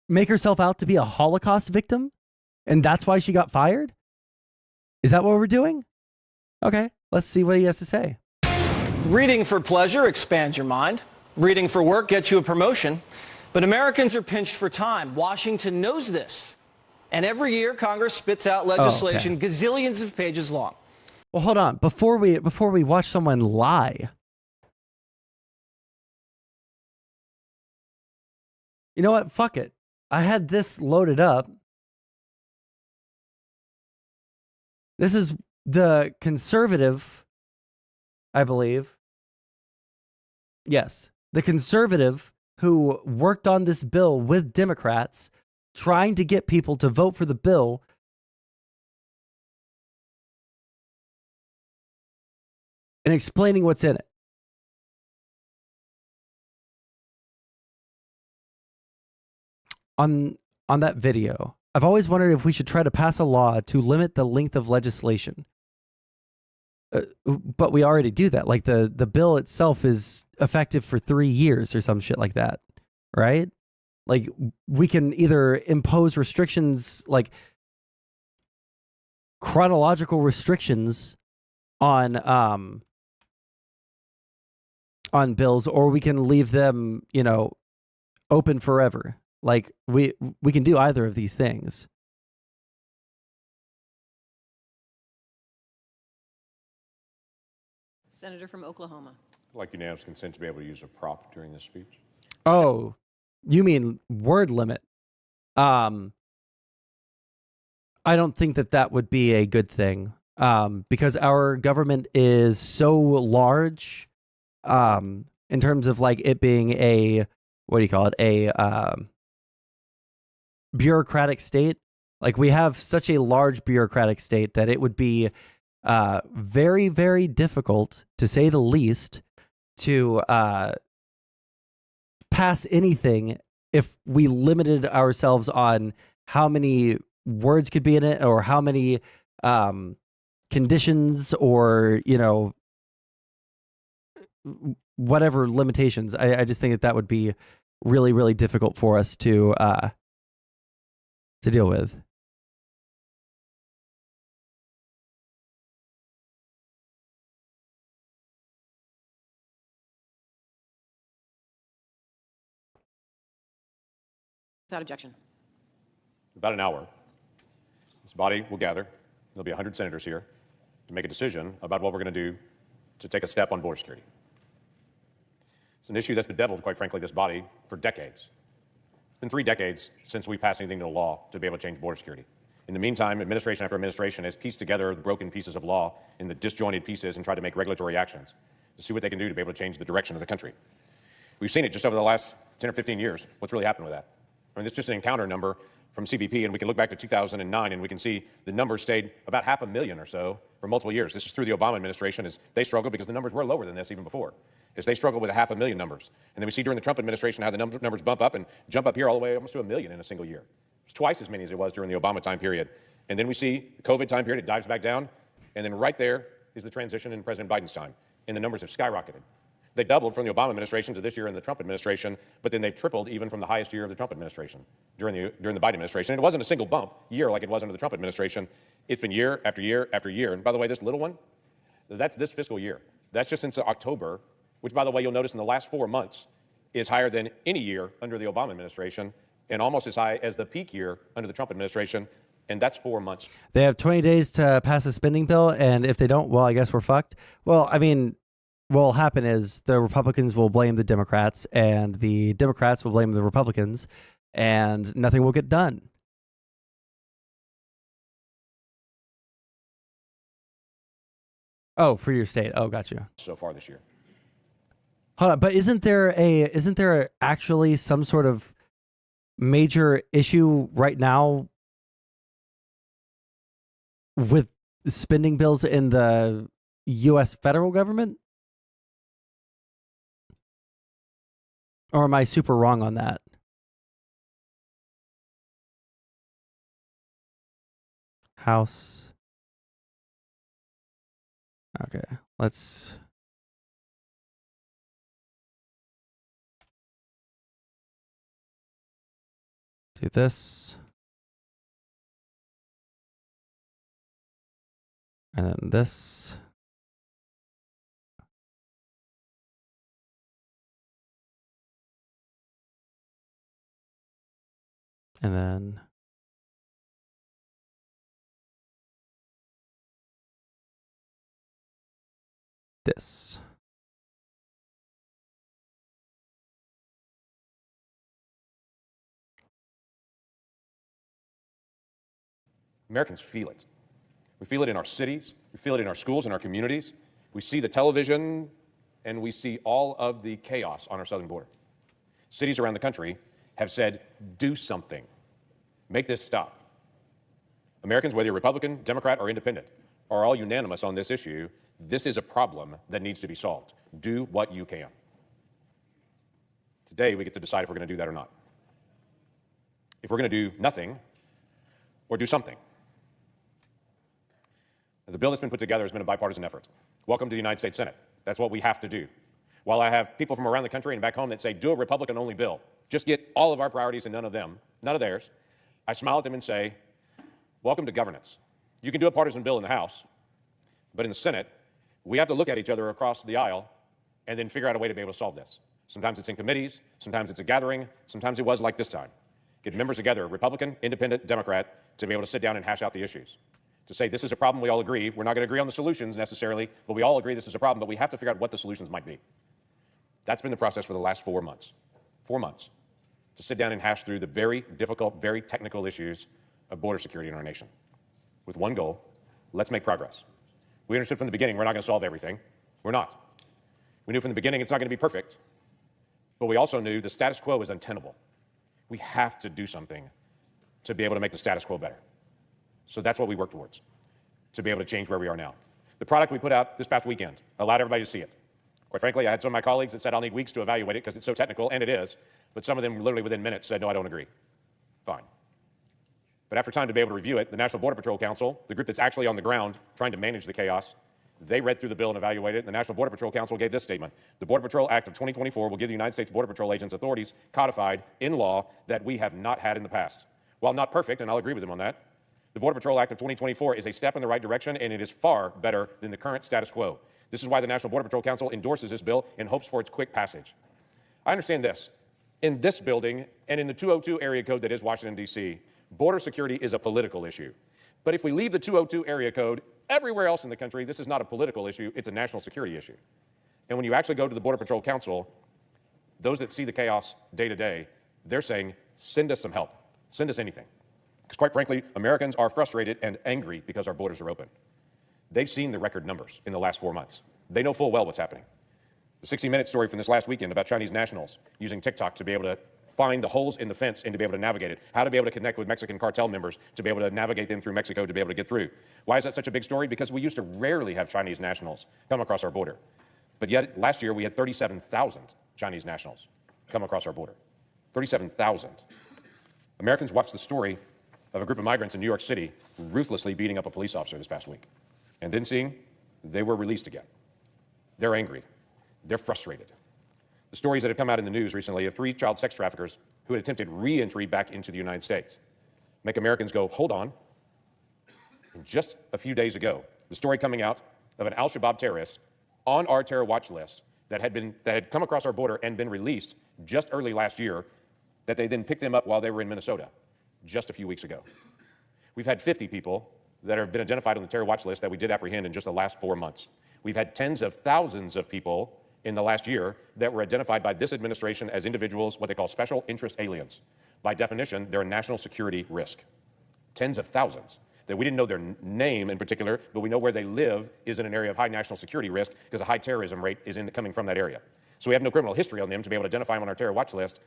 make herself out to be a Holocaust victim? And that's why she got fired? Is that what we're doing? Okay, let's see what he has to say. Reading for pleasure expands your mind. Reading for work gets you a promotion. But Americans are pinched for time. Washington knows this. And every year, Congress spits out legislation gazillions of pages long. Well, hold on. Before we watch someone lie, you know what? Fuck it. I had this loaded up. This is the conservative, I believe. Yes, the conservative who worked on this bill with Democrats, trying to get people to vote for the bill. And explaining what's in it. On that video, I've always wondered if we should try to pass a law to limit the length of legislation. But we already do that. Like the bill itself is effective for 3 years or some shit like that, right? Like we can either impose restrictions, like chronological restrictions on bills, or we can leave them, open forever. Like we can do either of these things. Senator from Oklahoma. I'd like unanimous consent to be able to use a prop during this speech. Oh, you mean word limit? I don't think that that would be a good thing, because our government is so large, in terms of like it being a, what do you call it, a bureaucratic state. Like we have such a large bureaucratic state that it would be very, very difficult, to say the least, to pass anything if we limited ourselves on how many words could be in it, or how many conditions, or, you know, whatever limitations. I just think that that would be really, really difficult for us to deal with. Without objection. About an hour, this body will gather. There'll be 100 senators here to make a decision about what we're going to do to take a step on border security. It's an issue that's bedeviled, quite frankly, this body for decades. It's been 3 decades since we passed anything into law to be able to change border security. In the meantime, administration after administration has pieced together the broken pieces of law in the disjointed pieces and tried to make regulatory actions to see what they can do to be able to change the direction of the country. We've seen it just over the last 10 or 15 years. What's really happened with that? I mean, it's just an encounter number from CBP, and we can look back to 2009, and we can see the numbers stayed about 500,000 or so for multiple years. This is through the Obama administration as they struggled, because the numbers were lower than this even before, as they struggled with 500,000 numbers. And then we see during the Trump administration how the numbers bump up and jump up here all the way almost to 1 million in a single year. It's twice as many as it was during the Obama time period. And then we see the COVID time period, it dives back down, and then right there is the transition in President Biden's time, and the numbers have skyrocketed. They doubled from the Obama administration to this year in the Trump administration, but then they've tripled even from the highest year of the Trump administration during the Biden administration. And it wasn't a single bump year like it was under the Trump administration. It's been year after year after year. And by the way, this little one, that's this fiscal year. That's just since October, which, by the way, you'll notice in the last 4 months is higher than any year under the Obama administration, and almost as high as the peak year under the Trump administration. And that's 4 months. They have 20 days to pass a spending bill, and if they don't, well, I guess we're fucked. Well, I mean, what will happen is the Republicans will blame the Democrats, and the Democrats will blame the Republicans, and nothing will get done. Oh, for your state. Oh, gotcha. So far this year. Hold on, but isn't there actually some sort of major issue right now with spending bills in the U.S. federal government? Or am I super wrong on that? House. Okay, let's do this. And then this. And then this. Americans feel it. We feel it in our cities. We feel it in our schools and our communities. We see the television, and we see all of the chaos on our southern border. Cities around the country have said, do something. Make this stop. Americans, whether you're Republican, Democrat, or Independent, are all unanimous on this issue. This is a problem that needs to be solved. Do what you can. Today, we get to decide if we're going to do that or not. If we're going to do nothing or do something. The bill that's been put together has been a bipartisan effort. Welcome to the United States Senate. That's what we have to do. While I have people from around the country and back home that say, do a Republican-only bill, just get all of our priorities and none of theirs, I smile at them and say, welcome to governance. You can do a partisan bill in the House, but in the Senate, we have to look at each other across the aisle and then figure out a way to be able to solve this. Sometimes it's in committees, sometimes it's a gathering, sometimes it was like this time. Get members together, Republican, Independent, Democrat, to be able to sit down and hash out the issues. to say this is a problem we all agree. We're not going to agree on the solutions necessarily, but we all agree this is a problem, but we have to figure out what the solutions might be. That's been the process for the last 4 months. 4 months to sit down and hash through the very difficult, very technical issues of border security in our nation with one goal: let's make progress. We understood from the beginning we're not going to solve everything. We're not. We knew from the beginning it's not going to be perfect, but we also knew the status quo is untenable. We have to do something to be able to make the status quo better. So that's what we work towards, to be able to change where we are now. The product we put out this past weekend allowed everybody to see it. Quite frankly, I had some of my colleagues that said I'll need weeks to evaluate it because it's so technical, and it is, but some of them literally within minutes said, no, I don't agree. Fine. But after time to be able to review it, the National Border Patrol Council, the group that's actually on the ground trying to manage the chaos, they read through the bill and evaluated it. The National Border Patrol Council gave this statement: the Border Patrol Act of 2024 will give the United States Border Patrol agents authorities codified in law that we have not had in the past. While not perfect, and I'll agree with them on that, the Border Patrol Act of 2024 is a step in the right direction, and it is far better than the current status quo. This is why the National Border Patrol Council endorses this bill and hopes for its quick passage. I understand this. In this building and in the 202 area code that is Washington, D.C., border security is a political issue. But if we leave the 202 area code, everywhere else in the country, this is not a political issue, it's a national security issue. And when you actually go to the Border Patrol Council, those that see the chaos day to day, they're saying, send us some help, send us anything. Because quite frankly, Americans are frustrated and angry because our borders are open. They've seen the record numbers in the last 4 months. They know full well what's happening. The 60 Minutes story from this last weekend about Chinese nationals using TikTok to be able to find the holes in the fence and to be able to navigate it, how to be able to connect with Mexican cartel members to be able to navigate them through Mexico to be able to get through. Why is that such a big story? Because we used to rarely have Chinese nationals come across our border. But yet, last year, we had 37,000 Chinese nationals come across our border. 37,000. Americans watched the story of a group of migrants in New York City ruthlessly beating up a police officer this past week, and then seeing they were released again. They're angry. They're frustrated. The stories that have come out in the news recently of 3 child sex traffickers who had attempted re-entry back into the United States make Americans go, hold on. And just a few days ago, the story coming out of an al-Shabaab terrorist on our terror watch list that had come across our border and been released just early last year, that they then picked them up while they were in Minnesota just a few weeks ago. We've had 50 people that have been identified on the terror watch list that we did apprehend in just the last 4 months. We've had tens of thousands of people in the last year that were identified by this administration as individuals, what they call special interest aliens. By definition, they're a national security risk. Tens of thousands that we didn't know their name in particular, but we know where they live is in an area of high national security risk because a high terrorism rate is coming from that area. So we have no criminal history on them to be able to identify them on our terror watch list,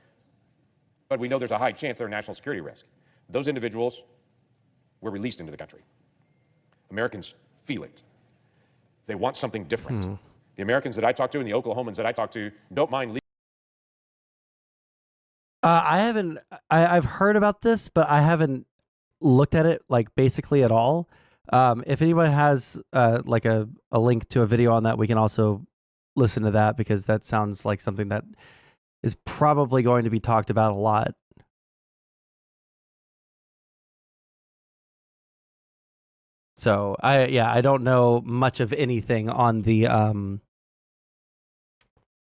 but we know there's a high chance they're a national security risk. Those individuals were released into the country. Americans feel it. They want something different. The Americans that I talk to and the Oklahomans that I talk to don't mind leaving. I've heard about this, but I haven't looked at it like basically at all. If anyone has like a link to a video on that, we can also listen to that because that sounds like something that is probably going to be talked about a lot. So I don't know much of anything on the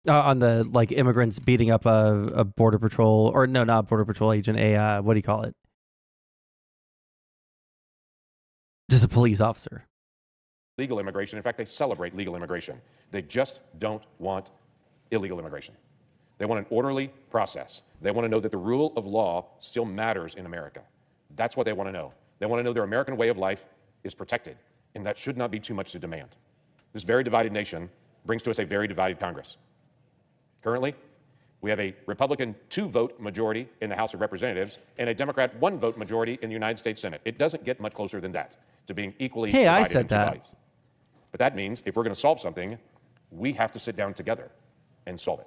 like immigrants beating up a border patrol, or no, not border patrol agent, what do you call it? Just a police officer. Legal immigration. In fact, they celebrate legal immigration. They just don't want illegal immigration. They want an orderly process. They want to know that the rule of law still matters in America. That's what they want to know. They want to know their American way of life is protected, and that should not be too much to demand. This very divided nation brings to us a very divided Congress. Currently, we have a Republican 2-vote majority in the House of Representatives and a Democrat 1-vote majority in the United States Senate. It doesn't get much closer than that to being equally divided I said into that. bodies. But that means if we're going to solve something, we have to sit down together and solve it.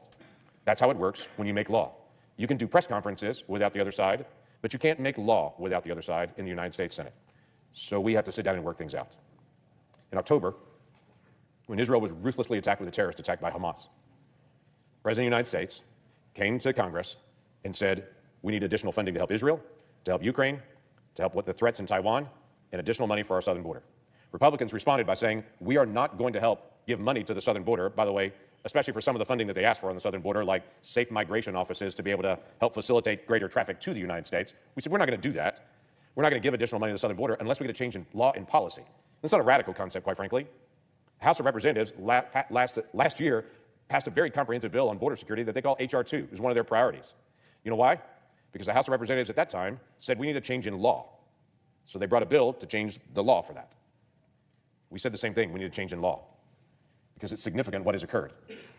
That's how it works when you make law. You can do press conferences without the other side, but you can't make law without the other side in the United States Senate. So we have to sit down and work things out. In October, when Israel was ruthlessly attacked with a terrorist attack by Hamas, the President of the United States came to Congress and said, we need additional funding to help Israel, to help Ukraine, to help with the threats in Taiwan, and additional money for our southern border. Republicans responded by saying, we are not going to help give money to the southern border, by the way, especially for some of the funding that they asked for on the southern border, like safe migration offices to be able to help facilitate greater traffic to the United States. We said, we're not going to do that. We're not going to give additional money to the southern border unless we get a change in law and policy. That's not a radical concept, quite frankly. The House of Representatives last year passed a very comprehensive bill on border security that they call H.R. 2. It was one of their priorities. You know why? Because the House of Representatives at that time said we need a change in law. So they brought a bill to change the law for that. We said the same thing. We need a change in law because it's significant what has occurred,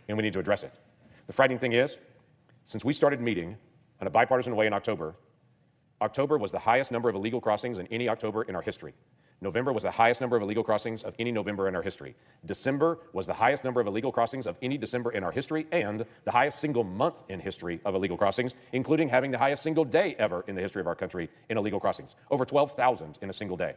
and we need to address it. The frightening thing is, since we started meeting in a bipartisan way in October, October was the highest number of illegal crossings in any October in our history. November was the highest number of illegal crossings of any November in our history. December was the highest number of illegal crossings of any December in our history, and the highest single month in history of illegal crossings, including having the highest single day ever in the history of our country in illegal crossings. Over 12,000 in a single day.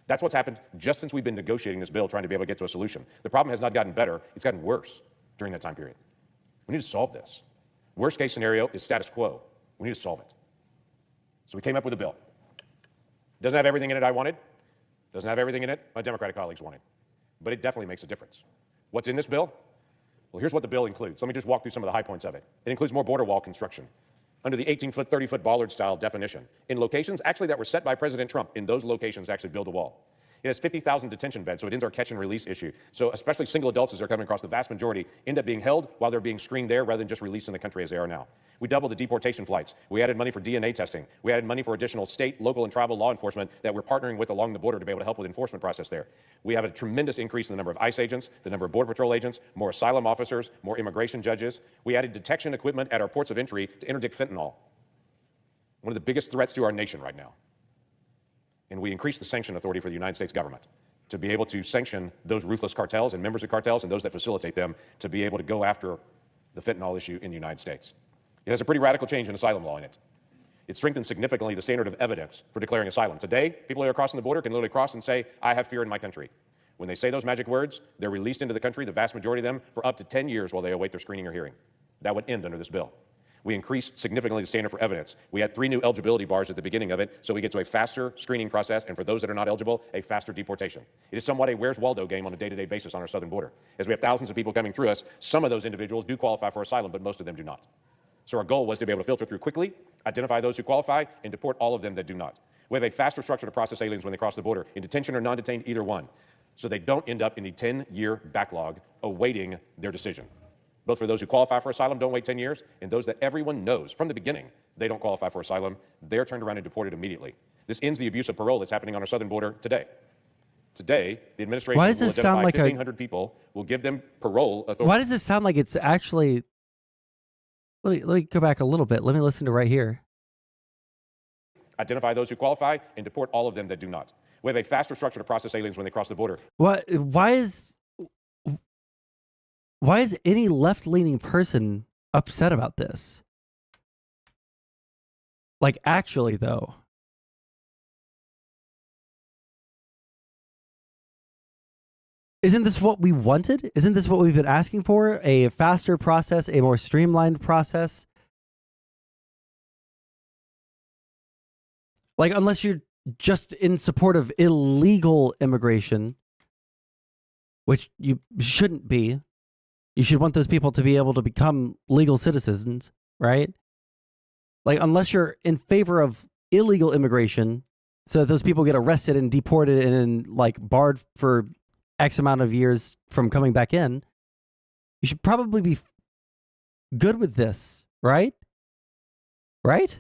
That's what's happened just since we've been negotiating this bill, trying to be able to get to a solution. The problem has not gotten better, it's gotten worse during that time period. We need to solve this. Worst case scenario is status quo. We need to solve it. So we came up with a bill. Doesn't have everything in it I wanted. Doesn't have everything in it my Democratic colleagues wanted. But it definitely makes a difference. What's in this bill? Well, here's what the bill includes. Let me just walk through some of the high points of it. It includes more border wall construction under the 18-foot, 30-foot bollard-style definition. In locations actually that were set by President Trump, in those locations actually build a wall. It has 50,000 detention beds, so it ends our catch and release issue. So especially single adults as they're coming across, the vast majority end up being held while they're being screened there rather than just released in the country as they are now. We doubled the deportation flights. We added money for DNA testing. We added money for additional state, local, and tribal law enforcement that we're partnering with along the border to be able to help with the enforcement process there. We have a tremendous increase in the number of ICE agents, the number of Border Patrol agents, more asylum officers, more immigration judges. We added detection equipment at our ports of entry to interdict fentanyl, one of the biggest threats to our nation right now. And we increased the sanction authority for the United States government to be able to sanction those ruthless cartels and members of cartels and those that facilitate them to be able to go after the fentanyl issue in the United States. It has a pretty radical change in asylum law in it. It strengthens significantly the standard of evidence for declaring asylum. Today, people that are crossing the border can literally cross and say, I have fear in my country. When they say those magic words, they're released into the country, the vast majority of them, for up to 10 years while they await their screening or hearing. That would end under this bill. We increased significantly the standard for evidence. We had 3 new eligibility bars at the beginning of it, so we get to a faster screening process, and for those that are not eligible, a faster deportation. It is somewhat a Where's Waldo game on a day-to-day basis on our southern border. As we have thousands of people coming through us, some of those individuals do qualify for asylum, but most of them do not. So our goal was to be able to filter through quickly, identify those who qualify, and deport all of them that do not. We have a faster structure to process aliens when they cross the border, in detention or non-detained, either one, so they don't end up in the 10-year backlog awaiting their decision. Both for those who qualify for asylum, don't wait 10 years, and those that everyone knows from the beginning they don't qualify for asylum, they're turned around and deported immediately. This ends the abuse of parole that's happening on our southern border today. Today, the administration will identify 1,500 people, will give them parole authority. Why does this sound like it's actually... Let me go back a little bit. Let me listen to right here. Identify those who qualify and deport all of them that do not. We have a faster structure to process aliens when they cross the border. Why is any left-leaning person upset about this? Like, actually, though. Isn't this what we wanted? Isn't this what we've been asking for? A faster process, a more streamlined process? Like, unless you're just in support of illegal immigration, which you shouldn't be. You should want those people to be able to become legal citizens, right? Like, unless you're in favor of illegal immigration, so that those people get arrested and deported and like barred for X amount of years from coming back in, you should probably be good with this, right? Right?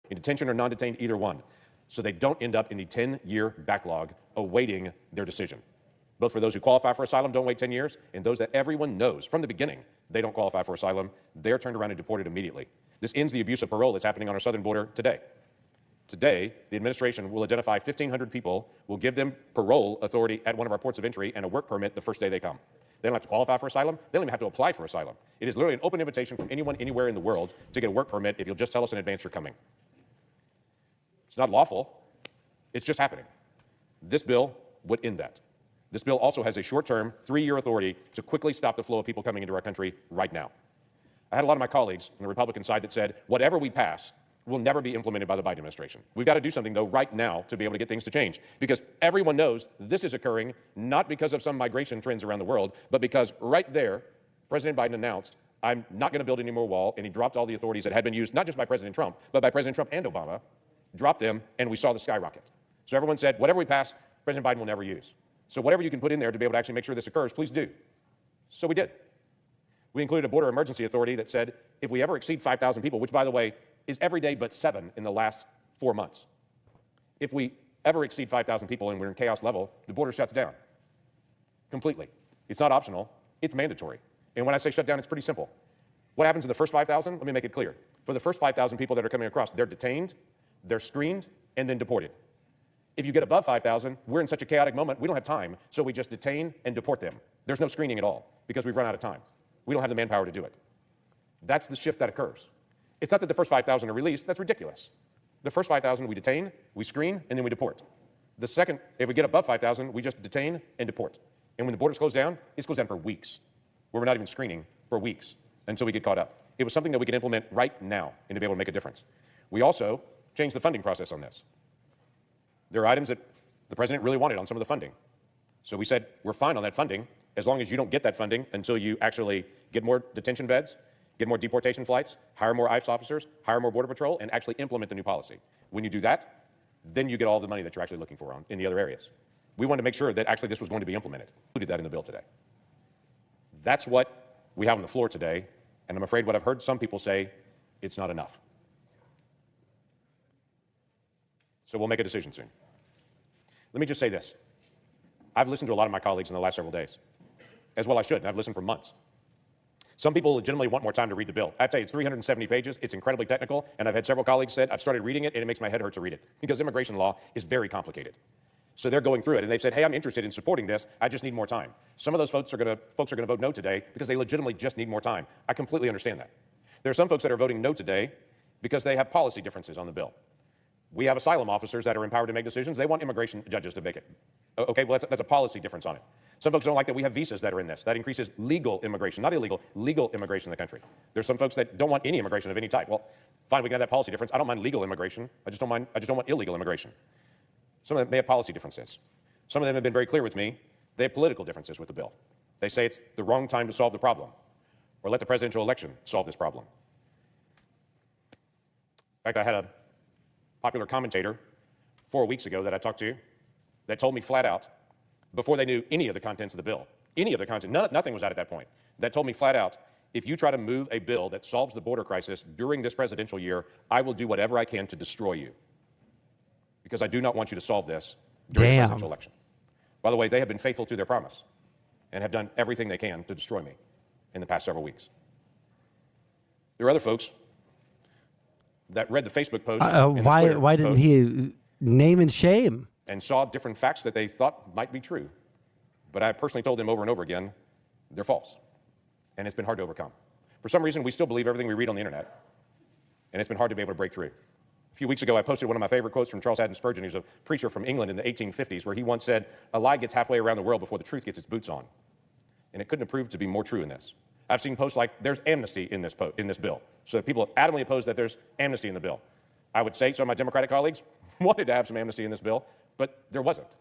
In detention or non-detained, either one, so they don't end up in the 10-year backlog awaiting their decision. Both for those who qualify for asylum, don't wait 10 years, and those that everyone knows from the beginning they don't qualify for asylum, they're turned around and deported immediately. This ends the abuse of parole that's happening on our southern border today. Today, the administration will identify 1,500 people, will give them parole authority at one of our ports of entry and a work permit the first day they come. They don't have to qualify for asylum. They don't even have to apply for asylum. It is literally an open invitation from anyone anywhere in the world to get a work permit if you'll just tell us in advance you're coming. It's not lawful. It's just happening. This bill would end that. This bill also has a short-term, 3-year authority to quickly stop the flow of people coming into our country right now. I had a lot of my colleagues on the Republican side that said, whatever we pass will never be implemented by the Biden administration. We've got to do something, though, right now to be able to get things to change. Because everyone knows this is occurring not because of some migration trends around the world, but because right there, President Biden announced, I'm not going to build any more wall, and he dropped all the authorities that had been used, not just by President Trump, but by President Trump and Obama, dropped them, and we saw the skyrocket. So everyone said, whatever we pass, President Biden will never use. So whatever you can put in there to be able to actually make sure this occurs, please do. So we did. We included a border emergency authority that said if we ever exceed 5,000 people, which by the way is every day but 7 in the last 4 months, if we ever exceed 5,000 people and we're in chaos level, the border shuts down completely. It's not optional, it's mandatory. And when I say shut down, it's pretty simple. What happens in the first 5,000? Let me make it clear. For the first 5,000 people that are coming across, they're detained, they're screened, and then deported. If you get above 5,000, we're in such a chaotic moment, we don't have time, so we just detain and deport them. There's no screening at all because we've run out of time. We don't have the manpower to do it. That's the shift that occurs. It's not that the first 5,000 are released, that's ridiculous. The first 5,000 we detain, we screen, and then we deport. The second, if we get above 5,000, we just detain and deport. And when the borders close down, it goes down for weeks, where we're not even screening for weeks until we get caught up. It was something that we could implement right now and to be able to make a difference. We also changed the funding process on this. There are items that the president really wanted on some of the funding. So we said, we're fine on that funding as long as you don't get that funding until you actually get more detention beds, get more deportation flights, hire more ICE officers, hire more Border Patrol, and actually implement the new policy. When you do that, then you get all the money that you're actually looking for in the other areas. We wanted to make sure that actually this was going to be implemented. We included that in the bill today. That's what we have on the floor today, and I'm afraid what I've heard some people say, it's not enough. So we'll make a decision soon. Let me just say this. I've listened to a lot of my colleagues in the last several days, as well I should, and I've listened for months. Some people legitimately want more time to read the bill. I'd say it's 370 pages, it's incredibly technical, and I've had several colleagues said, I've started reading it and it makes my head hurt to read it, because immigration law is very complicated. So they're going through it, and they've said, hey, I'm interested in supporting this, I just need more time. Some of those folks are going to vote no today because they legitimately just need more time. I completely understand that. There are some folks that are voting no today because they have policy differences on the bill. We have asylum officers that are empowered to make decisions. They want immigration judges to make it. Okay, well, that's a policy difference on it. Some folks don't like that we have visas that are in this. That increases legal immigration, not illegal, legal immigration in the country. There's some folks that don't want any immigration of any type. Well, fine, we can have that policy difference. I don't mind legal immigration. I just don't want illegal immigration. Some of them may have policy differences. Some of them have been very clear with me. They have political differences with the bill. They say it's the wrong time to solve the problem, or let the presidential election solve this problem. In fact, I had a popular commentator 4 weeks ago that I talked to that told me flat out, before they knew any of the contents of the bill, any of the content, nothing was out at that point, that told me flat out, if you try to move a bill that solves the border crisis during this presidential year, I will do whatever I can to destroy you. Because I do not want you to solve this during the presidential election. By the way, they have been faithful to their promise and have done everything they can to destroy me in the past several weeks. There are other folks that read the Facebook post. Why didn't he name and shame? And saw different facts that they thought might be true. But I personally told them over and over again, they're false. And it's been hard to overcome. For some reason, we still believe everything we read on the internet. And it's been hard to be able to break through. A few weeks ago, I posted one of my favorite quotes from Charles Haddon Spurgeon, who's a preacher from England in the 1850s, where he once said, a lie gets halfway around the world before the truth gets its boots on. And it couldn't have proved to be more true in this. I've seen posts like, there's amnesty in this bill. So that people have adamantly opposed that there's amnesty in the bill. I would say some of my Democratic colleagues wanted to have some amnesty in this bill, but there wasn't.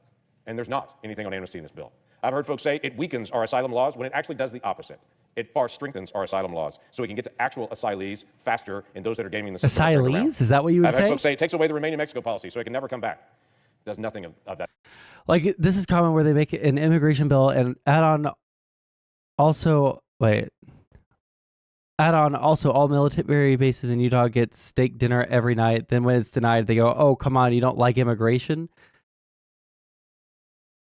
And there's not anything on amnesty in this bill. I've heard folks say it weakens our asylum laws when it actually does the opposite. It far strengthens our asylum laws so we can get to actual asylees faster and those that are gaming the system. Asylees? Is that what you would say? I've heard folks say it takes away the Remain in Mexico policy so it can never come back. It does nothing of that. Like, this is common where they make an immigration bill and add on also all military bases in Utah get steak dinner every night. Then when it's denied, they go, oh, come on, you don't like immigration?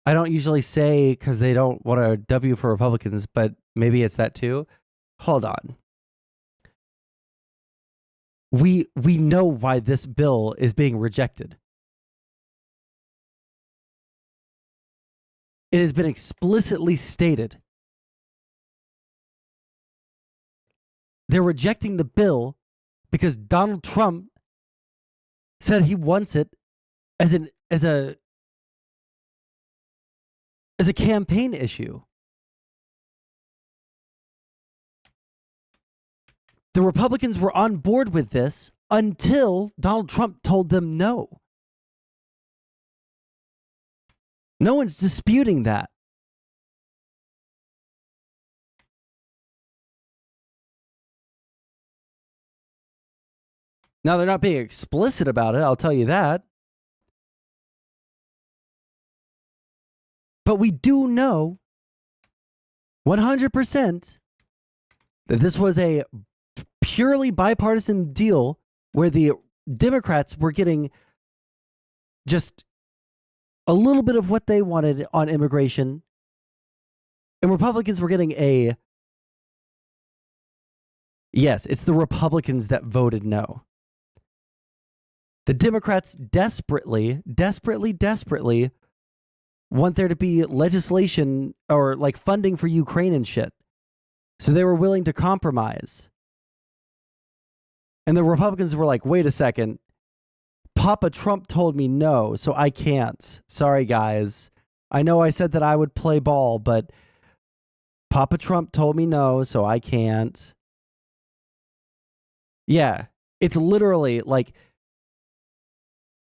I don't usually say because they don't want a W for Republicans, but maybe it's that too. Hold on. We know why this bill is being rejected. It has been explicitly stated. They're rejecting the bill because Donald Trump said he wants it as a campaign issue. The Republicans were on board with this until Donald Trump told them no. No one's disputing that. Now, they're not being explicit about it, I'll tell you that. But we do know 100% that this was a purely bipartisan deal where the Democrats were getting just a little bit of what they wanted on immigration, and Republicans were getting a yes. It's the Republicans that voted no. The Democrats desperately want there to be legislation or like funding for Ukraine and shit. So they were willing to compromise. And the Republicans were like, wait a second. Papa Trump told me no, so I can't. Sorry, guys. I know I said that I would play ball, but Papa Trump told me no, so I can't. Yeah, it's literally like,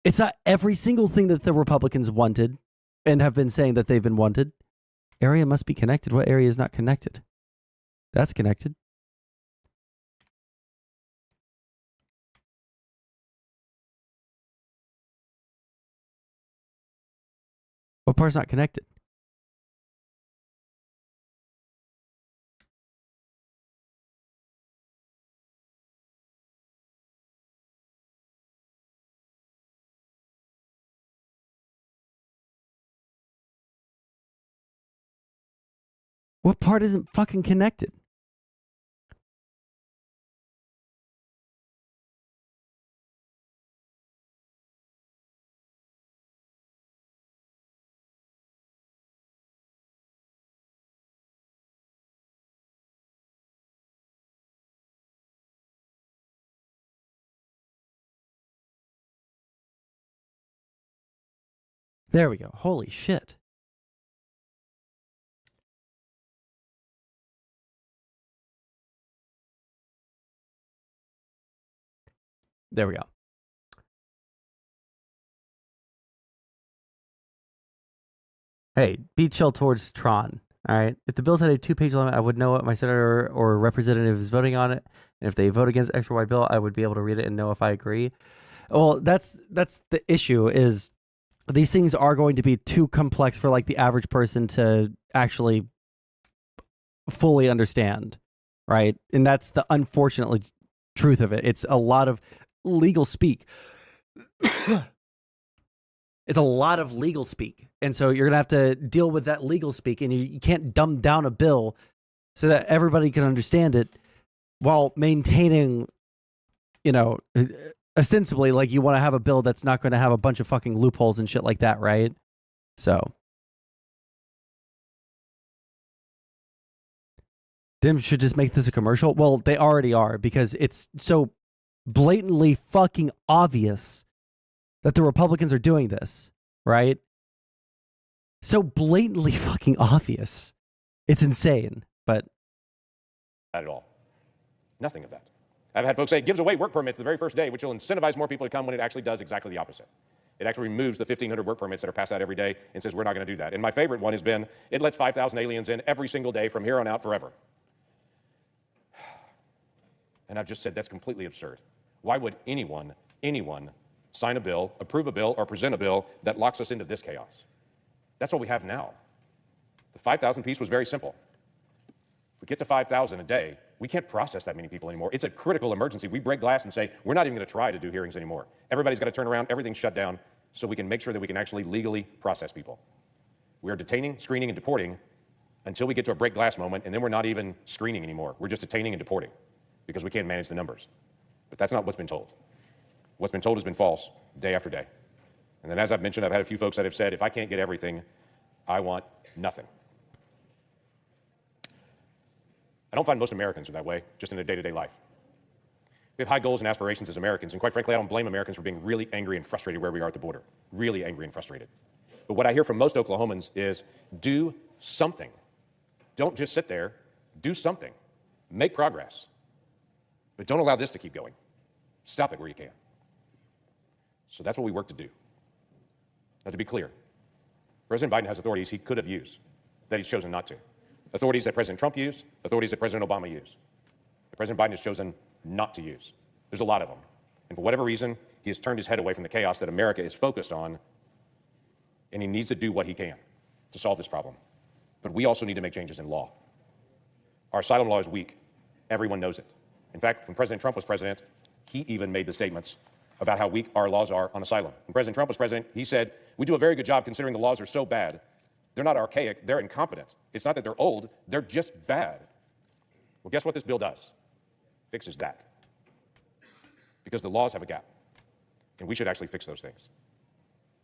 it's not every single thing that the Republicans wanted and have been saying that they've been wanted. Area must be connected. What area is not connected? That's connected. What part's not connected? What part isn't fucking connected? There we go. Holy shit. There we go. Hey, be chill towards Tron. All right. If the bills had a 2-page limit, I would know what my senator or representative is voting on it. And if they vote against X or Y bill, I would be able to read it and know if I agree. Well, that's the issue is these things are going to be too complex for like the average person to actually fully understand. Right. And that's the unfortunate truth of it. It's a lot of legal speak. It's a lot of legal speak. And so you're going to have to deal with that legal speak, and you can't dumb down a bill so that everybody can understand it while maintaining, you know, ostensibly like you want to have a bill that's not going to have a bunch of fucking loopholes and shit like that, right? So Dem should just make this a commercial. Well, they already are, because it's so blatantly fucking obvious that the Republicans are doing this, right? So blatantly fucking obvious. It's insane, but... Not at all. Nothing of that. I've had folks say it gives away work permits the very first day, which will incentivize more people to come, when it actually does exactly the opposite. It actually removes the 1,500 work permits that are passed out every day and says we're not going to do that. And my favorite one has been, it lets 5,000 aliens in every single day from here on out forever. And I've just said that's completely absurd. Why would anyone sign a bill, approve a bill, or present a bill that locks us into this chaos? That's what we have now. The 5,000 piece was very simple. If we get to 5,000 a day, we can't process that many people anymore. It's a critical emergency. We break glass and say, we're not even going to try to do hearings anymore. Everybody's got to turn around, everything's shut down, so we can make sure that we can actually legally process people. We are detaining, screening, and deporting until we get to a break glass moment, and then we're not even screening anymore. We're just detaining and deporting because we can't manage the numbers. But that's not what's been told. What's been told has been false day after day. And then, as I've mentioned, I've had a few folks that have said, if I can't get everything, I want nothing. I don't find most Americans are that way, just in their day-to-day life. We have high goals and aspirations as Americans, and quite frankly, I don't blame Americans for being really angry and frustrated where we are at the border. Really angry and frustrated. But what I hear from most Oklahomans is, do something. Don't just sit there. Do something. Make progress. But don't allow this to keep going. Stop it where you can. So that's what we work to do. Now, to be clear, President Biden has authorities he could have used that he's chosen not to. Authorities that President Trump used, authorities that President Obama used. That President Biden has chosen not to use. There's a lot of them. And for whatever reason, he has turned his head away from the chaos that America is focused on, and he needs to do what he can to solve this problem. But we also need to make changes in law. Our asylum law is weak. Everyone knows it. In fact, when President Trump was president, he even made the statements about how weak our laws are on asylum. When President Trump was president, he said, "We do a very good job considering the laws are so bad. They're not archaic, they're incompetent. It's not that they're old, they're just bad." Well, guess what this bill does? Fixes that. Because the laws have a gap, and we should actually fix those things.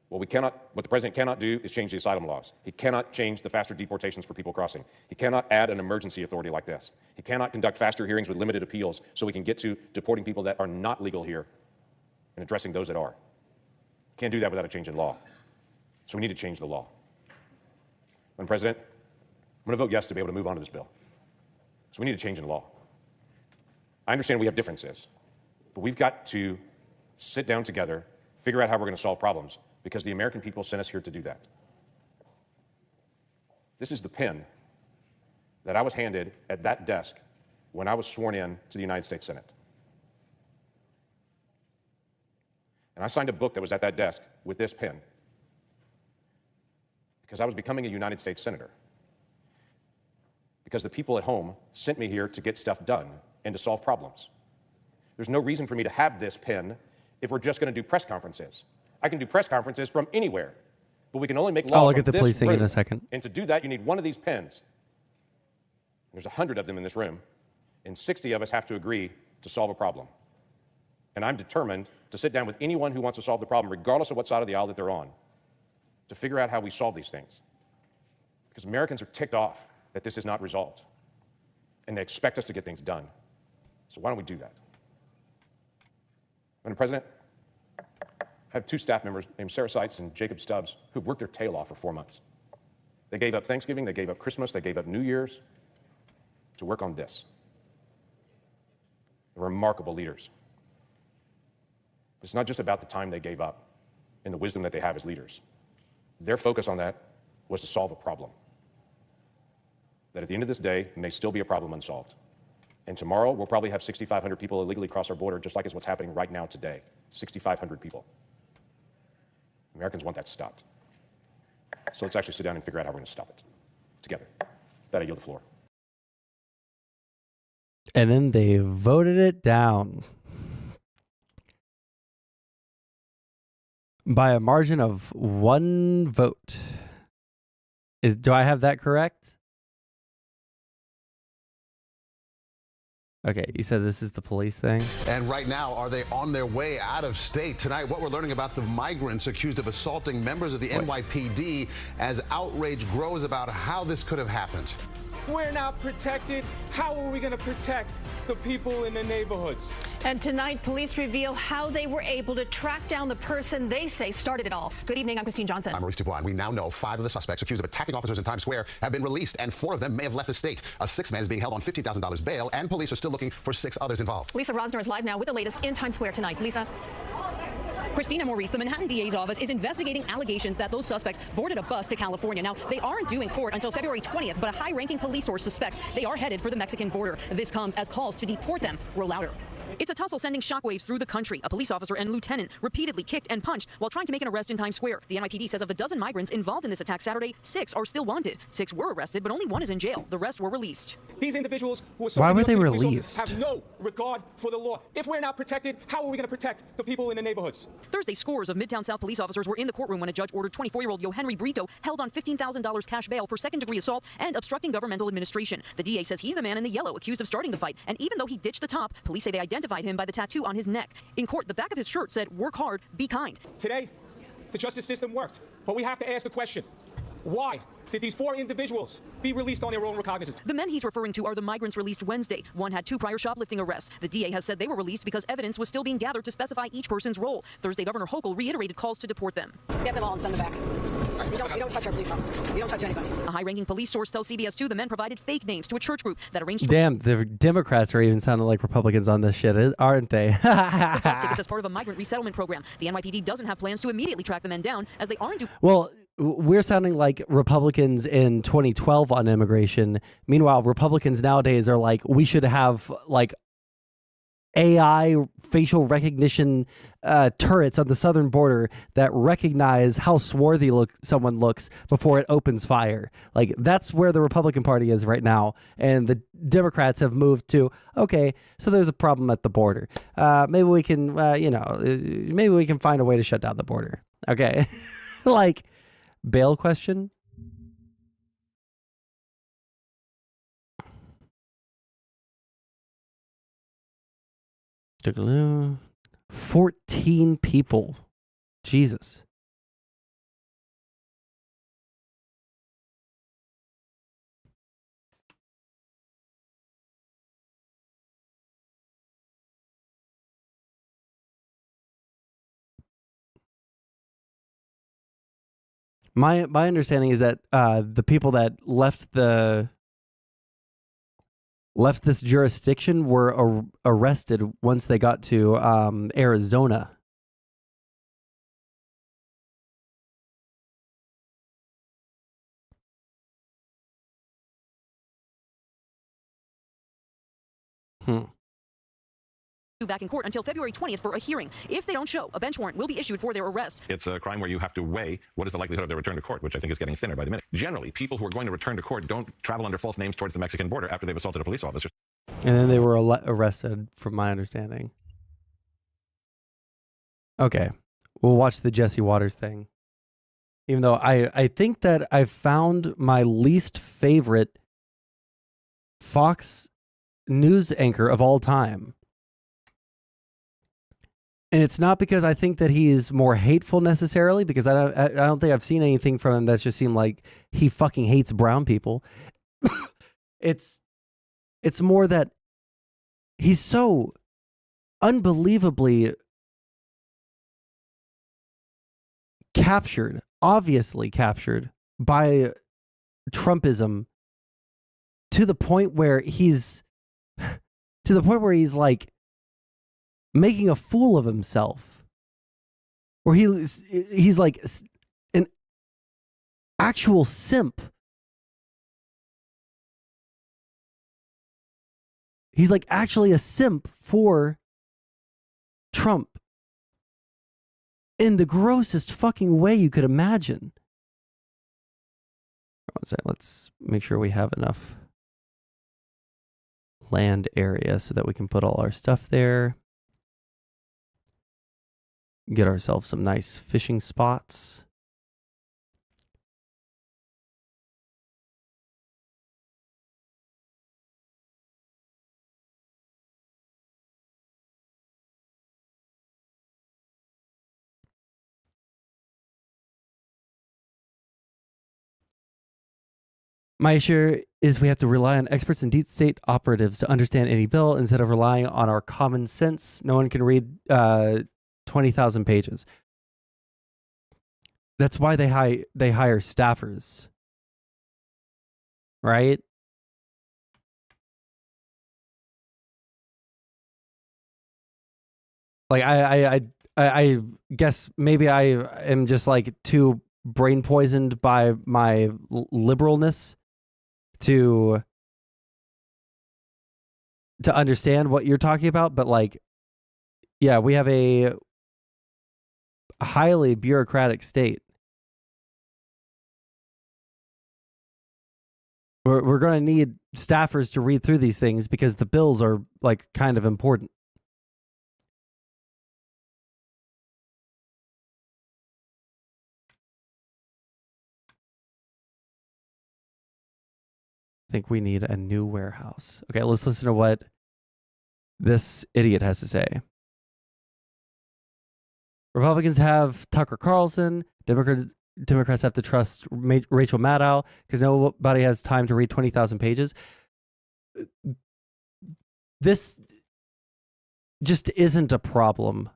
What the president cannot do is change the asylum laws. He cannot change the faster deportations for people crossing. He cannot add an emergency authority like this. He cannot conduct faster hearings with limited appeals so we can get to deporting people that are not legal here and addressing those that are. Can't do that without a change in law. So we need to change the law. Madam President, I'm going to vote yes to be able to move on to this bill. So we need a change in law. I understand we have differences, but we've got to sit down together, figure out how we're going to solve problems, because the American people sent us here to do that. This is the pen that I was handed at that desk when I was sworn in to the United States Senate. And I signed a book that was at that desk with this pen because I was becoming a United States Senator. Because the people at home sent me here to get stuff done and to solve problems. There's no reason for me to have this pen if we're just going to do press conferences. I can do press conferences from anywhere, but we can only make law I'll look from at the this policing room. in a second. And to do that, you need one of these pens. There's 100 of them in this room, and 60 of us have to agree to solve a problem. And I'm determined to sit down with anyone who wants to solve the problem, regardless of what side of the aisle that they're on, to figure out how we solve these things. Because Americans are ticked off that this is not resolved, and they expect us to get things done. So why don't we do that? Madam President, I have two staff members named Sarah Seitz and Jacob Stubbs who've worked their tail off for 4 months. They gave up Thanksgiving, they gave up Christmas, they gave up New Year's to work on this. They're remarkable leaders. It's not just about the time they gave up and the wisdom that they have as leaders. Their focus on that was to solve a problem that at the end of this day may still be a problem unsolved. And tomorrow, we'll probably have 6,500 people illegally cross our border, just like is what's happening right now today. 6,500 people. Americans want that stopped. So let's actually sit down and figure out how we're going to stop it together. With that, I yield the floor. And then they voted it down by a margin of 1 vote. Do I have that correct? Okay, you said this is the police thing? And right now, are they on their way out of state? Tonight, what we're learning about the migrants accused of assaulting members of the NYPD as outrage grows about how this could have happened. We're not protected. How are we going to protect the people in the neighborhoods? And tonight, police reveal how they were able to track down the person they say started it all. Good evening, I'm Christine Johnson. I'm Maurice Dubois. We now know 5 of the suspects accused of attacking officers in Times Square have been released, and 4 of them may have left the state. A 6th man is being held on $15,000 bail, and police are still looking for 6 others involved. Lisa Rosner is live now with the latest in Times Square tonight. Lisa. Christina Maurice, the Manhattan DA's office is investigating allegations that those suspects boarded a bus to California. Now, they aren't due in court until February 20th, but a high-ranking police source suspects they are headed for the Mexican border. This comes as calls to deport them grow louder. It's a tussle sending shockwaves through the country. A police officer and lieutenant repeatedly kicked and punched while trying to make an arrest in Times Square. The NYPD says of the dozen migrants involved in this attack Saturday, 6 are still wanted. 6 were arrested, but only 1 is in jail. The rest were released. These individuals who are Why were they police officers released? have no regard for the law. If we're not protected, how are we going to protect the people in the neighborhoods? Thursday, scores of Midtown South police officers were in the courtroom when a judge ordered 24-year-old Yohenry Brito held on $15,000 cash bail for second-degree assault and obstructing governmental administration. The DA says he's the man in the yellow accused of starting the fight, and even though he ditched the top, police say they identified him by the tattoo on his neck. In court, the back of his shirt said, "Work hard, be kind." Today, the justice system worked, but we have to ask the question, why did these 4 individuals be released on their own recognizance? The men he's referring to are the migrants released Wednesday. 1 had 2 prior shoplifting arrests. The DA has said they were released because evidence was still being gathered to specify each person's role. Thursday, Governor Hochul reiterated calls to deport them. Get them all and send them back. We don't touch our police officers. We don't touch anybody. A high-ranking police source tells CBS 2 the men provided fake names to a church group that arranged Damn, the Democrats are even sounding like Republicans on this shit, aren't they? bus tickets as part of a migrant resettlement program. The NYPD doesn't have plans to immediately track the men down as they aren't due. Well, we're sounding like Republicans in 2012 on immigration. Meanwhile, Republicans nowadays are like, we should have like AI facial recognition turrets on the southern border that recognize how swarthy someone looks before it opens fire. Like, that's where the Republican Party is right now. And the Democrats have moved to, okay, so there's a problem at the border. Maybe we can, maybe we can find a way to shut down the border. Okay. Like, bail question? Took a little 14 people. Jesus. My understanding is that the people that left this jurisdiction were arrested once they got to Arizona. Back in court until February 20th for a hearing. If they don't show, a bench warrant will be issued for their arrest. It's a crime where you have to weigh what is the likelihood of their return to court, which I think is getting thinner by the minute. Generally, people who are going to return to court don't travel under false names towards the Mexican border after they've assaulted a police officer. And then they were arrested, from my understanding. Okay. We'll watch the Jesse Waters thing. Even though I think that I found my least favorite Fox News anchor of all time. And it's not because I think that he's more hateful necessarily, because I don't think I've seen anything from him that's just seemed like he fucking hates brown people. It's more that he's so unbelievably obviously captured by Trumpism to the point where he's like making a fool of himself, where he's like an actual simp. He's like actually a simp for Trump in the grossest fucking way you could imagine. Let's make sure we have enough land area so that we can put all our stuff there. Get ourselves some nice fishing spots. My issue is we have to rely on experts and deep state operatives to understand any bill instead of relying on our common sense. No one can read 20,000 pages. That's why they hire staffers, right? Like I guess maybe I am just like too brain poisoned by my liberalness to understand what you're talking about, but like, yeah, we have a highly bureaucratic state. We're going to need staffers to read through these things because the bills are like kind of important. I think we need a new warehouse. Okay, let's listen to what this idiot has to say. Republicans have Tucker Carlson. Democrats have to trust Rachel Maddow because nobody has time to read 20,000 pages. This just isn't a problem,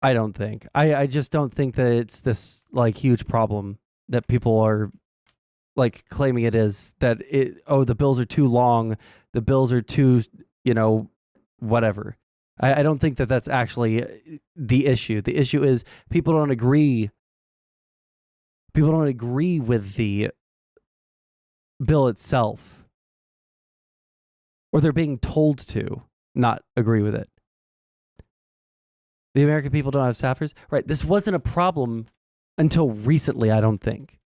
I don't think. I just don't think that it's this like huge problem that people are like claiming it is, that the bills are too long, the bills are too, whatever. I don't think that that's actually the issue. The issue is people don't agree. People don't agree with the bill itself, or they're being told to, not agree with it. The American people don't have staffers? Right. This wasn't a problem until recently, I don't think.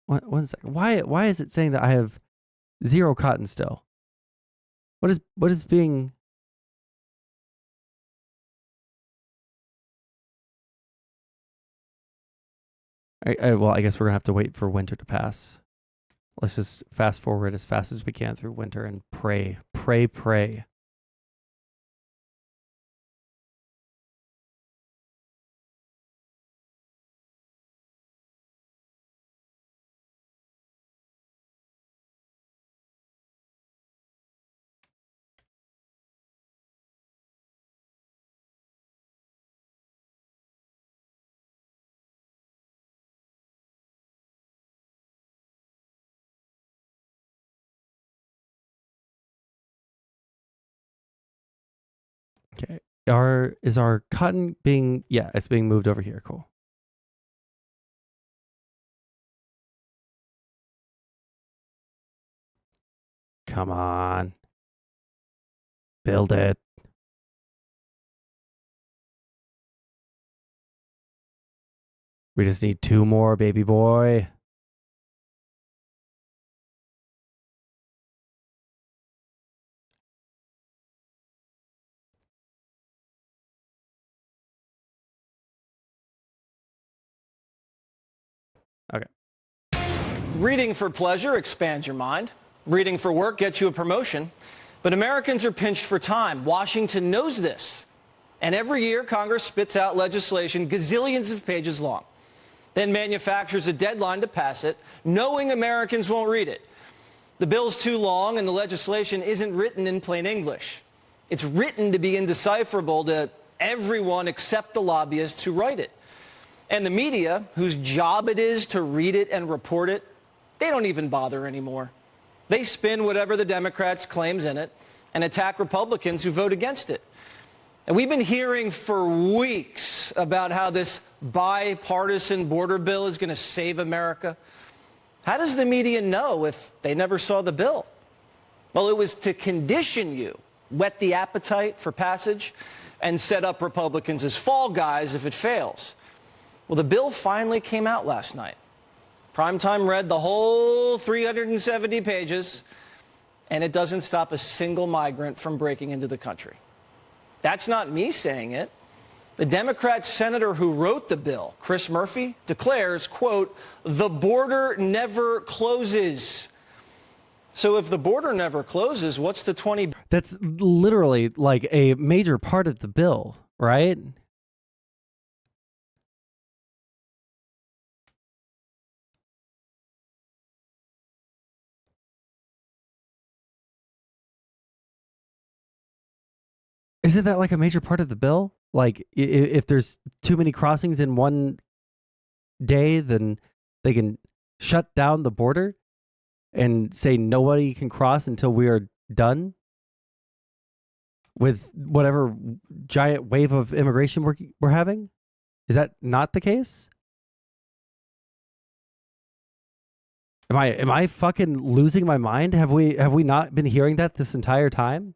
One second. Why is it saying that I have 0 cotton still? What is being... well, I guess we're going to have to wait for winter to pass. Let's just fast forward as fast as we can through winter and pray. Pray. Okay. Is our cotton being... Yeah, it's being moved over here. Cool. Come on. Build it. We just need 2 more, baby boy. Okay. Reading for pleasure expands your mind. Reading for work gets you a promotion. But Americans are pinched for time. Washington knows this. And every year, Congress spits out legislation gazillions of pages long, then manufactures a deadline to pass it, knowing Americans won't read it. The bill's too long, and the legislation isn't written in plain English. It's written to be indecipherable to everyone except the lobbyists who write it. And the media, whose job it is to read it and report it, they don't even bother anymore. They spin whatever the Democrats claims in it and attack Republicans who vote against it. And we've been hearing for weeks about how this bipartisan border bill is going to save America. How does the media know if they never saw the bill? Well, it was to condition you, whet the appetite for passage, and set up Republicans as fall guys if it fails. Well, the bill finally came out last night. Primetime read the whole 370 pages, and it doesn't stop a single migrant from breaking into the country. That's not me saying it. The Democrat senator who wrote the bill, Chris Murphy, declares, quote, "The border never closes." So if the border never closes, what's the 20... That's literally like a major part of the bill, right? Isn't that like a major part of the bill? Like, if there's too many crossings in one day, then they can shut down the border and say nobody can cross until we are done with whatever giant wave of immigration we're having? Is that not the case? Am I fucking losing my mind? Have we not been hearing that this entire time?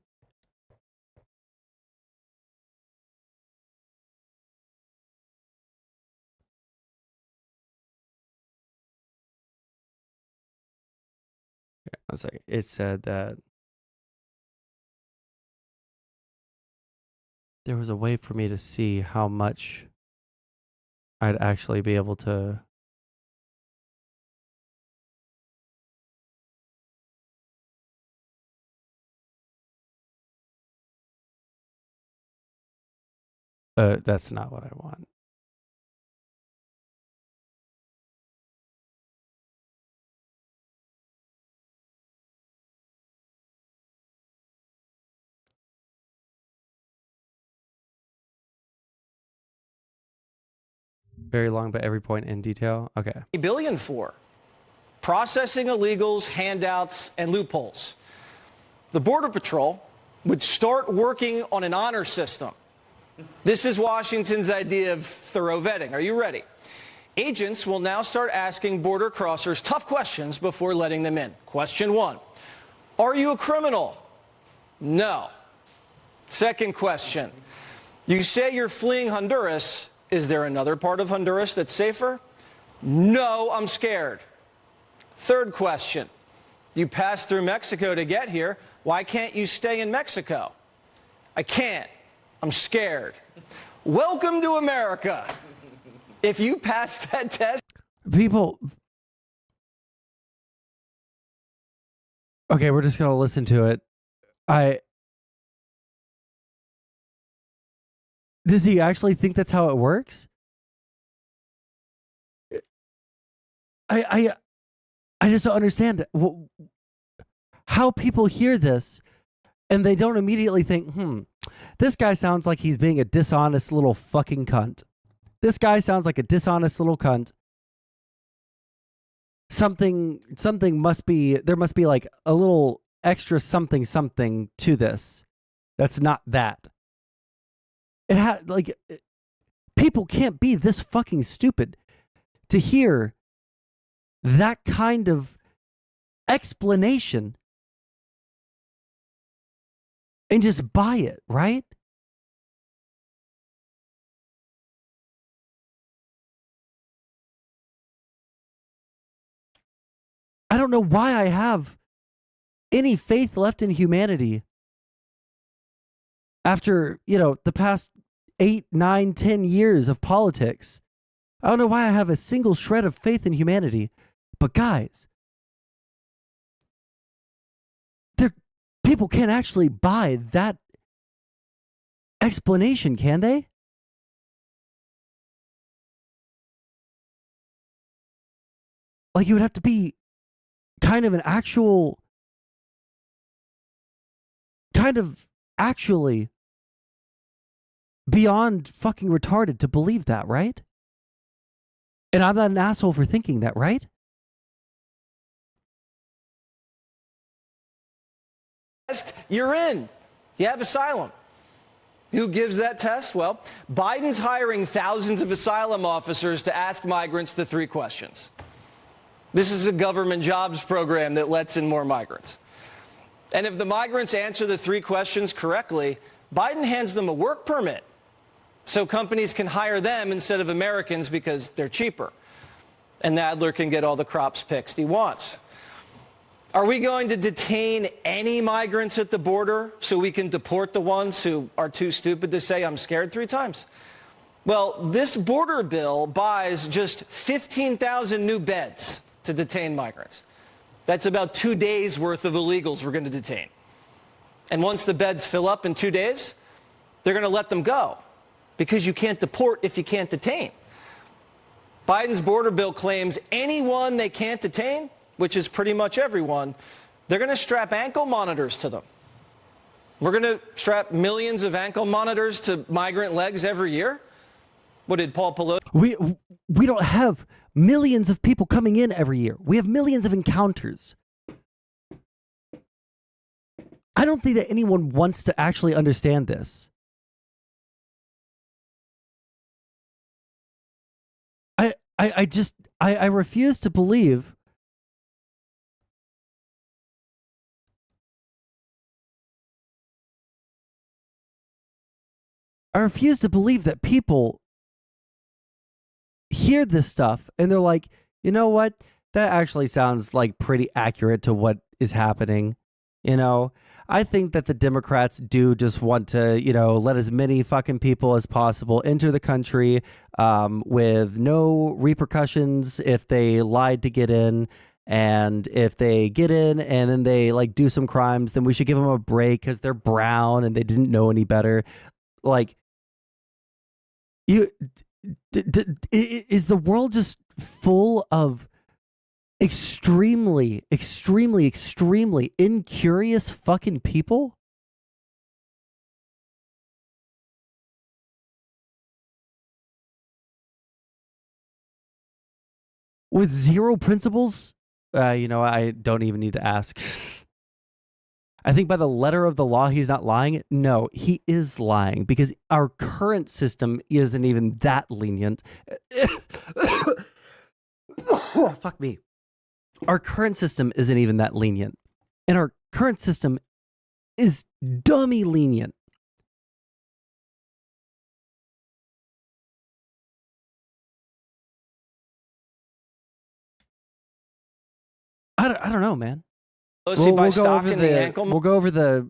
One second. It said that there was a way for me to see how much I'd actually be able to. That's not what I want. Very long, but every point in detail. Okay. $1 billion for processing illegals, handouts, and loopholes. The Border Patrol would start working on an honor system. This is Washington's idea of thorough vetting. Are you ready? Agents will now start asking border crossers tough questions before letting them in. Question 1, are you a criminal? No. Second question, you say you're fleeing Honduras. Is there another part of Honduras that's safer? No, I'm scared. Third question, you passed through Mexico to get here. Why can't you stay in Mexico? I can't. I'm scared. Welcome to America. If you pass that test... People... Okay, we're just going to listen to it. Does he actually think that's how it works? I just don't understand how people hear this and they don't immediately think, this guy sounds like he's being a dishonest little fucking cunt. This guy sounds like a dishonest little cunt. Something must be, there must be like a little extra something to this. That's not that. It had like, people can't be this fucking stupid to hear that kind of explanation and just buy it, right? I don't know why I have any faith left in humanity after, the past 8, 9, 10 years of politics. I don't know why I have a single shred of faith in humanity. But guys, people can't actually buy that explanation, can they? Like, you would have to be kind of actually beyond fucking retarded to believe that, right? And I'm not an asshole for thinking that, right? You're in. You have asylum. Who gives that test? Well, Biden's hiring thousands of asylum officers to ask migrants the 3 questions. This is a government jobs program that lets in more migrants. And if the migrants answer the 3 questions correctly, Biden hands them a work permit so companies can hire them instead of Americans because they're cheaper. And Nadler can get all the crops picked he wants. Are we going to detain any migrants at the border so we can deport the ones who are too stupid to say I'm scared 3 times? Well, this border bill buys just 15,000 new beds to detain migrants. That's about 2 days worth of illegals we're going to detain. And once the beds fill up in 2 days, they're going to let them go because you can't deport if you can't detain. Biden's border bill claims anyone they can't detain, which is pretty much everyone, they're going to strap ankle monitors to them. We're going to strap millions of ankle monitors to migrant legs every year? What did Paul Pelosi... We don't have millions of people coming in every year. We have millions of encounters. I don't think that anyone wants to actually understand this. I refuse to believe that people hear this stuff and they're like, you know what? That actually sounds like pretty accurate to what is happening. I think that the Democrats do just want to, let as many fucking people as possible enter the country with no repercussions if they lied to get in. And if they get in and then they do some crimes, then we should give them a break because they're brown and they didn't know any better. Is the world just full of extremely incurious fucking people? With zero principles? I don't even need to ask. I think by the letter of the law, he's not lying. No, he is lying because our current system isn't even that lenient. Fuck me. Our current system isn't even that lenient. And our current system is dummy lenient. I don't know, man. We'll go over the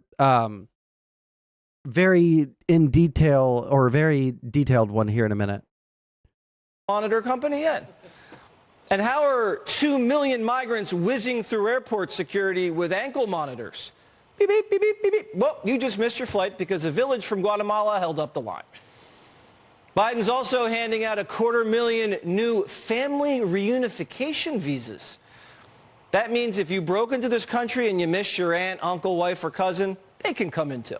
very in detail or very detailed one here in a minute. Monitor company yet? And how are 2 million migrants whizzing through airport security with ankle monitors? Beep, beep, beep, beep, beep, beep. Well, you just missed your flight because a village from Guatemala held up the line. Biden's also handing out 250,000 new family reunification visas. That means if you broke into this country and you missed your aunt, uncle, wife, or cousin, they can come in too.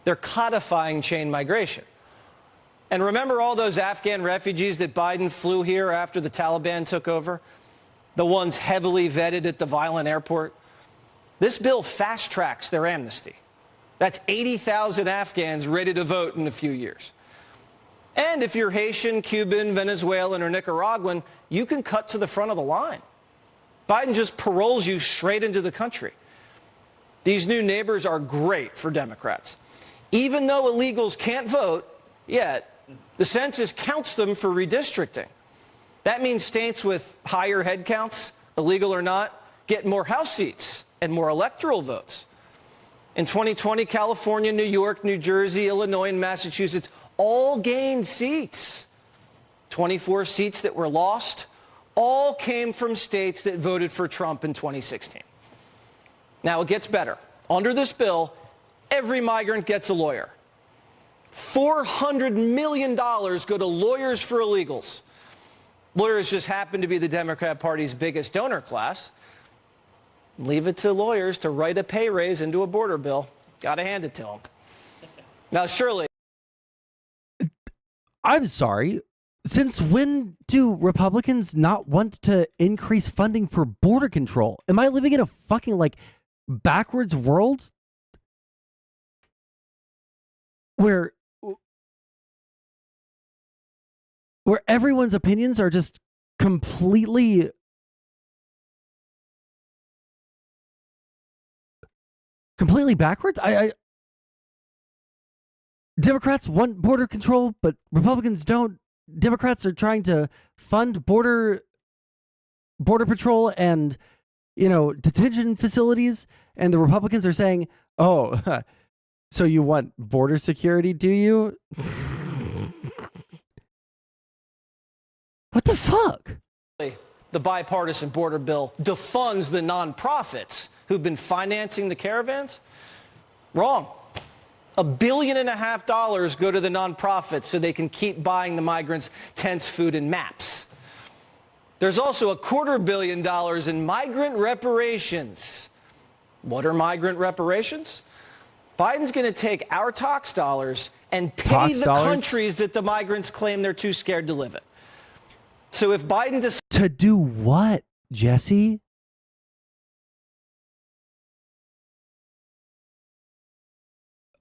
They're codifying chain migration. And remember all those Afghan refugees that Biden flew here after the Taliban took over? The ones heavily vetted at the violent airport? This bill fast-tracks their amnesty. That's 80,000 Afghans ready to vote in a few years. And if you're Haitian, Cuban, Venezuelan, or Nicaraguan, you can cut to the front of the line. Biden just paroles you straight into the country. These new neighbors are great for Democrats. Even though illegals can't vote yet, the census counts them for redistricting. That means states with higher head counts, illegal or not, get more House seats and more electoral votes. In 2020, California, New York, New Jersey, Illinois, and Massachusetts all gained seats. 24 seats that were lost all came from states that voted for Trump in 2016. Now, it gets better. Under this bill, every migrant gets a lawyer. $400 million go to lawyers for illegals. Lawyers just happen to be the Democrat Party's biggest donor class. Leave it to lawyers to write a pay raise into a border bill. Got to hand it to them. Now, surely. I'm sorry. Since when do Republicans not want to increase funding for border control? Am I living in a fucking, like, backwards world? Where everyone's opinions are just completely backwards? Democrats want border control, but Republicans don't. Democrats are trying to fund border patrol and, detention facilities, and the Republicans are saying, "Oh, so you want border security, do you?" What the fuck? The bipartisan border bill defunds the nonprofits who've been financing the caravans? Wrong. $1.5 billion go to the nonprofits so they can keep buying the migrants tents, food, and maps. There's also $250 million in migrant reparations. What are migrant reparations? Biden's going to take our tax dollars and pay the countries that the migrants claim they're too scared to live in. So if Biden to do what, Jesse?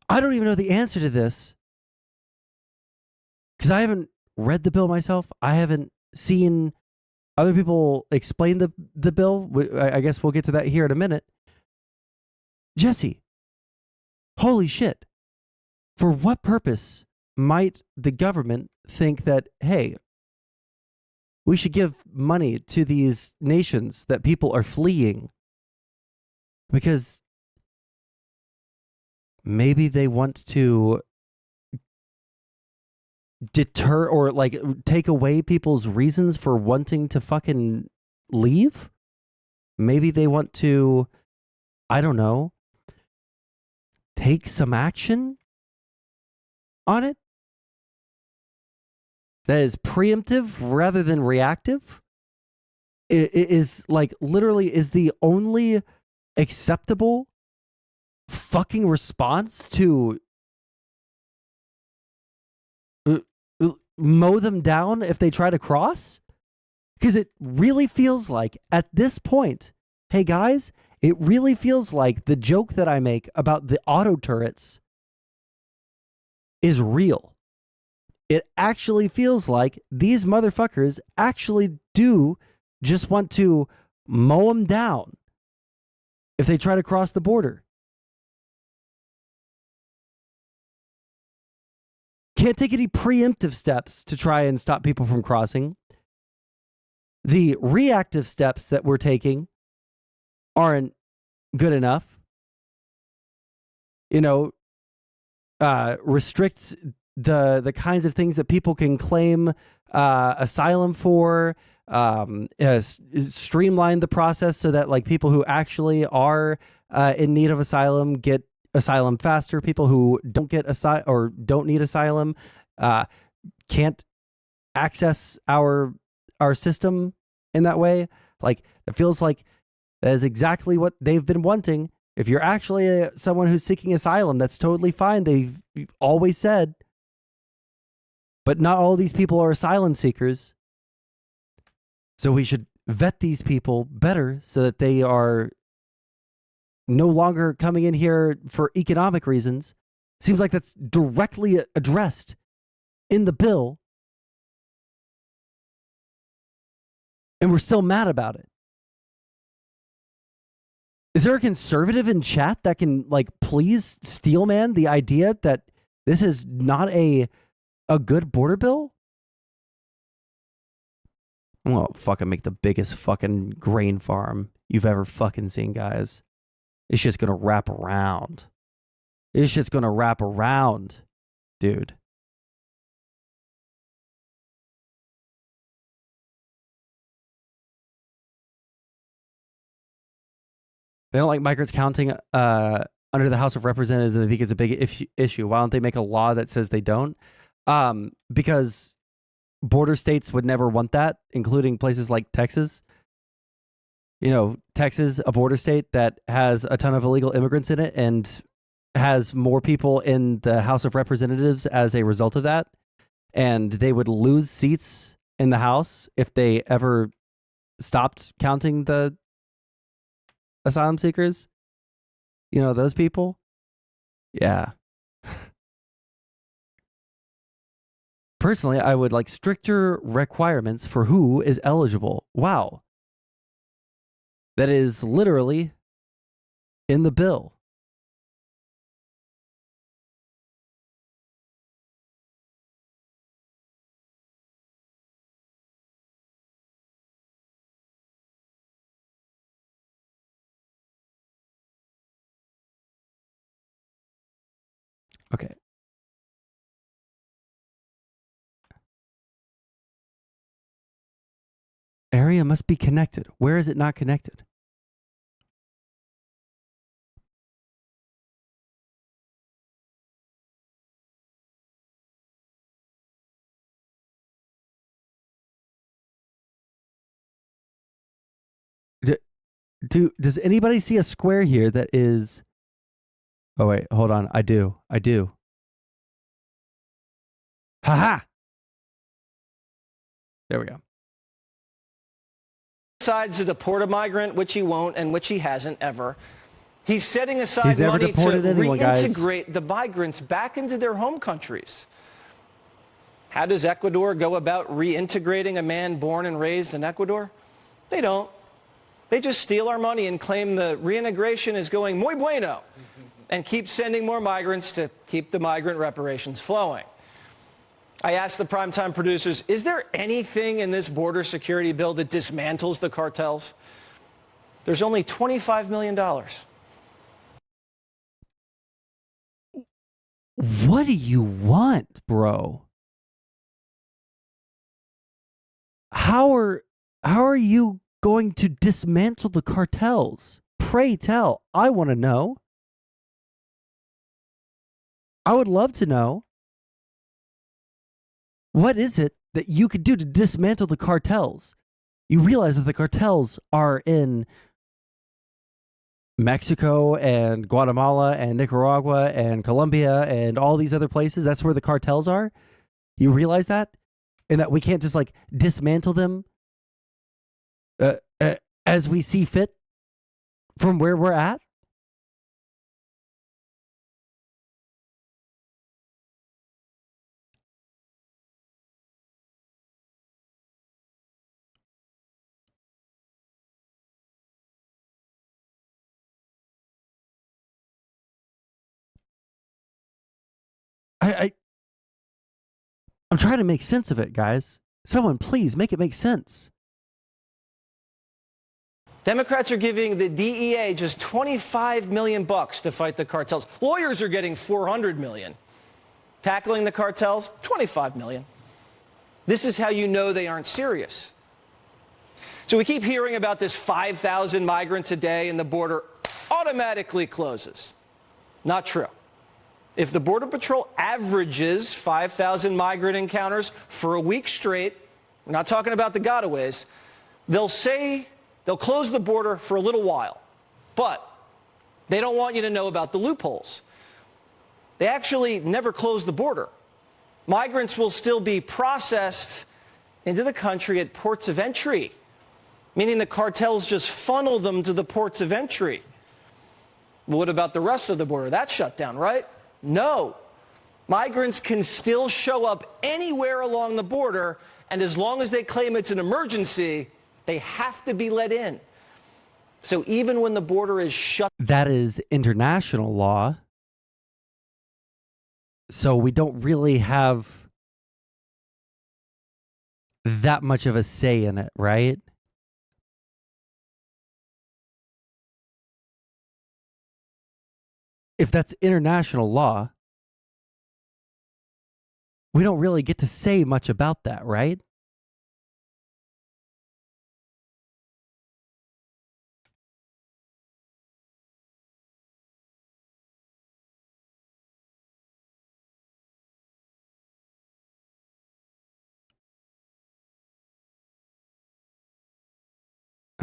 I don't even know the answer to this because I haven't read the bill myself. I haven't seen other people explain the bill. I guess we'll get to that here in a minute. Jesse, holy shit. For what purpose might the government think that, hey, we should give money to these nations that people are fleeing because maybe they want to deter or like take away people's reasons for wanting to fucking leave? Maybe they want to, I don't know, take some action on it that is preemptive rather than reactive. It is like literally is the only acceptable fucking response to mow them down if they try to cross? Because it really feels like at this point, hey guys, It really feels like the joke that I make about the auto turrets is real. It actually feels like these motherfuckers actually do just want to mow them down if they try to cross the border. Can't take any preemptive steps to try and stop people from crossing. The reactive steps that we're taking aren't good enough. Restricts the kinds of things that people can claim asylum for. Streamline the process so that like people who actually are in need of asylum get asylum faster. People who don't get asylum or don't need asylum can't access our system in that way. Like, it feels like that is exactly what they've been wanting. If you're actually someone who's seeking asylum, that's totally fine. They've always said. But not all of these people are asylum seekers. So we should vet these people better so that they are no longer coming in here for economic reasons. Seems like that's directly addressed in the bill. And we're still mad about it. Is there a conservative in chat that can like please steelman the idea that this is not a good border bill? I'm gonna fucking make the biggest fucking grain farm you've ever fucking seen, guys. It's just gonna wrap around. It's just gonna wrap around, dude. They don't like migrants counting under the House of Representatives, and they think it's a big issue. Why don't they make a law that says they don't? Because border states would never want that, including places like Texas. Texas, a border state that has a ton of illegal immigrants in it and has more people in the House of Representatives as a result of that. And they would lose seats in the House if they ever stopped counting the asylum seekers. Those people. Yeah. Personally, I would like stricter requirements for who is eligible. Wow. That is literally in the bill. Okay. Area must be connected. Where is it not connected? Does anybody see a square here that is... Oh, wait, hold on. I do. Haha! There we go. Decides to deport a migrant, which he won't and which he hasn't ever. He's setting aside never money deported to anyone, reintegrate the migrants back into their home countries. How does Ecuador go about reintegrating a man born and raised in Ecuador? They don't. They just steal our money and claim the reintegration is going muy bueno and keep sending more migrants to keep the migrant reparations flowing. I asked the primetime producers, is there anything in this border security bill that dismantles the cartels? There's only $25 million. What do you want, bro? How are you going to dismantle the cartels? Pray tell. I want to know. I would love to know. What is it that you could do to dismantle the cartels? You realize that the cartels are in Mexico and Guatemala and Nicaragua and Colombia and all these other places. That's where the cartels are. You realize that? And that we can't just like dismantle them as we see fit from where we're at? I'm trying to make sense of it, guys. Someone please make it make sense. Democrats are giving the DEA just $25 million to fight the cartels. Lawyers are getting $400 million. Tackling the cartels, $25 million. This is how you know they aren't serious. So we keep hearing about this 5,000 migrants a day and the border automatically closes. Not true. If the Border Patrol averages 5,000 migrant encounters for a week straight, we're not talking about the gotaways, they'll close the border for a little while. But they don't want you to know about the loopholes. They actually never close the border. Migrants will still be processed into the country at ports of entry, meaning the cartels just funnel them to the ports of entry. What about the rest of the border? That's shut down, right? No. Migrants can still show up anywhere along the border, and as long as they claim it's an emergency, they have to be let in. So even when the border is shut... That is international law. So we don't really have that much of a say in it, right? If that's international law, we don't really get to say much about that, right?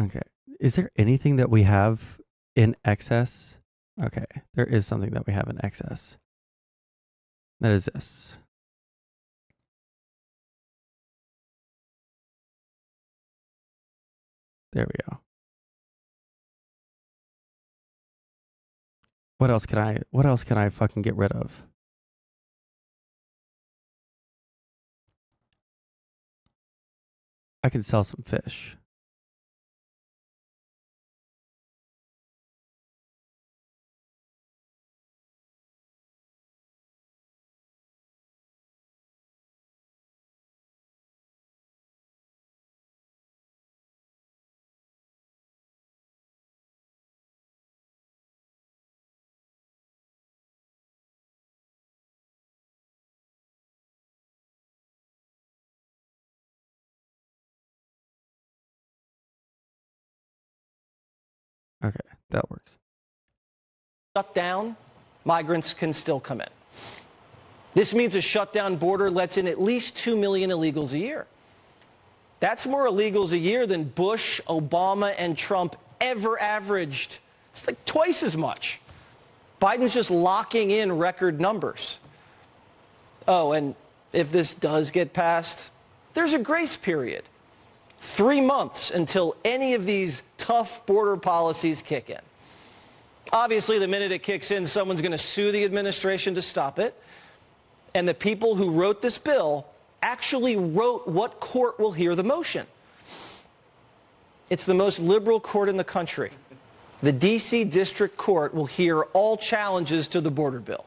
Okay. Is there anything that we have in excess? Okay. There is something that we have in excess. That is this. There we go. What else can I fucking get rid of? I can sell some fish. Okay, that works. Shut down, migrants can still come in. This means a shutdown border lets in at least 2 million illegals a year. That's more illegals a year than Bush, Obama, and Trump ever averaged. It's like twice as much. Biden's just locking in record numbers. Oh, and if this does get passed, there's a grace period. 3 months until any of these tough border policies kick in. Obviously, the minute it kicks in, someone's going to sue the administration to stop it. And the people who wrote this bill actually wrote what court will hear the motion. It's the most liberal court in the country. The D.C. District Court will hear all challenges to the border bill.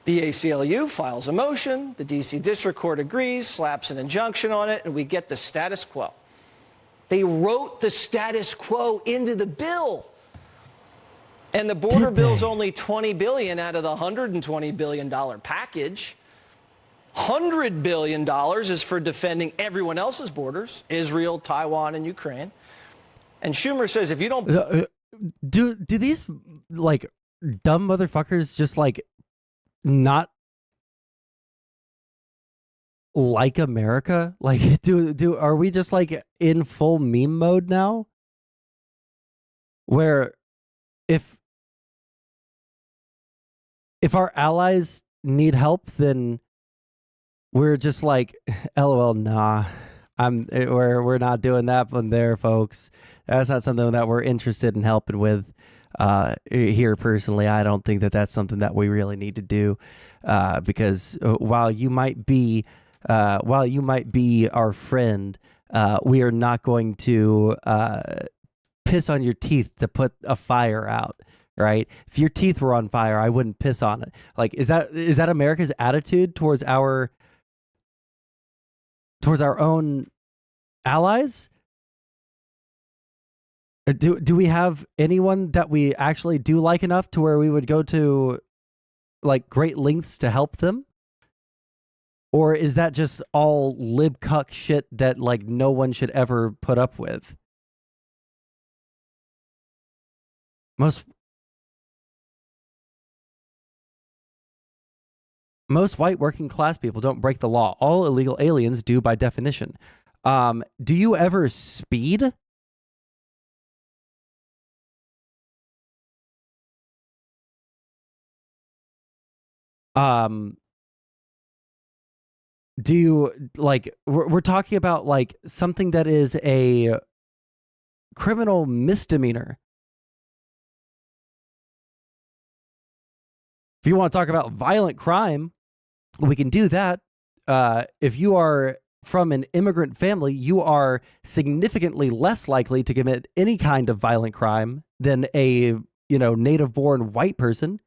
The ACLU files a motion, the D.C. District Court agrees, slaps an injunction on it, and we get the status quo. They wrote the status quo into the bill. And the border bill's only $20 billion out of the $120 billion package. $100 billion is for defending everyone else's borders, Israel, Taiwan, and Ukraine. And Schumer says if you don't... Do these, like, dumb motherfuckers just, like, not like America? Like, are we just, like, in full meme mode now? Where if our allies need help, then we're just like, LOL, nah, we're not doing that one there, folks. That's not something that we're interested in helping with here personally. I don't think that that's something that we really need to do because while you might be our friend, we are not going to piss on your teeth to put a fire out. Right? If your teeth were on fire, I wouldn't piss on it. Like, is that America's attitude towards our own allies? Do we have anyone that we actually do like enough to where we would go to like great lengths to help them? Or is that just all lib cuck shit that like no one should ever put up with? Most white working class people don't break the law. All illegal aliens do by definition. Do you ever speed? Do you, like, we're talking about like something that is a criminal misdemeanor. If you want to talk about violent crime, we can do that. If you are from an immigrant family, you are significantly less likely to commit any kind of violent crime than a, native-born white person.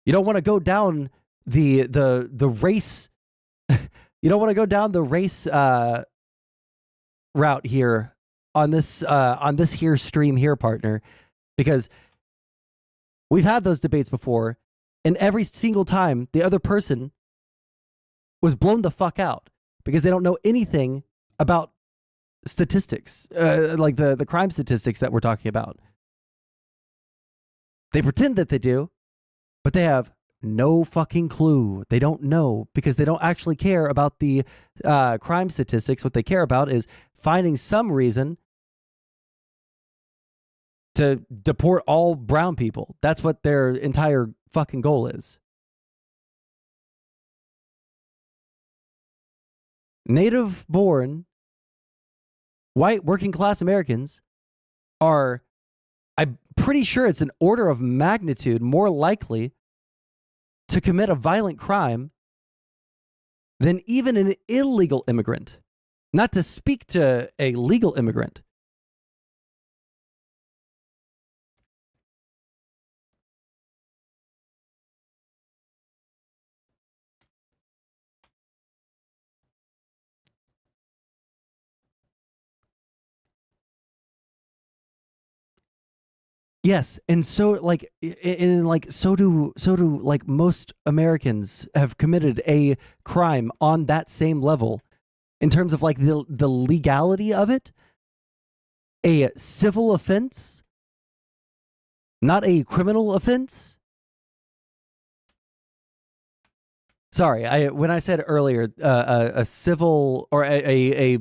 You don't want to go down the race. You don't want to go down the race route here on this here stream here, partner, because we've had those debates before, and every single time the other person was blown the fuck out because they don't know anything about statistics, like the crime statistics that we're talking about. They pretend that they do, but they have no fucking clue. They don't know because they don't actually care about the crime statistics. What they care about is finding some reason to deport all brown people. That's what their entire fucking goal is. Native-born, white, working-class Americans are, I'm pretty sure it's an order of magnitude more likely to commit a violent crime than even an illegal immigrant. Not to speak to a legal immigrant. Yes, and so so do like most Americans have committed a crime on that same level in terms of like the legality of it. A civil offense, not a criminal offense. Sorry, when I said earlier a civil or a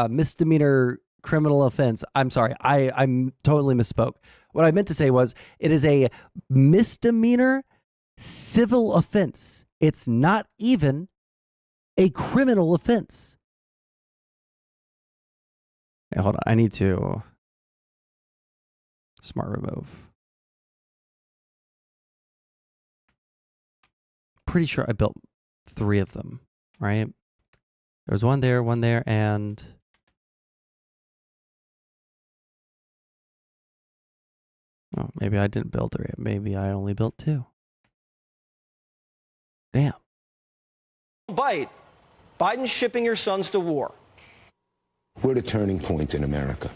misdemeanor criminal offense, I'm sorry, I'm totally misspoke. What I meant to say was it is a misdemeanor civil offense. It's not even a criminal offense. Hey, hold on. I need to smart remove. Pretty sure I built 3 of them, right? There was one there, and oh, maybe I didn't build 3. Maybe I only built 2. Damn. Biden's shipping your sons to war. We're at a turning point in America.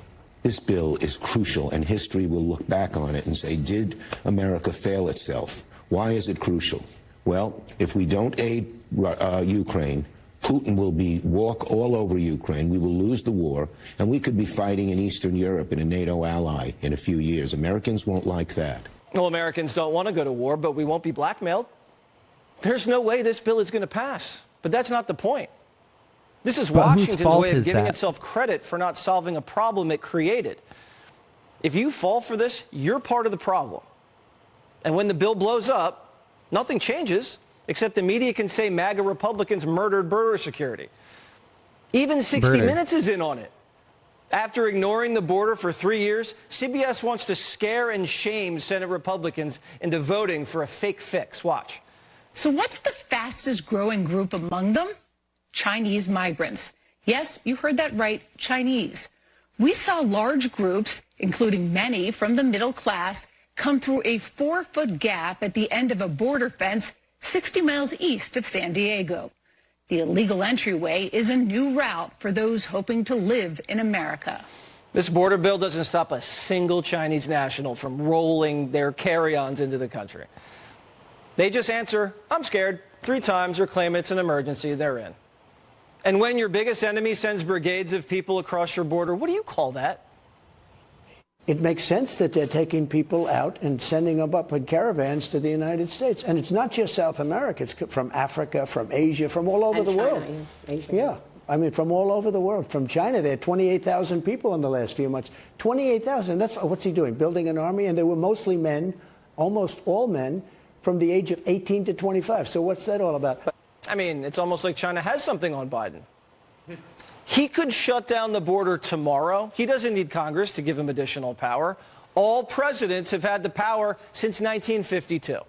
This bill is crucial, and history will look back on it and say, did America fail itself? Why is it crucial? Well, if we don't aid Ukraine, Putin will walk all over Ukraine. We will lose the war, and we could be fighting in Eastern Europe in a NATO ally in a few years. Americans won't like that. Well, Americans don't want to go to war, but we won't be blackmailed. There's no way this bill is going to pass. But that's not the point. This is Washington's way of giving itself credit for not solving a problem it created. If you fall for this, you're part of the problem. And when the bill blows up, nothing changes, except the media can say MAGA Republicans murdered border security. Even 60 Burner. Minutes is in on it. After ignoring the border for 3 years, CBS wants to scare and shame Senate Republicans into voting for a fake fix. Watch. So what's the fastest growing group among them? Chinese migrants. Yes, you heard that right, Chinese. We saw large groups, including many from the middle class, come through a 4-foot gap at the end of a border fence 60 miles east of San Diego. The illegal entryway is a new route for those hoping to live in America. This border bill doesn't stop a single Chinese national from rolling their carry-ons into the country. They just answer, I'm scared, 3 times or claim it's an emergency, they're in. And when your biggest enemy sends brigades of people across your border, what do you call that? It makes sense that they're taking people out and sending them up in caravans to the United States. And it's not just South America. It's from Africa, from Asia, from all over the world. Yeah. I mean, from all over the world. From China, there are 28,000 people in the last few months. 28,000. That's what's he doing? Building an army? And they were mostly men, almost all men, from the age of 18 to 25. So what's that all about? I mean, it's almost like China has something on Biden. He could shut down the border tomorrow. He doesn't need Congress to give him additional power. All presidents have had the power since 1952.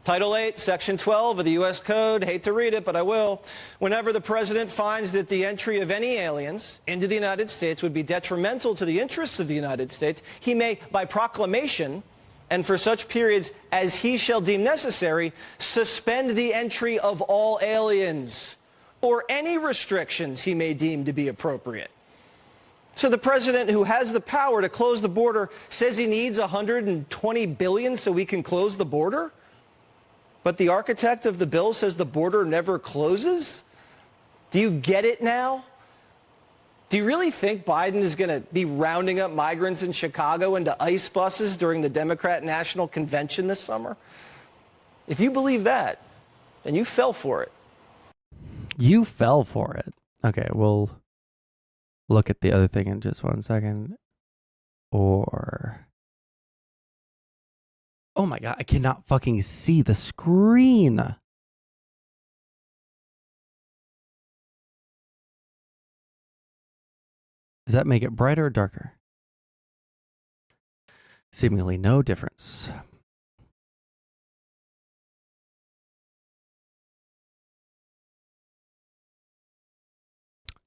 Title 8, Section 12 of the U.S. Code, hate to read it, but I will. Whenever the president finds that the entry of any aliens into the United States would be detrimental to the interests of the United States, he may, by proclamation, and for such periods as he shall deem necessary, suspend the entry of all aliens or any restrictions he may deem to be appropriate. So the president, who has the power to close the border, says he needs $120 billion so we can close the border? But the architect of the bill says the border never closes? Do you get it now? Do you really think Biden is going to be rounding up migrants in Chicago into ICE buses during the Democrat National Convention this summer? If you believe that, then you fell for it. You fell for it. Okay, we'll look at the other thing in just 1 second. Or... Oh my god, I cannot fucking see the screen. Does that make it brighter or darker? Seemingly no difference.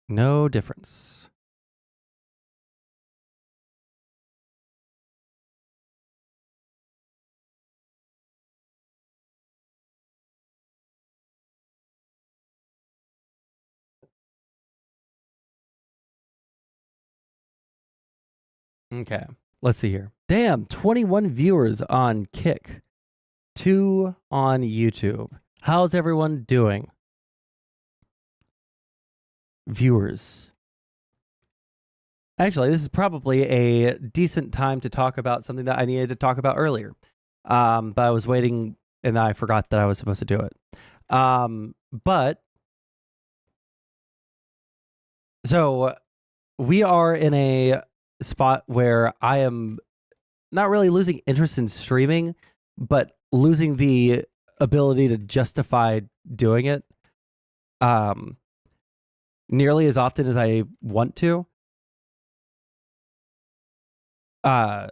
No difference. Okay, let's see here. Damn, 21 viewers on Kick, 2 on YouTube. How's everyone doing? Viewers. Actually, this is probably a decent time to talk about something that I needed to talk about earlier. But I was waiting and I forgot that I was supposed to do it. But so we are in a spot where I am not really losing interest in streaming, but losing the ability to justify doing it nearly as often as I want to. I've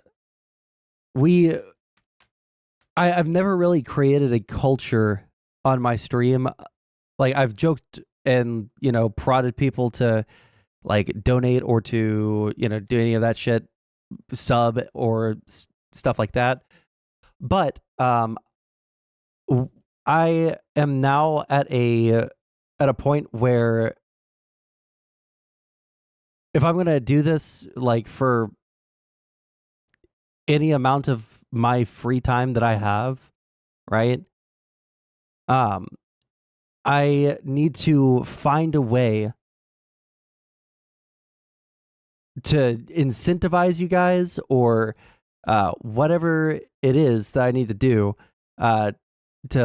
never really created a culture on my stream. Like, I've joked and, prodded people to like donate or to, do any of that shit, sub or stuff like that. But I am now at a point where if I'm going to do this, like, for any amount of my free time that I have, right? I need to find a way to incentivize you guys or whatever it is that I need to do to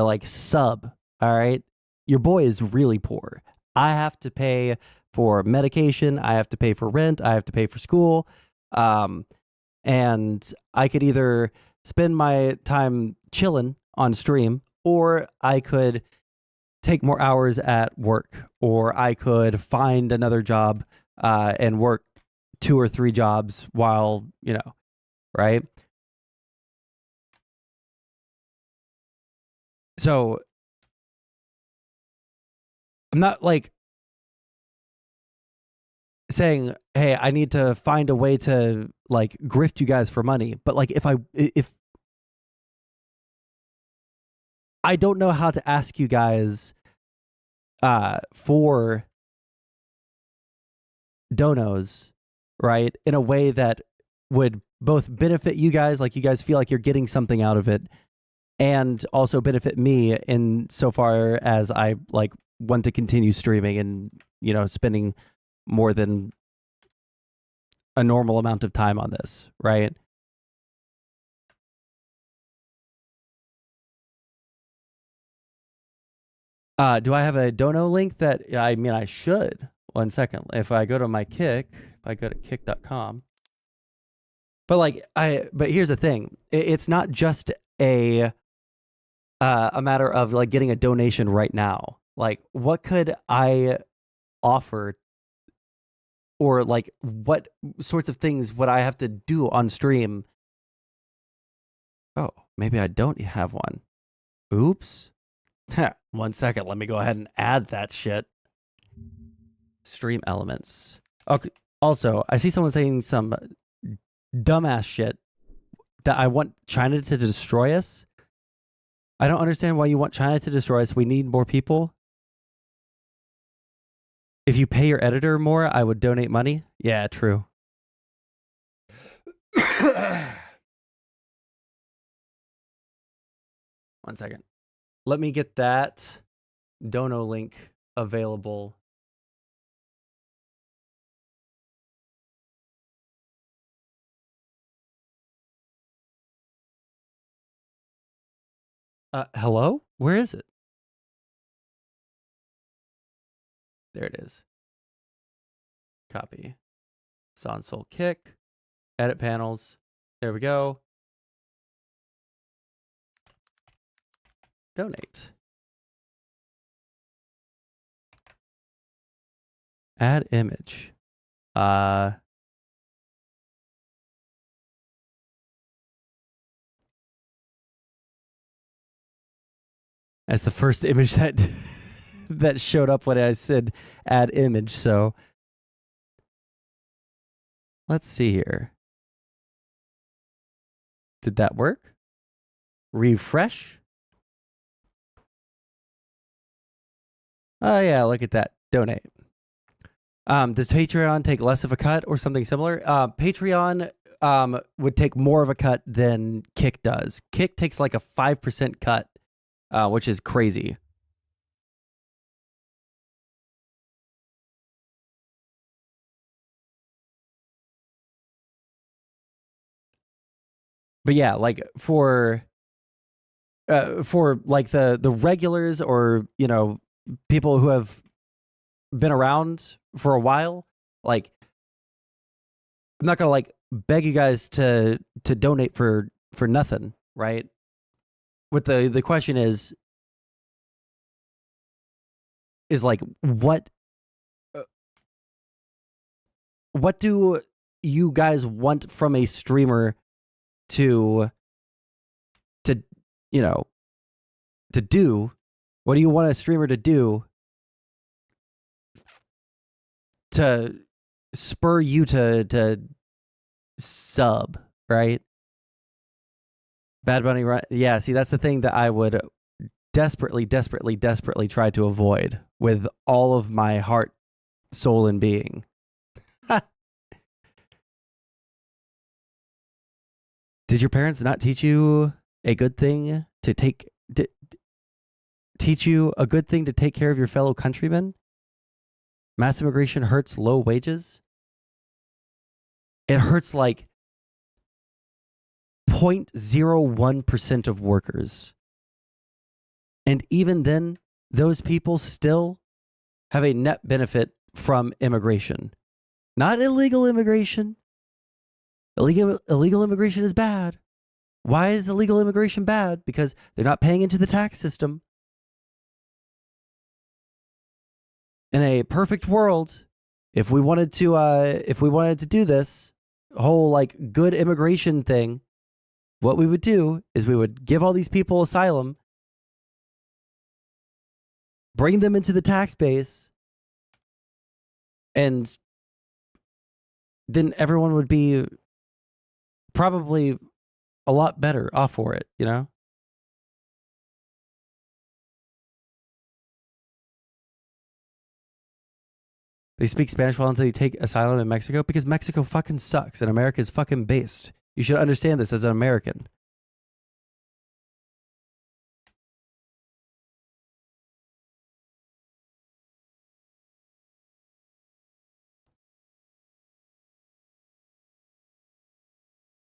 like sub. All right. Your boy is really poor. I have to pay for medication. I have to pay for rent. I have to pay for school. And I could either spend my time chilling on stream, or I could take more hours at work, or I could find another job and work 2 or 3 jobs while, right? So I'm not like saying, hey, I need to find a way to like grift you guys for money. But like if I don't know how to ask you guys for donos, right? In a way that would both benefit you guys, like you guys feel like you're getting something out of it, and also benefit me in so far as I like want to continue streaming and, spending more than a normal amount of time on this, right? Do I have a dono link that, I should. 1 second. If I go to my Kick, if I go to kick.com. But here's the thing. It's not just a matter of like getting a donation right now. Like, what could I offer, or like what sorts of things would I have to do on stream? Oh, maybe I don't have one. Oops. 1 second. Let me go ahead and add that shit. Stream elements. Okay. Also, I see someone saying some dumbass shit that I want China to destroy us. I don't understand why you want China to destroy us. We need more people. If you pay your editor more, I would donate money. Yeah, true. 1 second. Let me get that dono link available. Hello? Where is it? There it is. Copy. Sondsol Kick. Edit panels. There we go. Donate. Add image. That's the first image that that showed up when I said add image. So let's see here. Did that work? Refresh. Oh yeah, look at that. Donate. Does Patreon take less of a cut or something similar? Patreon would take more of a cut than Kick does. Kick takes like a 5% cut, which is crazy. But yeah, like for like the regulars, or people who have been around for a while, like I'm not gonna like beg you guys to donate for nothing, right? What the question is like what do you guys want from a streamer to do? What do you want a streamer to do to spur you to sub, right? Bad Bunny, right? Yeah, see, that's the thing that I would desperately try to avoid with all of my heart, soul, and being. Did your parents not teach you a good thing to teach you a good thing to take care of your fellow countrymen? Mass immigration hurts low wages. It hurts like 0.01% of workers. And even then, those people still have a net benefit from immigration. Not illegal immigration. Illegal immigration is bad. Why is illegal immigration bad? Because they're not paying into the tax system. In a perfect world, if we wanted to do this whole like good immigration thing, what we would do is we would give all these people asylum, bring them into the tax base, and then everyone would be probably a lot better off for it, you know? They speak Spanish well until they take asylum in Mexico because Mexico fucking sucks and America is fucking based. You should understand this as an American.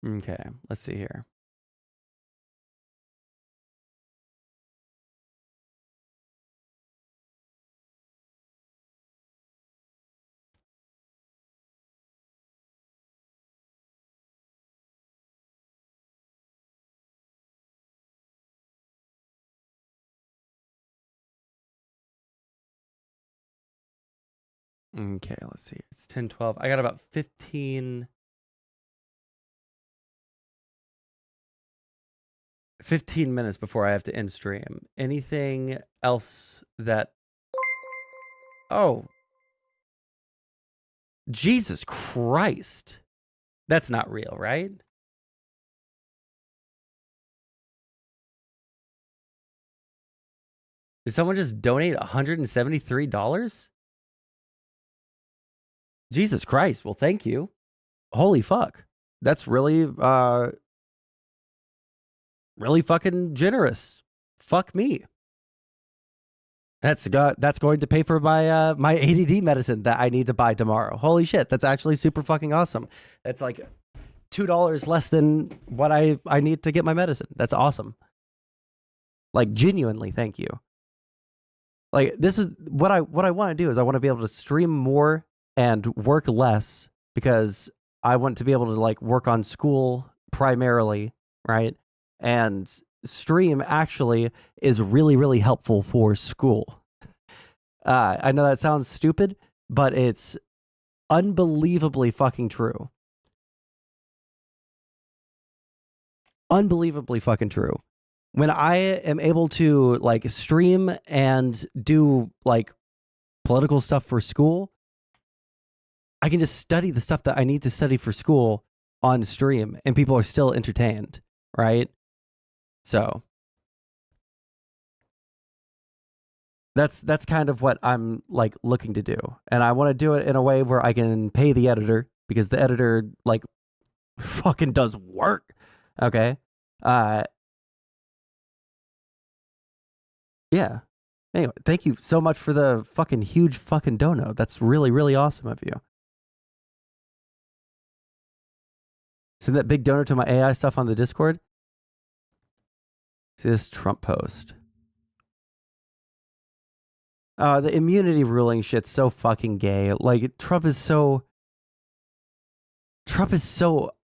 Okay, let's see here. Okay, let's see. It's 10:12. I got about 15 minutes before I have to end stream. Anything else that... Oh. Jesus Christ. That's not real, right? Did someone just donate $173? Jesus Christ. Well, thank you. Holy fuck. That's really, really fucking generous. Fuck me. That's going to pay for my my ADD medicine that I need to buy tomorrow. Holy shit, that's actually super fucking awesome. That's like $2 less than what I need to get my medicine. That's awesome. Like genuinely, thank you. Like this is what I want to do is I want to be able to stream more and work less because I want to be able to like work on school primarily, right? And stream actually is really, really helpful for school. I know that sounds stupid, but it's unbelievably fucking true. Unbelievably fucking true. When I am able to like stream and do like political stuff for school, I can just study the stuff that I need to study for school on stream and people are still entertained, right? So that's kind of what I'm like looking to do. And I want to do it in a way where I can pay the editor because the editor like fucking does work. Okay. Yeah. Anyway, thank you so much for the fucking huge fucking dono. That's really, really awesome of you. Send that big donor to my AI stuff on the Discord. See this Trump post. The immunity ruling shit's so fucking gay. Like Trump is so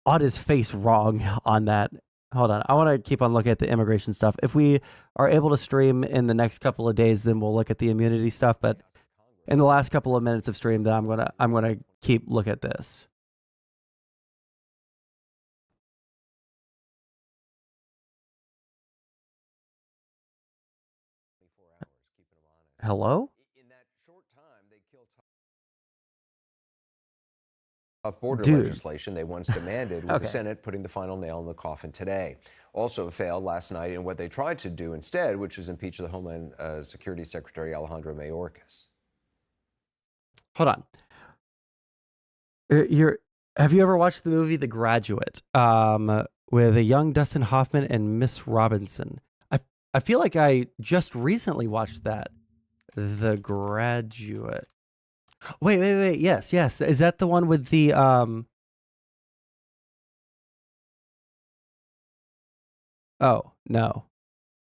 on his face wrong on that. Hold on. I want to keep on looking at the immigration stuff. If we are able to stream in the next couple of days, then we'll look at the immunity stuff. But in the last couple of minutes of stream, then I'm gonna keep look at this. Hello? Of border Dude. legislation they once demanded, with the Senate putting the final nail in the coffin today. Also failed last night in what they tried to do instead, which is impeach the Homeland Security Secretary Alejandro Mayorkas. Hold on. Have you ever watched the movie The Graduate with a young Dustin Hoffman and Miss Robinson? I feel like I just recently watched that. The Graduate. Wait. Yes. Is that the one with the Oh, no.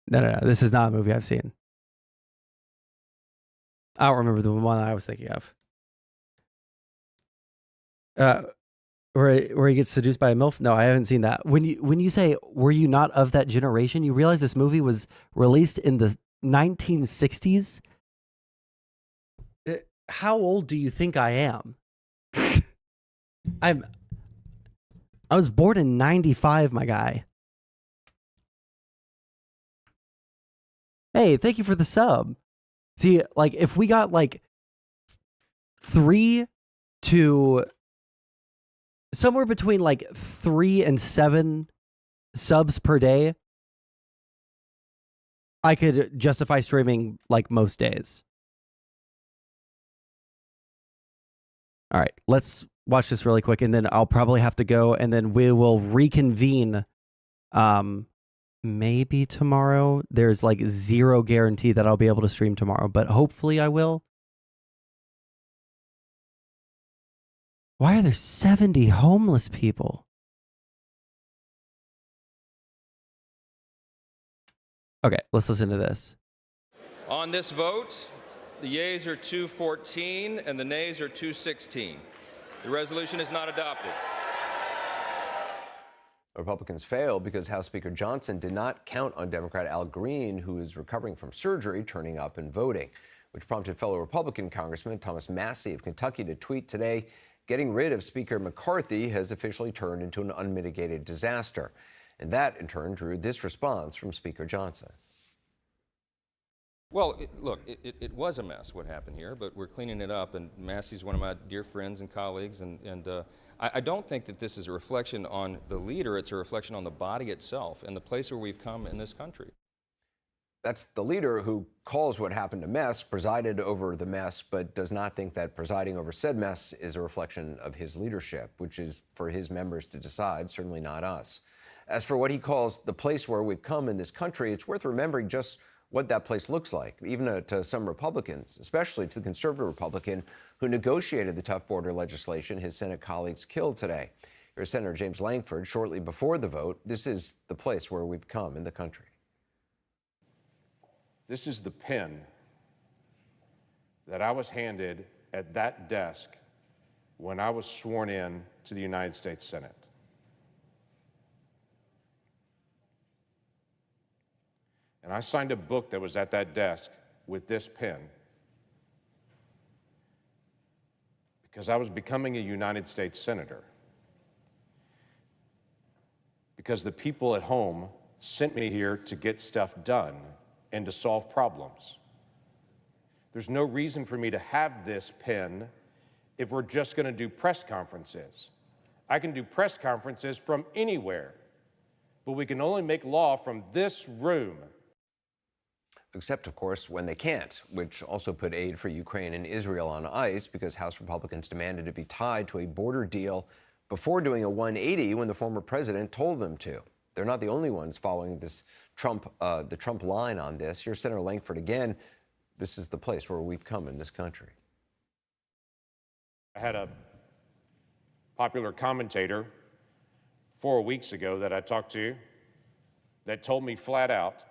No. This is not a movie I've seen. I don't remember the one I was thinking of. Where he gets seduced by a MILF? No, I haven't seen that. When you say were you not of that generation, you realize this movie was released in the 1960s? How old do you think I am? I was born in 95, my guy. Hey, thank you for the sub. See, like, if we got, like, 3 to... somewhere between, like, 3 and 7 subs per day, I could justify streaming, like, most days. All right, let's watch this really quick, and then I'll probably have to go, and then we will reconvene maybe tomorrow. There's like zero guarantee that I'll be able to stream tomorrow, but hopefully I will. Why are there 70 homeless people? Okay, let's listen to this. On this vote, the yeas are 214 and the nays are 216. The resolution is not adopted. Republicans failed because House Speaker Johnson did not count on Democrat Al Green, who is recovering from surgery, turning up and voting, which prompted fellow Republican Congressman Thomas Massie of Kentucky to tweet today, getting rid of Speaker McCarthy has officially turned into an unmitigated disaster. And that, in turn, drew this response from Speaker Johnson. Well, look, it was a mess what happened here, but we're cleaning it up, and Massey's one of my dear friends and colleagues, and I don't think that this is a reflection on the leader, it's a reflection on the body itself and the place where we've come in this country. That's the leader who calls what happened a mess, presided over the mess, but does not think that presiding over said mess is a reflection of his leadership, which is for his members to decide, certainly not us. As for what he calls the place where we've come in this country, it's worth remembering just what that place looks like, even to some Republicans, especially to the conservative Republican who negotiated the tough border legislation his Senate colleagues killed today. Here's Senator James Lankford shortly before the vote. This is the place where we've come in the country. This is the pen that I was handed at that desk when I was sworn in to the United States Senate. And I signed a book that was at that desk with this pen because I was becoming a United States Senator. Because the people at home sent me here to get stuff done and to solve problems. There's no reason for me to have this pen if we're just going to do press conferences. I can do press conferences from anywhere, but we can only make law from this room. Except, of course, when they can't, which also put aid for Ukraine and Israel on ice because House Republicans demanded it be tied to a border deal before doing a 180 when the former president told them to. They're not the only ones following this the Trump line on this. Here's Senator Lankford again. This is the place where we've come in this country. I had a popular commentator 4 weeks ago that I talked to that told me flat out,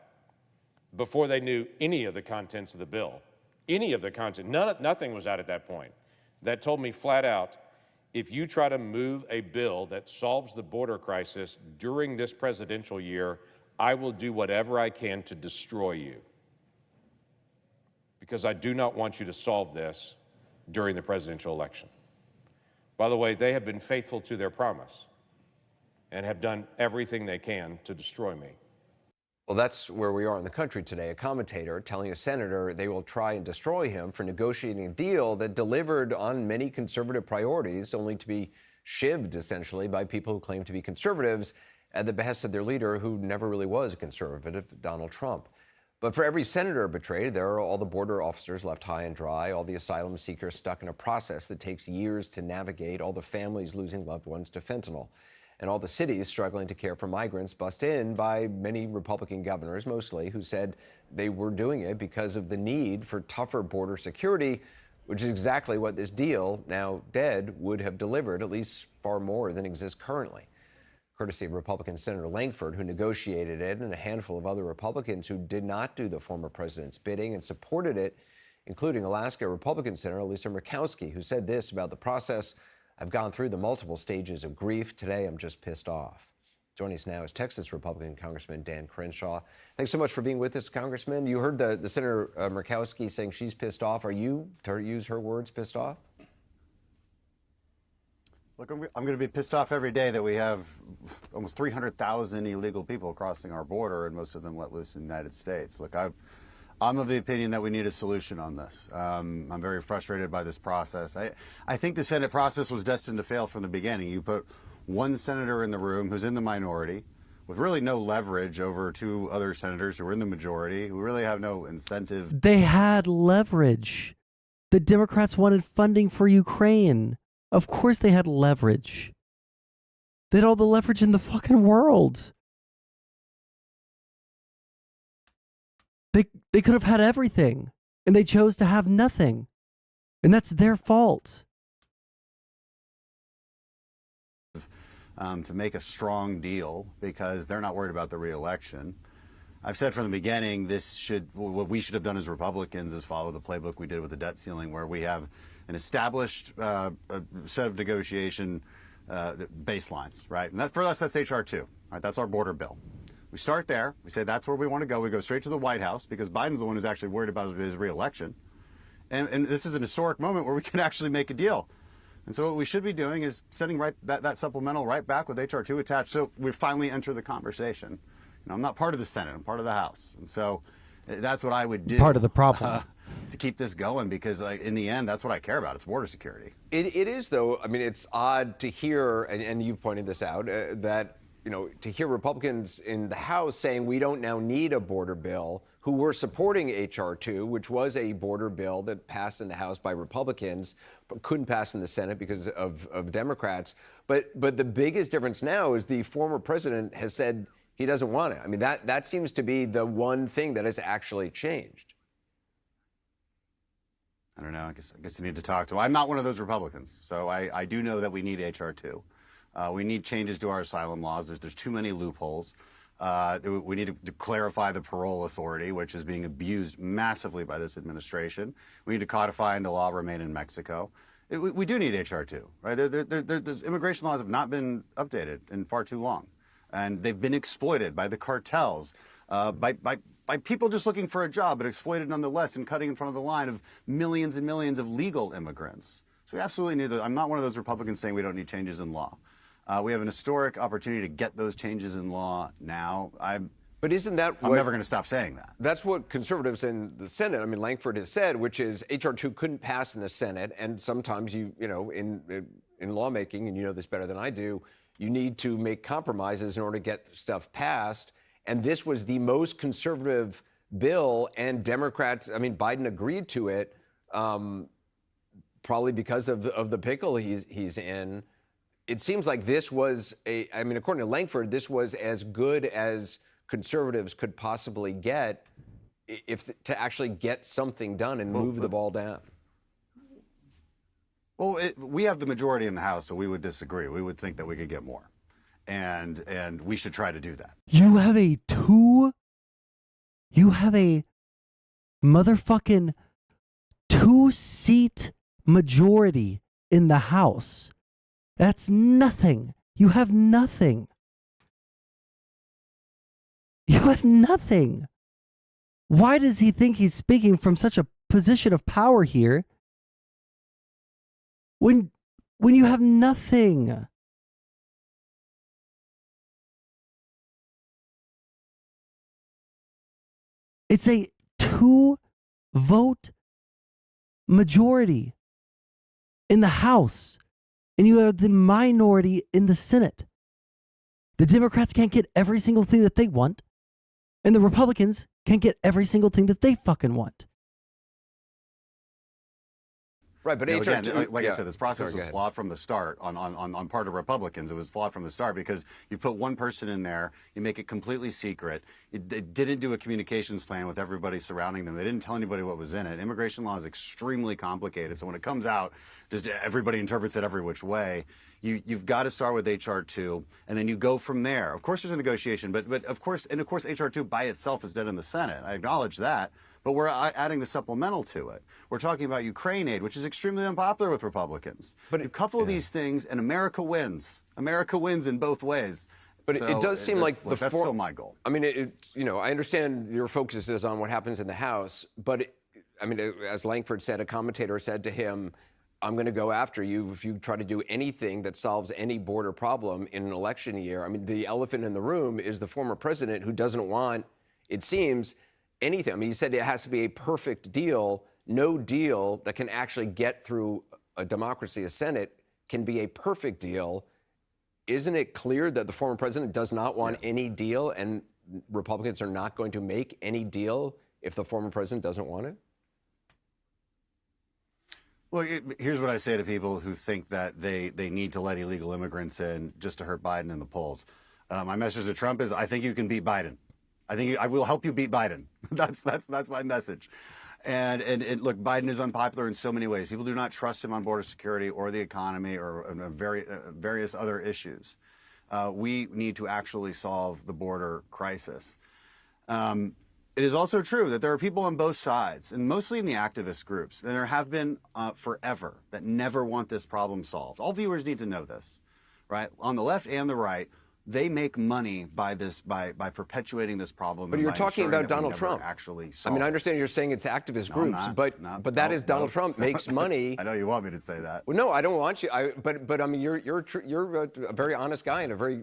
before they knew any of the contents of the bill, nothing was out at that point, that told me flat out, if you try to move a bill that solves the border crisis during this presidential year, I will do whatever I can to destroy you. Because I do not want you to solve this during the presidential election. By the way, they have been faithful to their promise and have done everything they can to destroy me. Well, that's where we are in the country today. A commentator telling a senator they will try and destroy him for negotiating a deal that delivered on many conservative priorities, only to be shivved, essentially, by people who claim to be conservatives at the behest of their leader, who never really was a conservative, Donald Trump. But for every senator betrayed, there are all the border officers left high and dry, all the asylum seekers stuck in a process that takes years to navigate, all the families losing loved ones to fentanyl, and all the cities struggling to care for migrants bussed in by many Republican governors, mostly, who said they were doing it because of the need for tougher border security, which is exactly what this deal, now dead, would have delivered, at least far more than exists currently. Courtesy of Republican Senator Lankford, who negotiated it, and a handful of other Republicans who did not do the former president's bidding and supported it, including Alaska Republican Senator Lisa Murkowski, who said this about the process: I've gone through the multiple stages of grief. Today, I'm just pissed off. Joining us now is Texas Republican Congressman Dan Crenshaw. Thanks so much for being with us, Congressman. You heard the Senator Murkowski saying she's pissed off. Are you, to use her words, pissed off? Look, I'm going to be pissed off every day that we have almost 300,000 illegal people crossing our border, and most of them let loose in the United States. Look, I'm of the opinion that we need a solution on this. I'm very frustrated by this process. I think the Senate process was destined to fail from the beginning. You put one senator in the room who's in the minority with really no leverage over two other senators who are in the majority, who really have no incentive. They had leverage. The Democrats wanted funding for Ukraine. Of course they had leverage. They had all the leverage in the fucking world. They could have had everything, and they chose to have nothing. And that's their fault. To make a strong deal because they're not worried about the reelection. I've said from the beginning, what we should have done as Republicans is follow the playbook we did with the debt ceiling, where we have an established set of negotiation baselines, right? And for us, that's HR 2, right? That's our border bill. We start there. We say that's where we want to go. We go straight to the White House because Biden's the one who's actually worried about his reelection. And this is an historic moment where we can actually make a deal. And so what we should be doing is sending that supplemental right back with HR 2 attached, so we finally enter the conversation. You know, I'm not part of the Senate. I'm part of the House. And so that's what I would do. Part of the problem. To keep this going, because in the end, that's what I care about. It's border security. It is, though. I mean, it's odd to hear, and you pointed this out, that, you know, to hear Republicans in the House saying we don't now need a border bill, who were supporting H.R. 2, which was a border bill that passed in the House by Republicans, but couldn't pass in the Senate because of Democrats. But the biggest difference now is the former president has said he doesn't want it. I mean, that seems to be the one thing that has actually changed. I don't know. I guess you need to talk to him. I'm not one of those Republicans, so I do know that we need H.R. 2. We need changes to our asylum laws. There's too many loopholes. We need to clarify the parole authority, which is being abused massively by this administration. We need to codify into law remain in Mexico. We do need H.R. 2, right? There's immigration laws have not been updated in far too long, and they've been exploited by the cartels, by people just looking for a job, but exploited nonetheless and cutting in front of the line of millions and millions of legal immigrants. So we absolutely need I'm not one of those Republicans saying we don't need changes in law. We have an historic opportunity to get those changes in law now. But isn't that I'm never going to stop saying that. That's what conservatives in the Senate, I mean, Langford has said, which is H.R. 2 couldn't pass in the Senate. And sometimes you know, in lawmaking, and you know this better than I do, you need to make compromises in order to get stuff passed. And this was the most conservative bill, and Democrats, I mean, Biden agreed to it, probably because of the pickle he's in. It seems like this was I mean, according to Langford, this was as good as conservatives could possibly get to actually get something done and move the ball down. Well, we have the majority in the House, so we would disagree. We would think that we could get more. And we should try to do that. You have a motherfucking 2-seat majority in the House. That's nothing. You have nothing. You have nothing. Why does he think he's speaking from such a position of power here when you have nothing? It's a 2-vote majority in the House, and you have the minority in the Senate. The Democrats can't get every single thing that they want, and the Republicans can't get every single thing that they fucking want. Right, but again, like I said, this process was flawed from the start on part of Republicans. It was flawed from the start because you put one person in there, you make it completely secret. They didn't do a communications plan with everybody surrounding them. They didn't tell anybody what was in it. Immigration law is extremely complicated. So when it comes out, just everybody interprets it every which way. You've got to start with H.R. 2, and then you go from there. Of course, there's a negotiation, but of course, H.R. 2 by itself is dead in the Senate. I acknowledge that. But we're adding the supplemental to it. We're talking about Ukraine aid, which is extremely unpopular with Republicans. But you couple these things, and America wins. America wins in both ways. But So it does seem like that's still my goal. I mean, I understand your focus is on what happens in the House, but as Langford said, a commentator said to him, I'm going to go after you if you try to do anything that solves any border problem in an election year. I mean, the elephant in the room is the former president who doesn't want, it seems, anything. I mean, he said it has to be a perfect deal. No deal that can actually get through a democracy, a Senate, can be a perfect deal. Isn't it clear that the former president does not want any deal, and Republicans are not going to make any deal if the former president doesn't want it? Look, here's what I say to people who think that they need to let illegal immigrants in just to hurt Biden in the polls. My message to Trump is, I think you can beat Biden. I will help you beat Biden. That's my message. And look, Biden is unpopular in so many ways. People do not trust him on border security or the economy or various other issues. We need to actually solve the border crisis. It is also true that there are people on both sides, and mostly in the activist groups, and there have been forever, that never want this problem solved. All viewers need to know this, right? On the left and the right, they make money by perpetuating this problem. But you're talking about Donald Trump. Actually, I mean, I understand you're saying it's activist groups, but that is Donald Trump makes money. I know you want me to say that. Well, no, I don't want you. But I mean, you're a very honest guy and a very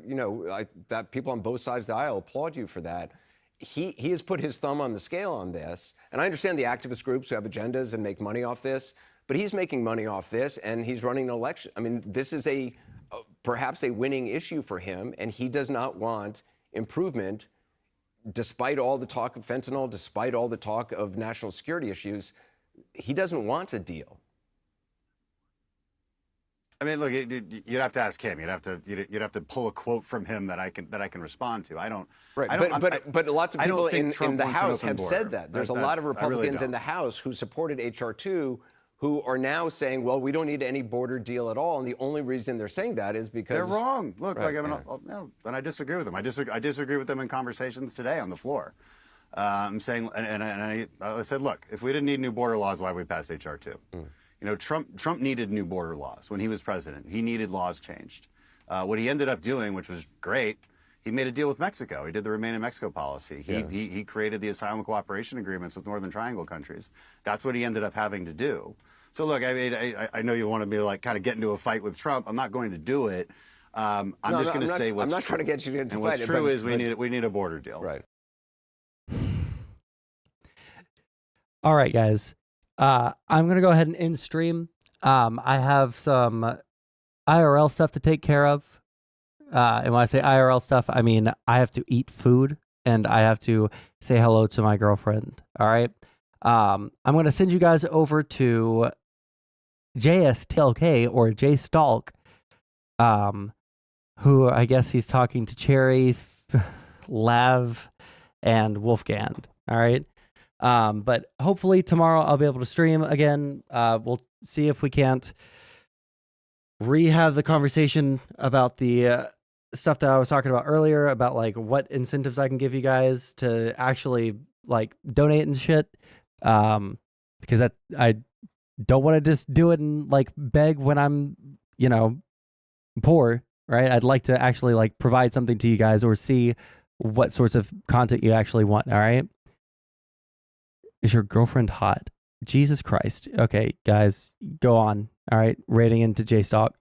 that people on both sides of the aisle applaud you for that. He has put his thumb on the scale on this, and I understand the activist groups who have agendas and make money off this, but he's making money off this, and he's running an election. I mean, this is perhaps a winning issue for him, and he does not want improvement, despite all the talk of fentanyl, despite all the talk of national security issues. He doesn't want a deal. I mean, look, you'd have to ask him. You'd have to pull a quote from him that I can respond to. I don't. Right, but lots of people in the House have said that. There's a lot of Republicans in the House who supported H.R. 2 who are now saying, well, we don't need any border deal at all, and the only reason they're saying that is because they're wrong. Look, and I disagree with them. I disagree with them in conversations today on the floor. I'm saying, and I said, look, if we didn't need new border laws, why would we pass H.R. 2? You know, Trump needed new border laws when he was president. He needed laws changed. What he ended up doing, which was great, he made a deal with Mexico. He did the Remain in Mexico policy. He created the asylum cooperation agreements with Northern Triangle countries. That's what he ended up having to do. So look, I mean, I know you want to be like kind of get into a fight with Trump. I'm not going to do it. I'm just going to say what's true. I'm not trying to get you into and fight. What's true is we need a border deal. Right. All right, guys. I'm going to go ahead and end stream. I have some IRL stuff to take care of. And when I say IRL stuff, I mean I have to eat food and I have to say hello to my girlfriend. All right. I'm going to send you guys over to JSTLK or J Stalk, who I guess he's talking to Cherry, Lav, and Wolfgang. All right. But hopefully tomorrow I'll be able to stream again. We'll see if we can't rehab the conversation about the stuff that I was talking about earlier about like what incentives I can give you guys to actually like donate and shit. Because I don't want to just do it and like beg when I'm, poor, right? I'd like to actually like provide something to you guys or see what sorts of content you actually want. All right. Is your girlfriend hot? Jesus Christ. Okay, guys, go on. All right. Rating into J-Stock.